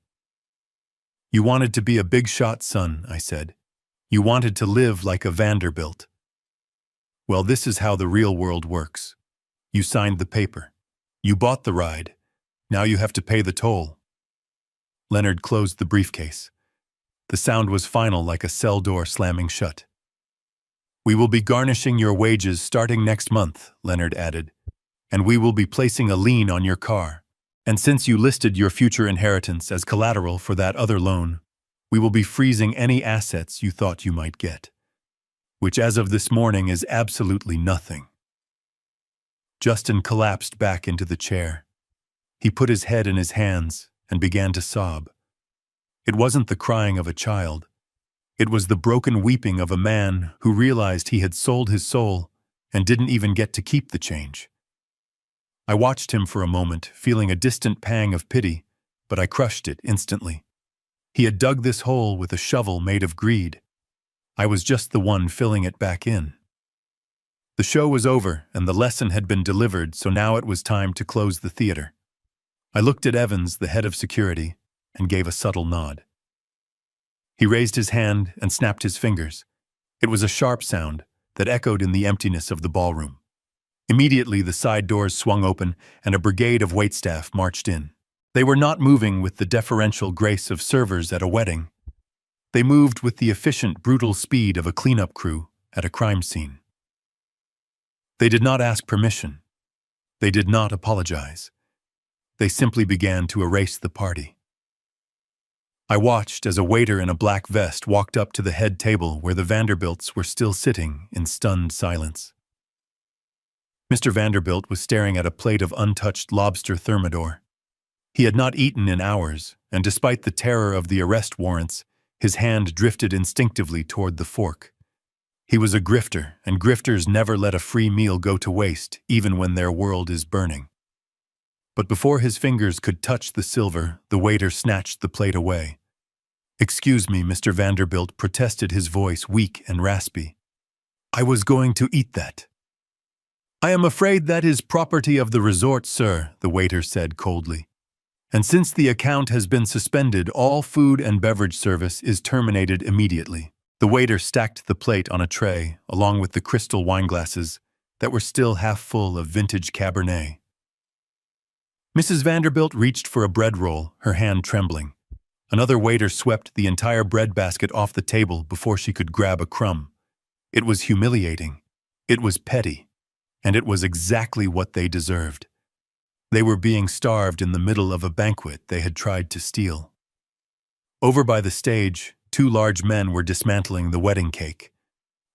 "You wanted to be a big shot, son," I said. "You wanted to live like a Vanderbilt. Well, this is how the real world works. You signed the paper. You bought the ride. Now you have to pay the toll." Leonard closed the briefcase. The sound was final, like a cell door slamming shut. "We will be garnishing your wages starting next month," Leonard added, "and we will be placing a lien on your car. And since you listed your future inheritance as collateral for that other loan, we will be freezing any assets you thought you might get, which as of this morning is absolutely nothing." Justin collapsed back into the chair. He put his head in his hands and began to sob. It wasn't the crying of a child. It was the broken weeping of a man who realized he had sold his soul and didn't even get to keep the change. I watched him for a moment, feeling a distant pang of pity, but I crushed it instantly. He had dug this hole with a shovel made of greed. I was just the one filling it back in. The show was over and the lesson had been delivered, so now it was time to close the theater. I looked at Evans, the head of security, and gave a subtle nod. He raised his hand and snapped his fingers. It was a sharp sound that echoed in the emptiness of the ballroom. Immediately, the side doors swung open and a brigade of waitstaff marched in. They were not moving with the deferential grace of servers at a wedding. They moved with the efficient, brutal speed of a cleanup crew at a crime scene. They did not ask permission. They did not apologize. They simply began to erase the party. I watched as a waiter in a black vest walked up to the head table where the Vanderbilts were still sitting in stunned silence. Mr. Vanderbilt was staring at a plate of untouched lobster thermidor. He had not eaten in hours, and despite the terror of the arrest warrants, his hand drifted instinctively toward the fork. He was a grifter, and grifters never let a free meal go to waste, even when their world is burning. But before his fingers could touch the silver, the waiter snatched the plate away. "Excuse me," Mr. Vanderbilt protested, his voice weak and raspy. "I was going to eat that." "I am afraid that is property of the resort, sir," the waiter said coldly. "And since the account has been suspended, all food and beverage service is terminated immediately." The waiter stacked the plate on a tray, along with the crystal wineglasses that were still half full of vintage Cabernet. Mrs. Vanderbilt reached for a bread roll, her hand trembling. Another waiter swept the entire bread basket off the table before she could grab a crumb. It was humiliating. It was petty. And it was exactly what they deserved. They were being starved in the middle of a banquet they had tried to steal. Over by the stage, two large men were dismantling the wedding cake.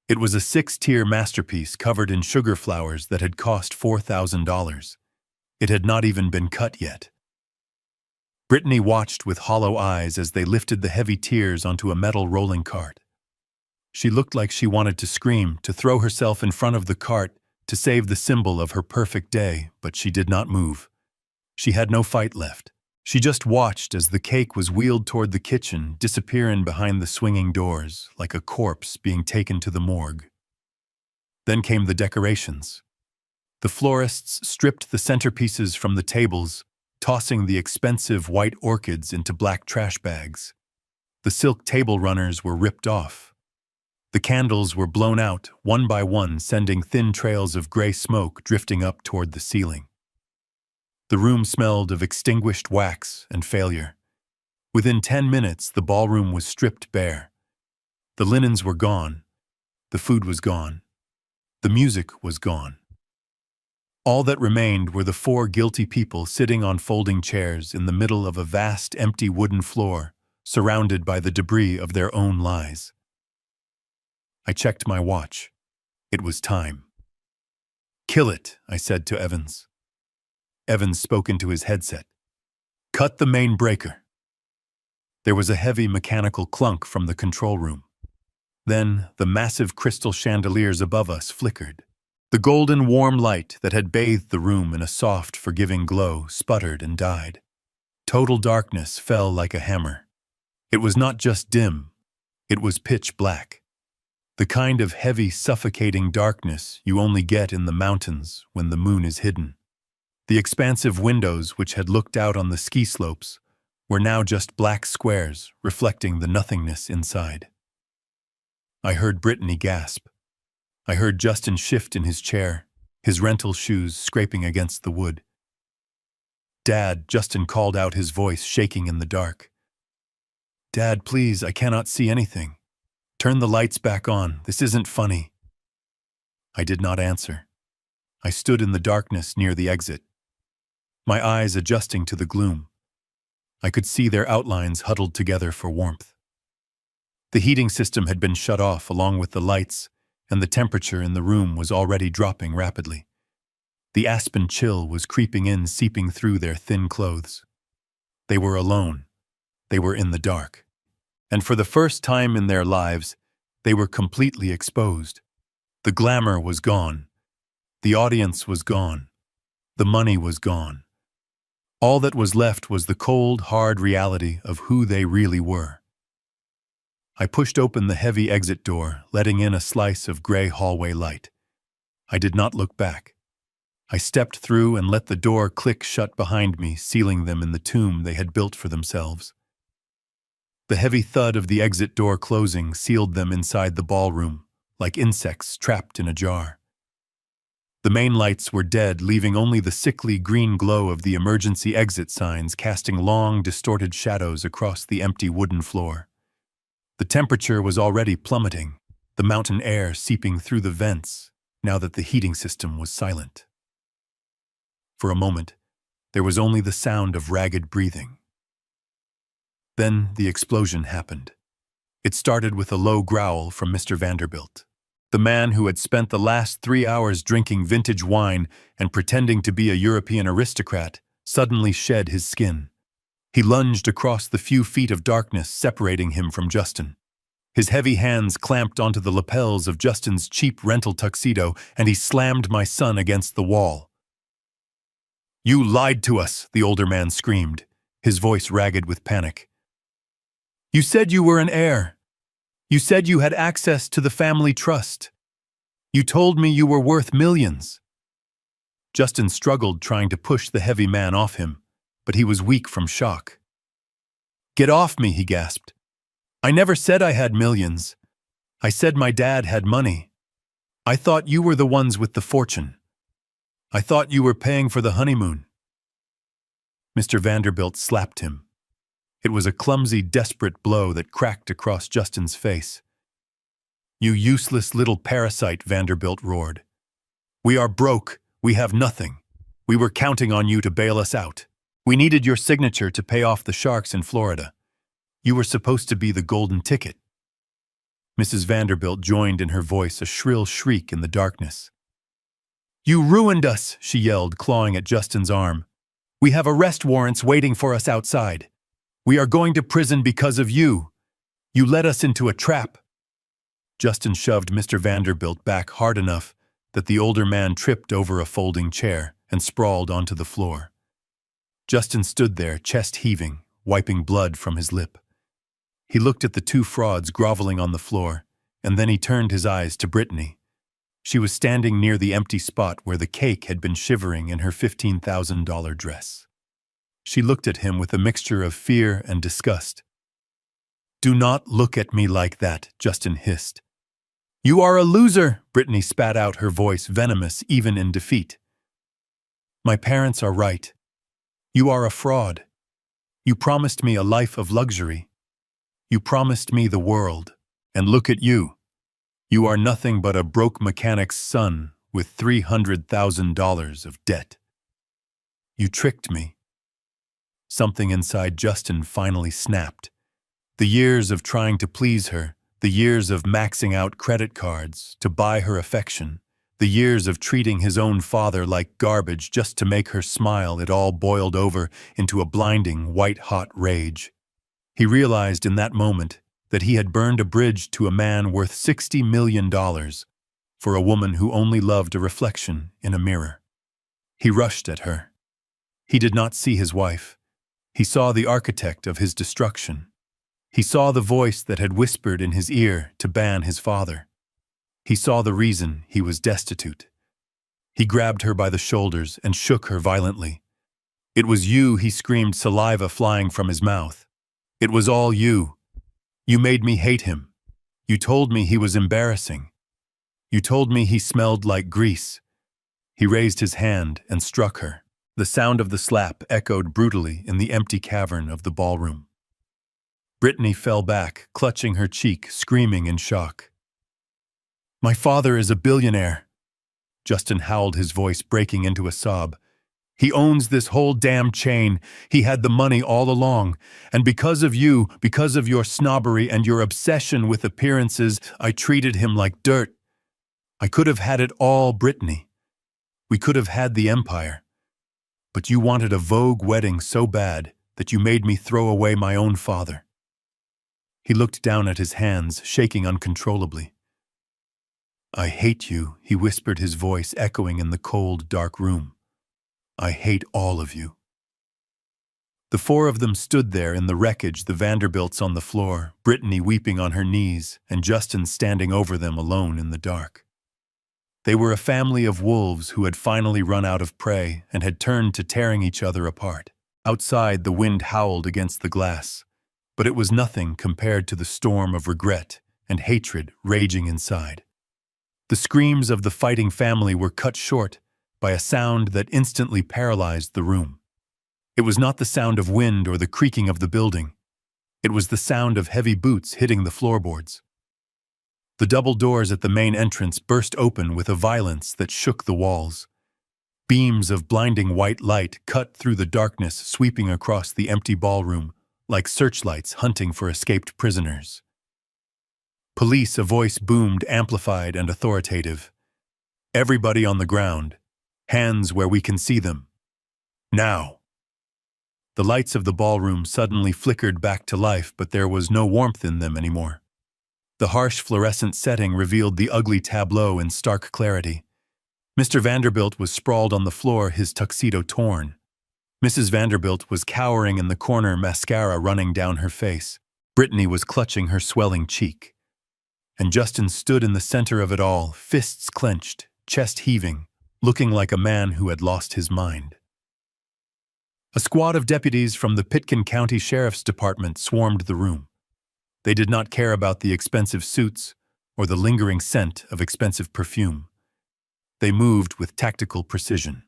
It was a 6-tier masterpiece covered in sugar flowers that had cost $4,000. It had not even been cut yet. Brittany watched with hollow eyes as they lifted the heavy tiers onto a metal rolling cart. She looked like she wanted to scream, to throw herself in front of the cart, to save the symbol of her perfect day, but she did not move. She had no fight left. She just watched as the cake was wheeled toward the kitchen, disappearing behind the swinging doors, like a corpse being taken to the morgue. Then came the decorations. The florists stripped the centerpieces from the tables, tossing the expensive white orchids into black trash bags. The silk table runners were ripped off. The candles were blown out, one by one, sending thin trails of gray smoke drifting up toward the ceiling. The room smelled of extinguished wax and failure. Within 10 minutes, the ballroom was stripped bare. The linens were gone. The food was gone. The music was gone. All that remained were the 4 guilty people sitting on folding chairs in the middle of a vast empty wooden floor, surrounded by the debris of their own lies. I checked my watch. It was time. "Kill it," I said to Evans. Evans spoke into his headset. "Cut the main breaker." There was a heavy mechanical clunk from the control room. Then the massive crystal chandeliers above us flickered. The golden warm light that had bathed the room in a soft, forgiving glow sputtered and died. Total darkness fell like a hammer. It was not just dim, it was pitch black. The kind of heavy, suffocating darkness you only get in the mountains when the moon is hidden. The expansive windows which had looked out on the ski slopes were now just black squares reflecting the nothingness inside. I heard Brittany gasp. I heard Justin shift in his chair, his rental shoes scraping against the wood. "Dad," Justin called out, his voice shaking in the dark. "Dad, please, I cannot see anything. Turn the lights back on. This isn't funny." I did not answer. I stood in the darkness near the exit, my eyes adjusting to the gloom. I could see their outlines huddled together for warmth. The heating system had been shut off along with the lights, and the temperature in the room was already dropping rapidly. The aspen chill was creeping in, seeping through their thin clothes. They were alone. They were in the dark. And for the first time in their lives, they were completely exposed. The glamour was gone. The audience was gone. The money was gone. All that was left was the cold, hard reality of who they really were. I pushed open the heavy exit door, letting in a slice of gray hallway light. I did not look back. I stepped through and let the door click shut behind me, sealing them in the tomb they had built for themselves. The heavy thud of the exit door closing sealed them inside the ballroom, like insects trapped in a jar. The main lights were dead, leaving only the sickly green glow of the emergency exit signs casting long, distorted shadows across the empty wooden floor. The temperature was already plummeting, the mountain air seeping through the vents, now that the heating system was silent. For a moment, there was only the sound of ragged breathing. Then the explosion happened. It started with a low growl from Mr. Vanderbilt, the man who had spent the last 3 hours drinking vintage wine and pretending to be a European aristocrat, suddenly shed his skin. He lunged across the few feet of darkness separating him from Justin. His heavy hands clamped onto the lapels of Justin's cheap rental tuxedo, and he slammed my son against the wall. "You lied to us," the older man screamed, his voice ragged with panic. "You said you were an heir. You said you had access to the family trust. You told me you were worth millions." Justin struggled, trying to push the heavy man off him, but he was weak from shock. "Get off me," he gasped. "I never said I had millions. I said my dad had money. I thought you were the ones with the fortune. I thought you were paying for the honeymoon." Mr. Vanderbilt slapped him. It was a clumsy, desperate blow that cracked across Justin's face. "You useless little parasite," Vanderbilt roared. "We are broke. We have nothing. We were counting on you to bail us out. We needed your signature to pay off the sharks in Florida. You were supposed to be the golden ticket." Mrs. Vanderbilt joined in her voice a shrill shriek in the darkness. "You ruined us," she yelled, clawing at Justin's arm. "We have arrest warrants waiting for us outside. We are going to prison because of you. You led us into a trap." Justin shoved Mr. Vanderbilt back hard enough that the older man tripped over a folding chair and sprawled onto the floor. Justin stood there, chest heaving, wiping blood from his lip. He looked at the two frauds groveling on the floor, and then he turned his eyes to Brittany. She was standing near the empty spot where the cake had been shivering in her $15,000 dress. She looked at him with a mixture of fear and disgust. "Do not look at me like that," Justin hissed. "You are a loser," Brittany spat out, her voice venomous even in defeat. "My parents are right. You are a fraud. You promised me a life of luxury. You promised me the world. And look at you. You are nothing but a broke mechanic's son with $300,000 of debt. You tricked me." Something inside Justin finally snapped. The years of trying to please her, the years of maxing out credit cards to buy her affection, the years of treating his own father like garbage just to make her smile, it all boiled over into a blinding, white-hot rage. He realized in that moment that he had burned a bridge to a man worth $60 million for a woman who only loved a reflection in a mirror. He rushed at her. He did not see his wife. He saw the architect of his destruction. He saw the voice that had whispered in his ear to ban his father. He saw the reason he was destitute. He grabbed her by the shoulders and shook her violently. "It was you," he screamed, saliva flying from his mouth. "It was all you. You made me hate him. You told me he was embarrassing. You told me he smelled like grease." He raised his hand and struck her. The sound of the slap echoed brutally in the empty cavern of the ballroom. Brittany fell back, clutching her cheek, screaming in shock. "My father is a billionaire." Justin howled, his voice breaking into a sob. "He owns this whole damn chain. He had the money all along. And because of you, because of your snobbery and your obsession with appearances, I treated him like dirt. I could have had it all, Brittany. We could have had the empire. But you wanted a Vogue wedding so bad that you made me throw away my own father." He looked down at his hands, shaking uncontrollably. "I hate you," he whispered, his voice echoing in the cold, dark room. "I hate all of you." The four of them stood there in the wreckage, the Vanderbilts on the floor, Brittany weeping on her knees, and Justin standing over them alone in the dark. They were a family of wolves who had finally run out of prey and had turned to tearing each other apart. Outside, the wind howled against the glass, but it was nothing compared to the storm of regret and hatred raging inside. The screams of the fighting family were cut short by a sound that instantly paralyzed the room. It was not the sound of wind or the creaking of the building. It was the sound of heavy boots hitting the floorboards. The double doors at the main entrance burst open with a violence that shook the walls. Beams of blinding white light cut through the darkness, sweeping across the empty ballroom like searchlights hunting for escaped prisoners. "Police," a voice boomed, amplified and authoritative. "Everybody on the ground. Hands where we can see them. Now." The lights of the ballroom suddenly flickered back to life, but there was no warmth in them anymore. The harsh fluorescent setting revealed the ugly tableau in stark clarity. Mr. Vanderbilt was sprawled on the floor, his tuxedo torn. Mrs. Vanderbilt was cowering in the corner, mascara running down her face. Brittany was clutching her swelling cheek. And Justin stood in the center of it all, fists clenched, chest heaving, looking like a man who had lost his mind. A squad of deputies from the Pitkin County Sheriff's Department swarmed the room. They did not care about the expensive suits or the lingering scent of expensive perfume. They moved with tactical precision.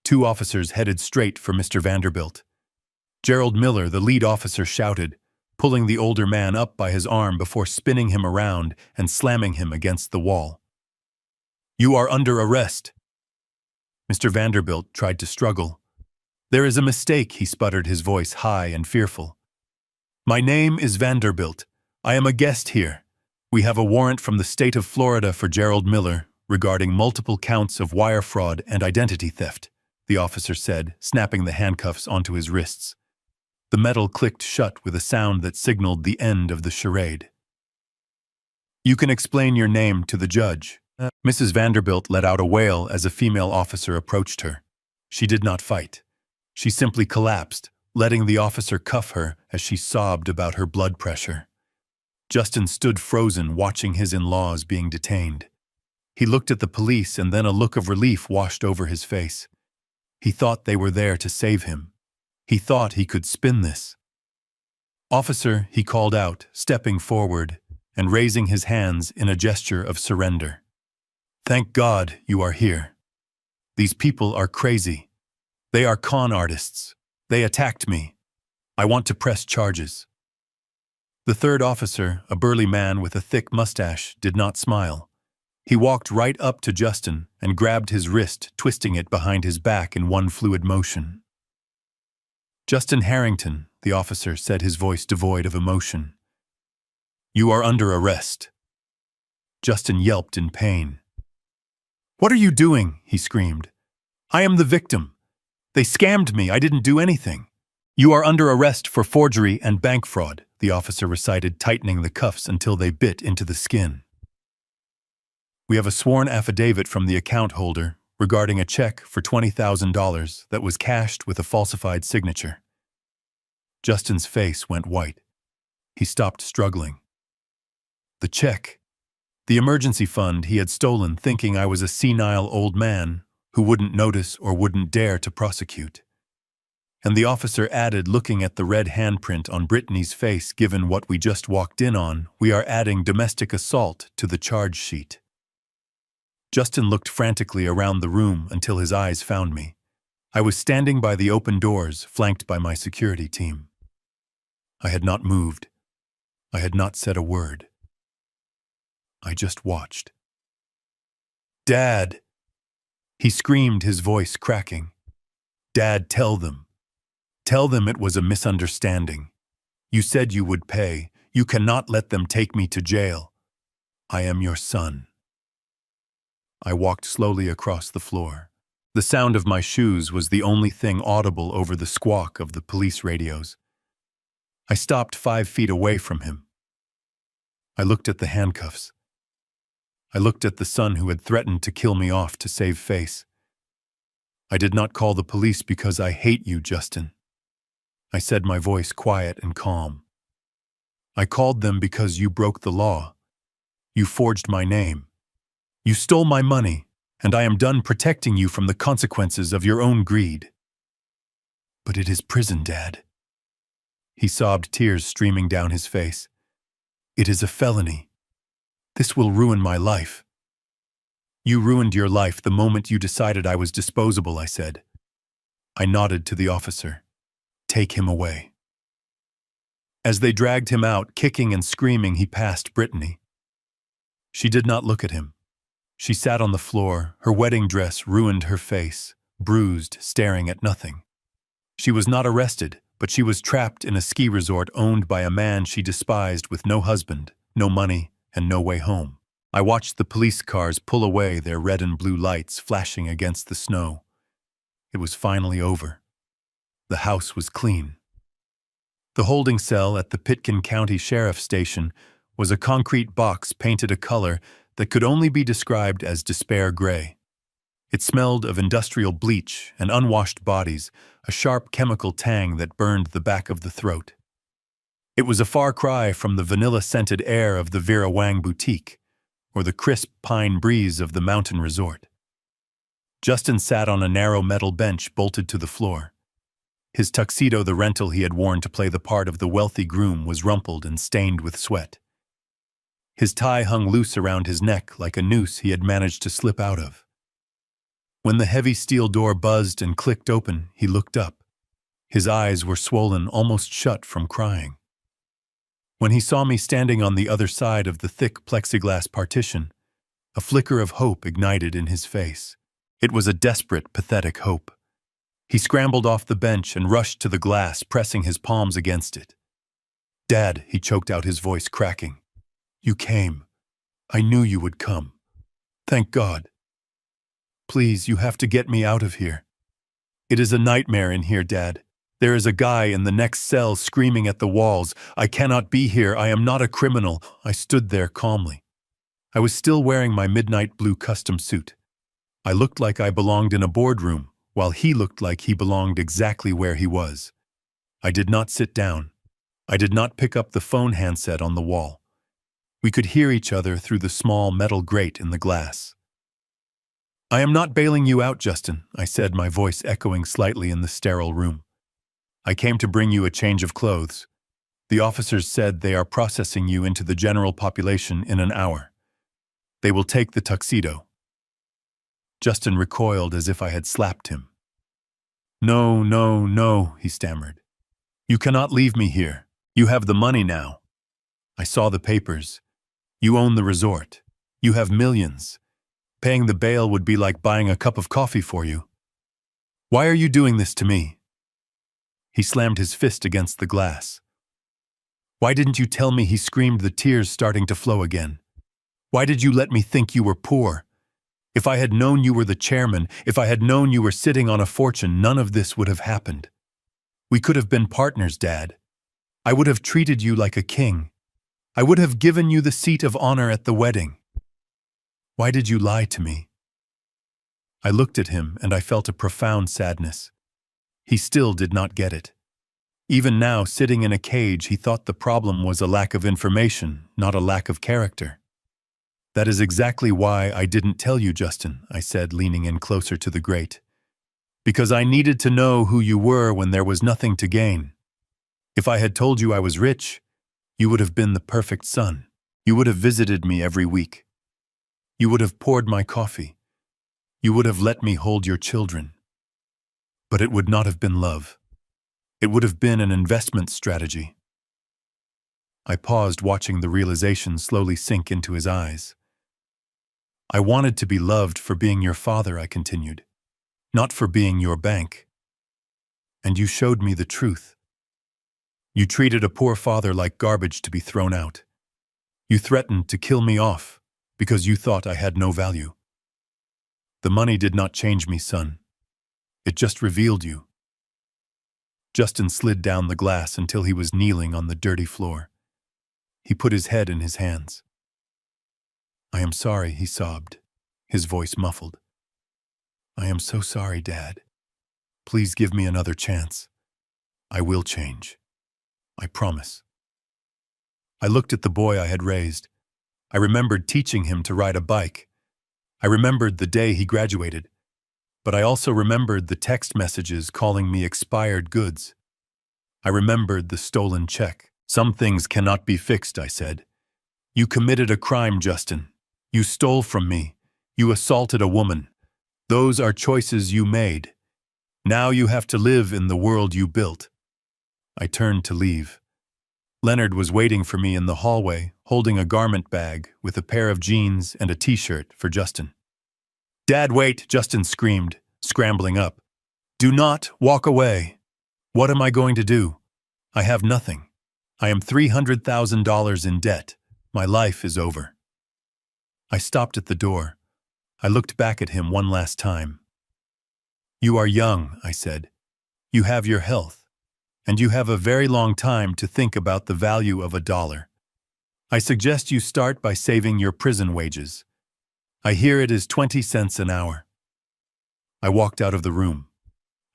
Two officers headed straight for Mr. Vanderbilt. Gerald Miller, the lead officer, shouted, pulling the older man up by his arm before spinning him around and slamming him against the wall. "You are under arrest." Mr. Vanderbilt tried to struggle. "There is a mistake," he sputtered, his voice high and fearful. "My name is Vanderbilt. I am a guest here. We have a warrant from the state of Florida for Gerald Miller regarding multiple counts of wire fraud and identity theft," the officer said, snapping the handcuffs onto his wrists. The metal clicked shut with a sound that signaled the end of the charade. "You can explain your name to the judge." Mrs. Vanderbilt let out a wail as a female officer approached her. She did not fight. She simply collapsed, letting the officer cuff her as she sobbed about her blood pressure. Justin stood frozen, watching his in-laws being detained. He looked at the police, and then a look of relief washed over his face. He thought they were there to save him. He thought he could spin this. "Officer," he called out, stepping forward and raising his hands in a gesture of surrender. "Thank God you are here. These people are crazy. They are con artists. They attacked me. I want to press charges." The third officer, a burly man with a thick mustache, did not smile. He walked right up to Justin and grabbed his wrist, twisting it behind his back in one fluid motion. "Justin Harrington," the officer said, his voice devoid of emotion. "You are under arrest." Justin yelped in pain. "What are you doing?" he screamed. "I am the victim. They scammed me. I didn't do anything." "You are under arrest for forgery and bank fraud," the officer recited, tightening the cuffs until they bit into the skin. "We have a sworn affidavit from the account holder regarding a check for $20,000 that was cashed with a falsified signature." Justin's face went white. He stopped struggling. The check. The emergency fund he had stolen, thinking I was a senile old man who wouldn't notice or wouldn't dare to prosecute. And the officer added, looking at the red handprint on Brittany's face, "Given what we just walked in on, we are adding domestic assault to the charge sheet." Justin looked frantically around the room until his eyes found me. I was standing by the open doors, flanked by my security team. I had not moved. I had not said a word. I just watched. "Dad!" he screamed, his voice cracking. "Dad, tell them. Tell them it was a misunderstanding. You said you would pay. You cannot let them take me to jail. I am your son." I walked slowly across the floor. The sound of my shoes was the only thing audible over the squawk of the police radios. I stopped 5 feet away from him. I looked at the handcuffs. I looked at the son who had threatened to kill me off to save face. "I did not call the police because I hate you, Justin," I said, my voice quiet and calm. "I called them because you broke the law. You forged my name. You stole my money, and I am done protecting you from the consequences of your own greed." "But it is prison, Dad." He sobbed, tears streaming down his face. "It is a felony. This will ruin my life." "You ruined your life the moment you decided I was disposable," I said. I nodded to the officer. "Take him away." As they dragged him out, kicking and screaming, he passed Brittany. She did not look at him. She sat on the floor, her wedding dress ruined her face, bruised, staring at nothing. She was not arrested, but she was trapped in a ski resort owned by a man she despised, with no husband, no money, and no way home. I watched the police cars pull away, their red and blue lights flashing against the snow. It was finally over. The house was clean. The holding cell at the Pitkin County Sheriff's Station was a concrete box painted a color that could only be described as despair gray. It smelled of industrial bleach and unwashed bodies, a sharp chemical tang that burned the back of the throat. It was a far cry from the vanilla-scented air of the Vera Wang boutique, or the crisp pine breeze of the mountain resort. Justin sat on a narrow metal bench bolted to the floor. His tuxedo, the rental he had worn to play the part of the wealthy groom, was rumpled and stained with sweat. His tie hung loose around his neck like a noose he had managed to slip out of. When the heavy steel door buzzed and clicked open, he looked up. His eyes were swollen, almost shut from crying. When he saw me standing on the other side of the thick plexiglass partition, a flicker of hope ignited in his face. It was a desperate, pathetic hope. He scrambled off the bench and rushed to the glass, pressing his palms against it. "Dad," he choked out, his voice cracking. "You came. I knew you would come. Thank God. Please, you have to get me out of here. It is a nightmare in here, Dad. There is a guy in the next cell screaming at the walls. I cannot be here. I am not a criminal." I stood there calmly. I was still wearing my midnight blue custom suit. I looked like I belonged in a boardroom, while he looked like he belonged exactly where he was. I did not sit down. I did not pick up the phone handset on the wall. We could hear each other through the small metal grate in the glass. "I am not bailing you out, Justin," I said, my voice echoing slightly in the sterile room. "I came to bring you a change of clothes. The officers said they are processing you into the general population in an hour. They will take the tuxedo." Justin recoiled as if I had slapped him. "No, no, no," he stammered. "You cannot leave me here. You have the money now. I saw the papers. You own the resort. You have millions. Paying the bail would be like buying a cup of coffee for you. Why are you doing this to me?" He slammed his fist against the glass. "Why didn't you tell me?" he screamed, the tears starting to flow again. "Why did you let me think you were poor? If I had known you were the chairman, if I had known you were sitting on a fortune, none of this would have happened. We could have been partners, Dad. I would have treated you like a king. I would have given you the seat of honor at the wedding. Why did you lie to me?" I looked at him and I felt a profound sadness. He still did not get it. Even now, sitting in a cage, he thought the problem was a lack of information, not a lack of character. "That is exactly why I didn't tell you, Justin," I said, leaning in closer to the grate. "Because I needed to know who you were when there was nothing to gain. If I had told you I was rich, you would have been the perfect son. You would have visited me every week. You would have poured my coffee. You would have let me hold your children. But it would not have been love. It would have been an investment strategy." I paused, watching the realization slowly sink into his eyes. "I wanted to be loved for being your father," I continued, "not for being your bank. And you showed me the truth. You treated a poor father like garbage to be thrown out. You threatened to kill me off because you thought I had no value. The money did not change me, son. It just revealed you." Justin slid down the glass until he was kneeling on the dirty floor. He put his head in his hands. "I am sorry," he sobbed, his voice muffled. "I am so sorry, Dad. Please give me another chance. I will change. I promise." I looked at the boy I had raised. I remembered teaching him to ride a bike. I remembered the day he graduated. But I also remembered the text messages calling me expired goods. I remembered the stolen check. "Some things cannot be fixed," I said. "You committed a crime, Justin. You stole from me. You assaulted a woman. Those are choices you made. Now you have to live in the world you built." I turned to leave. Leonard was waiting for me in the hallway, holding a garment bag with a pair of jeans and a t-shirt for Justin. "Dad, wait!" Justin screamed, scrambling up. "Do not walk away. What am I going to do? I have nothing. I am $300,000 in debt. My life is over." I stopped at the door. I looked back at him one last time. "You are young," I said. "You have your health. And you have a very long time to think about the value of $1. I suggest you start by saving your prison wages. I hear it is 20 cents an hour." I walked out of the room.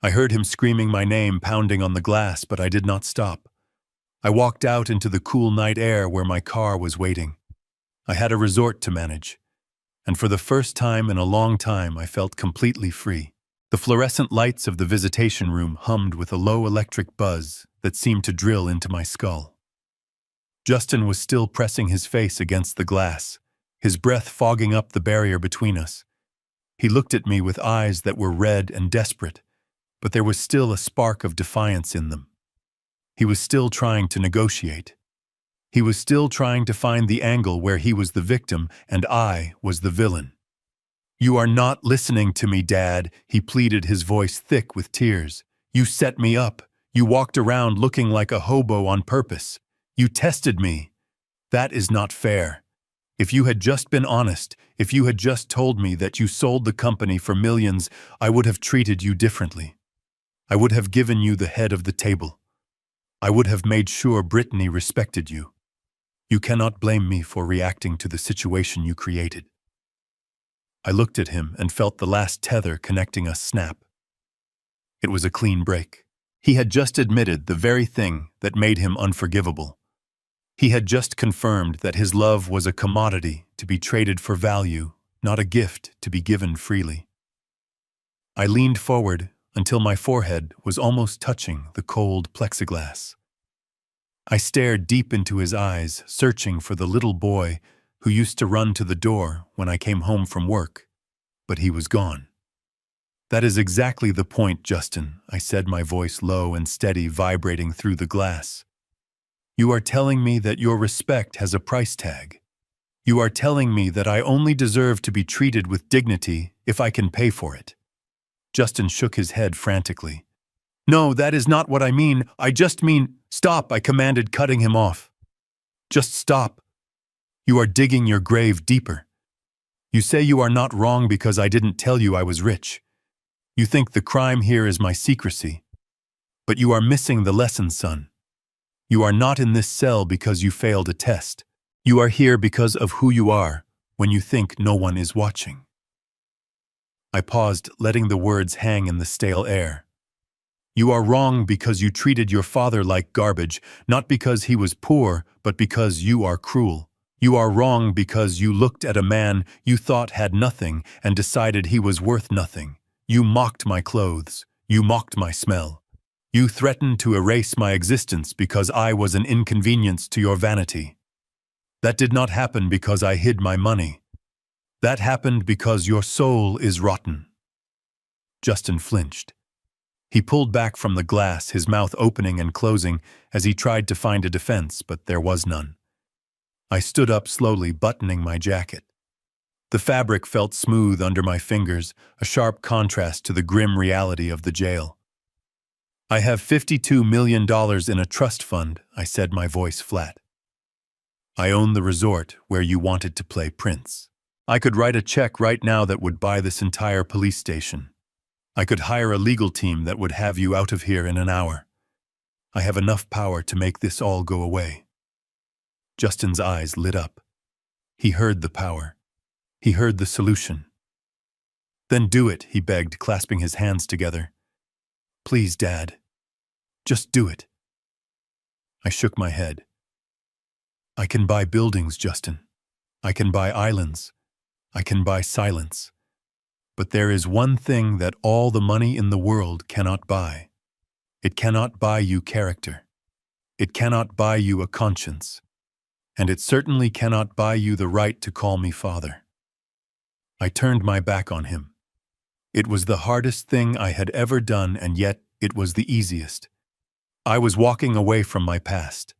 I heard him screaming my name, pounding on the glass, but I did not stop. I walked out into the cool night air where my car was waiting. I had a resort to manage, and for the first time in a long time I felt completely free. The fluorescent lights of the visitation room hummed with a low electric buzz that seemed to drill into my skull. Justin was still pressing his face against the glass, his breath fogging up the barrier between us. He looked at me with eyes that were red and desperate, but there was still a spark of defiance in them. He was still trying to negotiate. He was still trying to find the angle where he was the victim and I was the villain. "You are not listening to me, Dad," he pleaded, his voice thick with tears. "You set me up. You walked around looking like a hobo on purpose. You tested me. That is not fair. If you had just been honest, if you had just told me that you sold the company for millions, I would have treated you differently. I would have given you the head of the table. I would have made sure Brittany respected you. You cannot blame me for reacting to the situation you created." I looked at him and felt the last tether connecting us snap. It was a clean break. He had just admitted the very thing that made him unforgivable. He had just confirmed that his love was a commodity to be traded for value, not a gift to be given freely. I leaned forward until my forehead was almost touching the cold plexiglass. I stared deep into his eyes, searching for the little boy who used to run to the door when I came home from work, but he was gone. "That is exactly the point, Justin," I said, my voice low and steady, vibrating through the glass. "You are telling me that your respect has a price tag. You are telling me that I only deserve to be treated with dignity if I can pay for it." Justin shook his head frantically. "No, that is not what I mean. I just mean—" "Stop," I commanded, cutting him off. "Just stop. You are digging your grave deeper. You say you are not wrong because I didn't tell you I was rich. You think the crime here is my secrecy. But you are missing the lesson, son. You are not in this cell because you failed a test. You are here because of who you are when you think no one is watching." I paused, letting the words hang in the stale air. "You are wrong because you treated your father like garbage, not because he was poor, but because you are cruel. You are wrong because you looked at a man you thought had nothing and decided he was worth nothing. You mocked my clothes. You mocked my smell. You threatened to erase my existence because I was an inconvenience to your vanity. That did not happen because I hid my money. That happened because your soul is rotten." Justin flinched. He pulled back from the glass, his mouth opening and closing as he tried to find a defense, but there was none. I stood up slowly, buttoning my jacket. The fabric felt smooth under my fingers, a sharp contrast to the grim reality of the jail. "I have $52 million in a trust fund," I said, my voice flat. "I own the resort where you wanted to play Prince. I could write a check right now that would buy this entire police station. I could hire a legal team that would have you out of here in an hour. I have enough power to make this all go away." Justin's eyes lit up. He heard the power. He heard the solution. "Then do it," he begged, clasping his hands together. "Please, Dad. Just do it." I shook my head. "I can buy buildings, Justin. I can buy islands. I can buy silence. But there is one thing that all the money in the world cannot buy. It cannot buy you character. It cannot buy you a conscience. And it certainly cannot buy you the right to call me father." I turned my back on him. It was the hardest thing I had ever done, and yet it was the easiest. I was walking away from my past.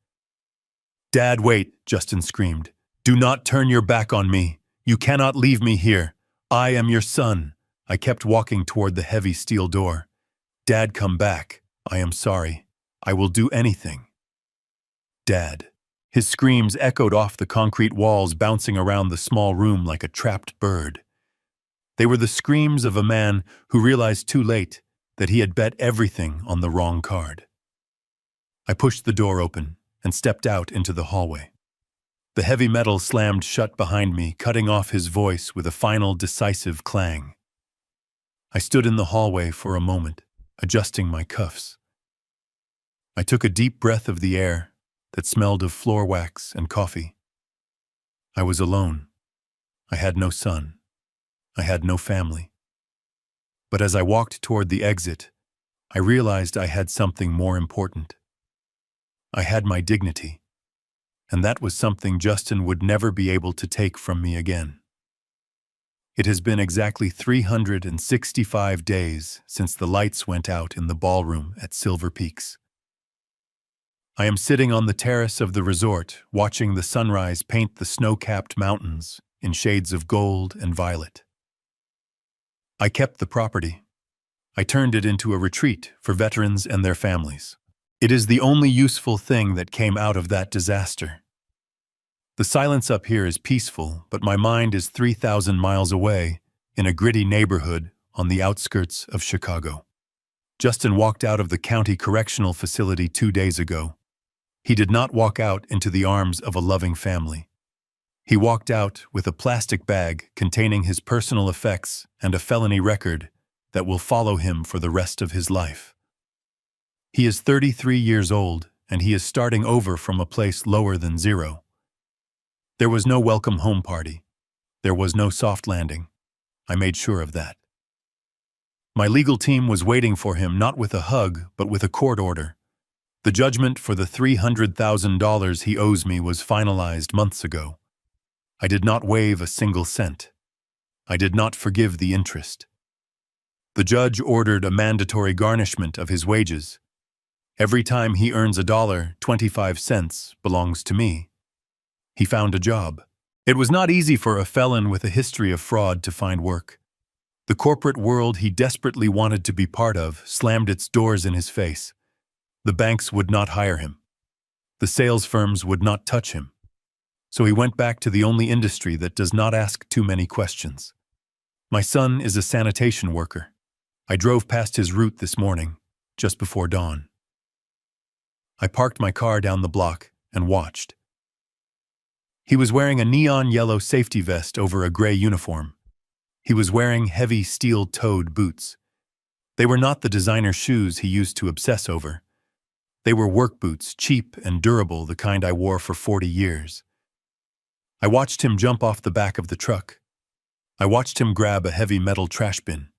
"Dad, wait," Justin screamed. "Do not turn your back on me. You cannot leave me here. I am your son." I kept walking toward the heavy steel door. "Dad, come back. I am sorry. I will do anything." "Dad." His screams echoed off the concrete walls, bouncing around the small room like a trapped bird. They were the screams of a man who realized too late that he had bet everything on the wrong card. I pushed the door open and stepped out into the hallway. The heavy metal slammed shut behind me, cutting off his voice with a final decisive clang. I stood in the hallway for a moment, adjusting my cuffs. I took a deep breath of the air that smelled of floor wax and coffee. I was alone. I had no son. I had no family. But as I walked toward the exit, I realized I had something more important. I had my dignity, and that was something Justin would never be able to take from me again. It has been exactly 365 days since the lights went out in the ballroom at Silver Peaks. I am sitting on the terrace of the resort, watching the sunrise paint the snow-capped mountains in shades of gold and violet. I kept the property. I turned it into a retreat for veterans and their families. It is the only useful thing that came out of that disaster. The silence up here is peaceful, but my mind is 3,000 miles away in a gritty neighborhood on the outskirts of Chicago. Justin walked out of the county correctional facility 2 days ago. He did not walk out into the arms of a loving family. He walked out with a plastic bag containing his personal effects and a felony record that will follow him for the rest of his life. He is 33 years old, and he is starting over from a place lower than zero. There was no welcome home party. There was no soft landing. I made sure of that. My legal team was waiting for him not with a hug, but with a court order. The judgment for the $300,000 he owes me was finalized months ago. I did not waive a single cent. I did not forgive the interest. The judge ordered a mandatory garnishment of his wages. Every time he earns $1.25 belongs to me. He found a job. It was not easy for a felon with a history of fraud to find work. The corporate world he desperately wanted to be part of slammed its doors in his face. The banks would not hire him. The sales firms would not touch him. So he went back to the only industry that does not ask too many questions. My son is a sanitation worker. I drove past his route this morning, just before dawn. I parked my car down the block and watched. He was wearing a neon yellow safety vest over a gray uniform. He was wearing heavy steel-toed boots. They were not the designer shoes he used to obsess over. They were work boots, cheap and durable, the kind I wore for 40 years. I watched him jump off the back of the truck. I watched him grab a heavy metal trash bin.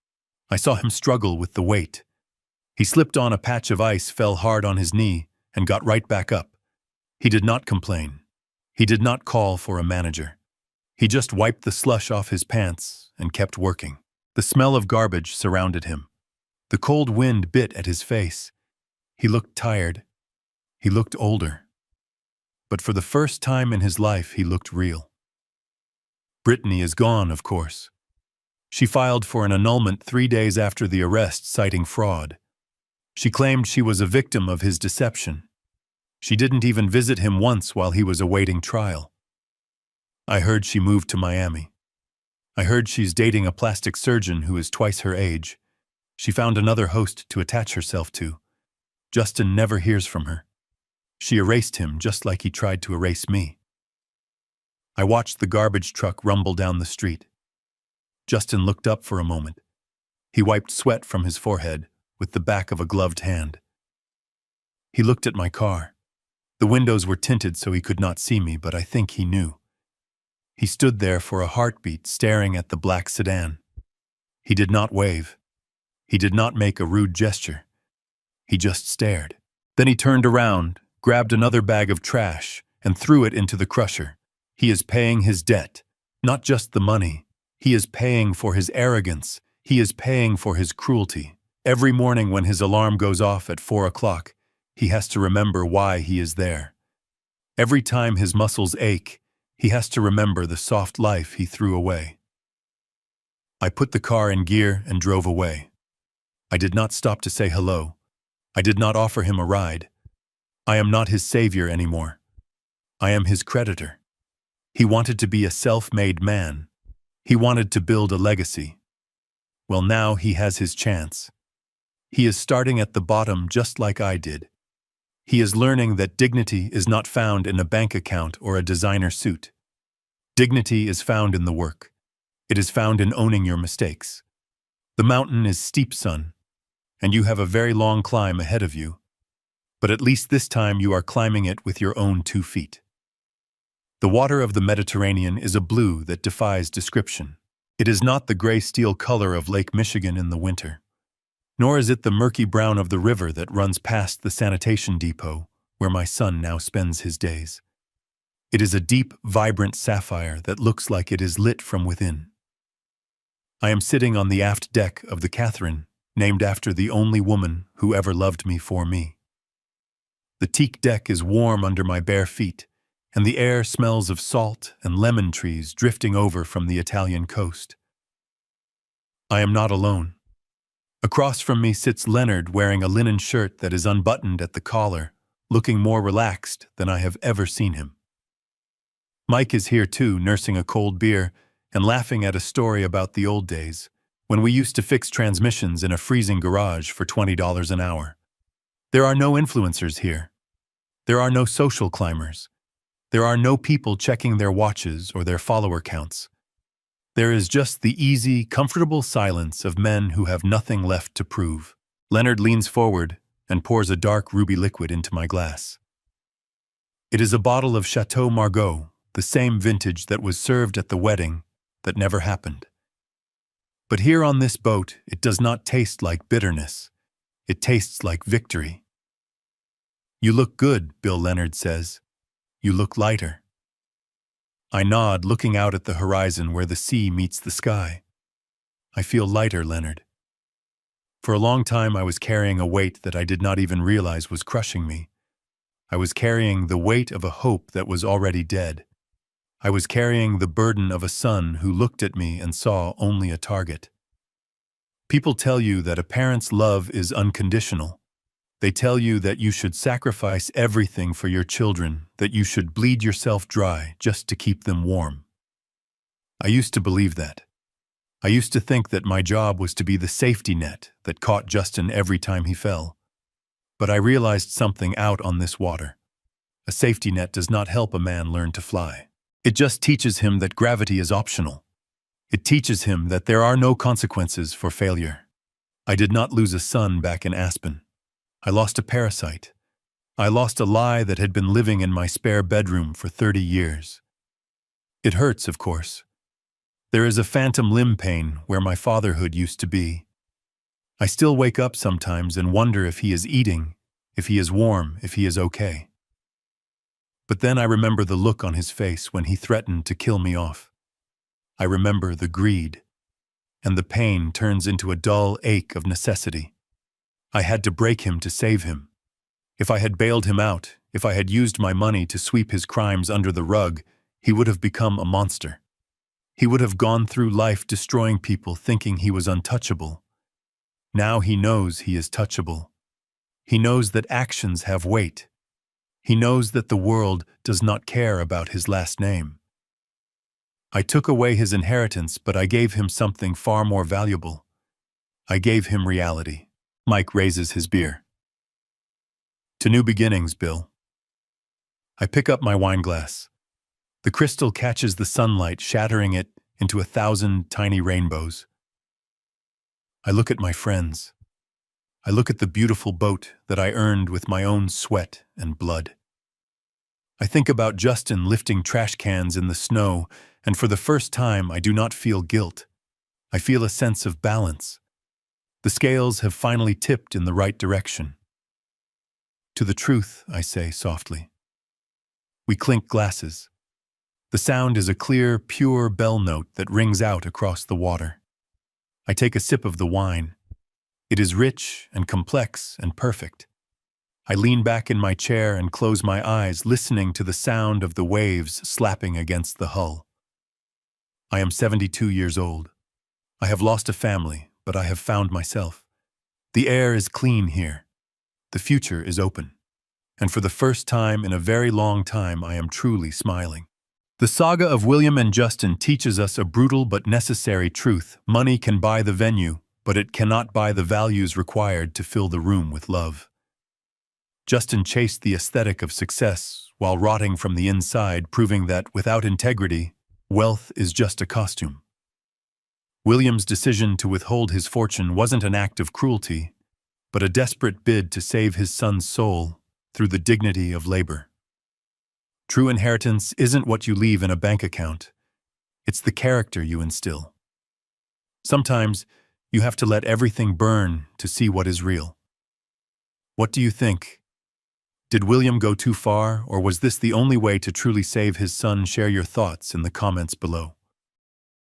I saw him struggle with the weight. He slipped on a patch of ice, fell hard on his knee, and got right back up. He did not complain. He did not call for a manager. He just wiped the slush off his pants and kept working. The smell of garbage surrounded him. The cold wind bit at his face. He looked tired. He looked older. But for the first time in his life, he looked real. Brittany is gone, of course. She filed for an annulment 3 days after the arrest, citing fraud. She claimed she was a victim of his deception. She didn't even visit him once while he was awaiting trial. I heard she moved to Miami. I heard she's dating a plastic surgeon who is twice her age. She found another host to attach herself to. Justin never hears from her. She erased him just like he tried to erase me. I watched the garbage truck rumble down the street. Justin looked up for a moment. He wiped sweat from his forehead with the back of a gloved hand. He looked at my car. The windows were tinted so he could not see me, but I think he knew. He stood there for a heartbeat, staring at the black sedan. He did not wave. He did not make a rude gesture. He just stared. Then he turned around, grabbed another bag of trash, and threw it into the crusher. He is paying his debt, not just the money. He is paying for his arrogance. He is paying for his cruelty. Every morning when his alarm goes off at 4 o'clock, he has to remember why he is there. Every time his muscles ache, he has to remember the soft life he threw away. I put the car in gear and drove away. I did not stop to say hello. I did not offer him a ride. I am not his savior anymore. I am his creditor. He wanted to be a self-made man. He wanted to build a legacy. Well, now he has his chance. He is starting at the bottom just like I did. He is learning that dignity is not found in a bank account or a designer suit. Dignity is found in the work. It is found in owning your mistakes. The mountain is steep, son, and you have a very long climb ahead of you. But at least this time you are climbing it with your own 2 feet. The water of the Mediterranean is a blue that defies description. It is not the gray steel color of Lake Michigan in the winter. Nor is it the murky brown of the river that runs past the sanitation depot, where my son now spends his days. It is a deep, vibrant sapphire that looks like it is lit from within. I am sitting on the aft deck of the Catherine, named after the only woman who ever loved me for me. The teak deck is warm under my bare feet, and the air smells of salt and lemon trees drifting over from the Italian coast. I am not alone. Across from me sits Leonard wearing a linen shirt that is unbuttoned at the collar, looking more relaxed than I have ever seen him. Mike is here too, nursing a cold beer and laughing at a story about the old days, when we used to fix transmissions in a freezing garage for $20 an hour. There are no influencers here. There are no social climbers. There are no people checking their watches or their follower counts. There is just the easy, comfortable silence of men who have nothing left to prove. Leonard leans forward and pours a dark ruby liquid into my glass. It is a bottle of Chateau Margaux, the same vintage that was served at the wedding that never happened. But here on this boat, it does not taste like bitterness. It tastes like victory. "You look good," Bill Leonard says. "You look lighter." I nod, looking out at the horizon where the sea meets the sky. "I feel lighter, Leonard." For a long time I was carrying a weight that I did not even realize was crushing me. I was carrying the weight of a hope that was already dead. I was carrying the burden of a son who looked at me and saw only a target. People tell you that a parent's love is unconditional. They tell you that you should sacrifice everything for your children, that you should bleed yourself dry just to keep them warm. I used to believe that. I used to think that my job was to be the safety net that caught Justin every time he fell. But I realized something out on this water. A safety net does not help a man learn to fly. It just teaches him that gravity is optional. It teaches him that there are no consequences for failure. I did not lose a son back in Aspen. I lost a parasite. I lost a lie that had been living in my spare bedroom for 30 years. It hurts, of course. There is a phantom limb pain where my fatherhood used to be. I still wake up sometimes and wonder if he is eating, if he is warm, if he is okay. But then I remember the look on his face when he threatened to kill me off. I remember the greed, and the pain turns into a dull ache of necessity. I had to break him to save him. If I had bailed him out, if I had used my money to sweep his crimes under the rug, he would have become a monster. He would have gone through life destroying people thinking he was untouchable. Now he knows he is touchable. He knows that actions have weight. He knows that the world does not care about his last name. I took away his inheritance, but I gave him something far more valuable. I gave him reality. Mike raises his beer. "To new beginnings, Bill." I pick up my wine glass. The crystal catches the sunlight, shattering it into 1,000 tiny rainbows. I look at my friends. I look at the beautiful boat that I earned with my own sweat and blood. I think about Justin lifting trash cans in the snow, and for the first time I do not feel guilt. I feel a sense of balance. The scales have finally tipped in the right direction. "To the truth," I say softly. We clink glasses. The sound is a clear, pure bell note that rings out across the water. I take a sip of the wine. It is rich and complex and perfect. I lean back in my chair and close my eyes, listening to the sound of the waves slapping against the hull. I am 72 years old. I have lost a family, but I have found myself. The air is clean here. The future is open. And for the first time in a very long time, I am truly smiling. The saga of William and Justin teaches us a brutal but necessary truth. Money can buy the venue, but it cannot buy the values required to fill the room with love. Justin chased the aesthetic of success while rotting from the inside, proving that without integrity, wealth is just a costume. William's decision to withhold his fortune wasn't an act of cruelty, but a desperate bid to save his son's soul through the dignity of labor. True inheritance isn't what you leave in a bank account. It's the character you instill. Sometimes you have to let everything burn to see what is real. What do you think? Did William go too far, or was this the only way to truly save his son? Share your thoughts in the comments below.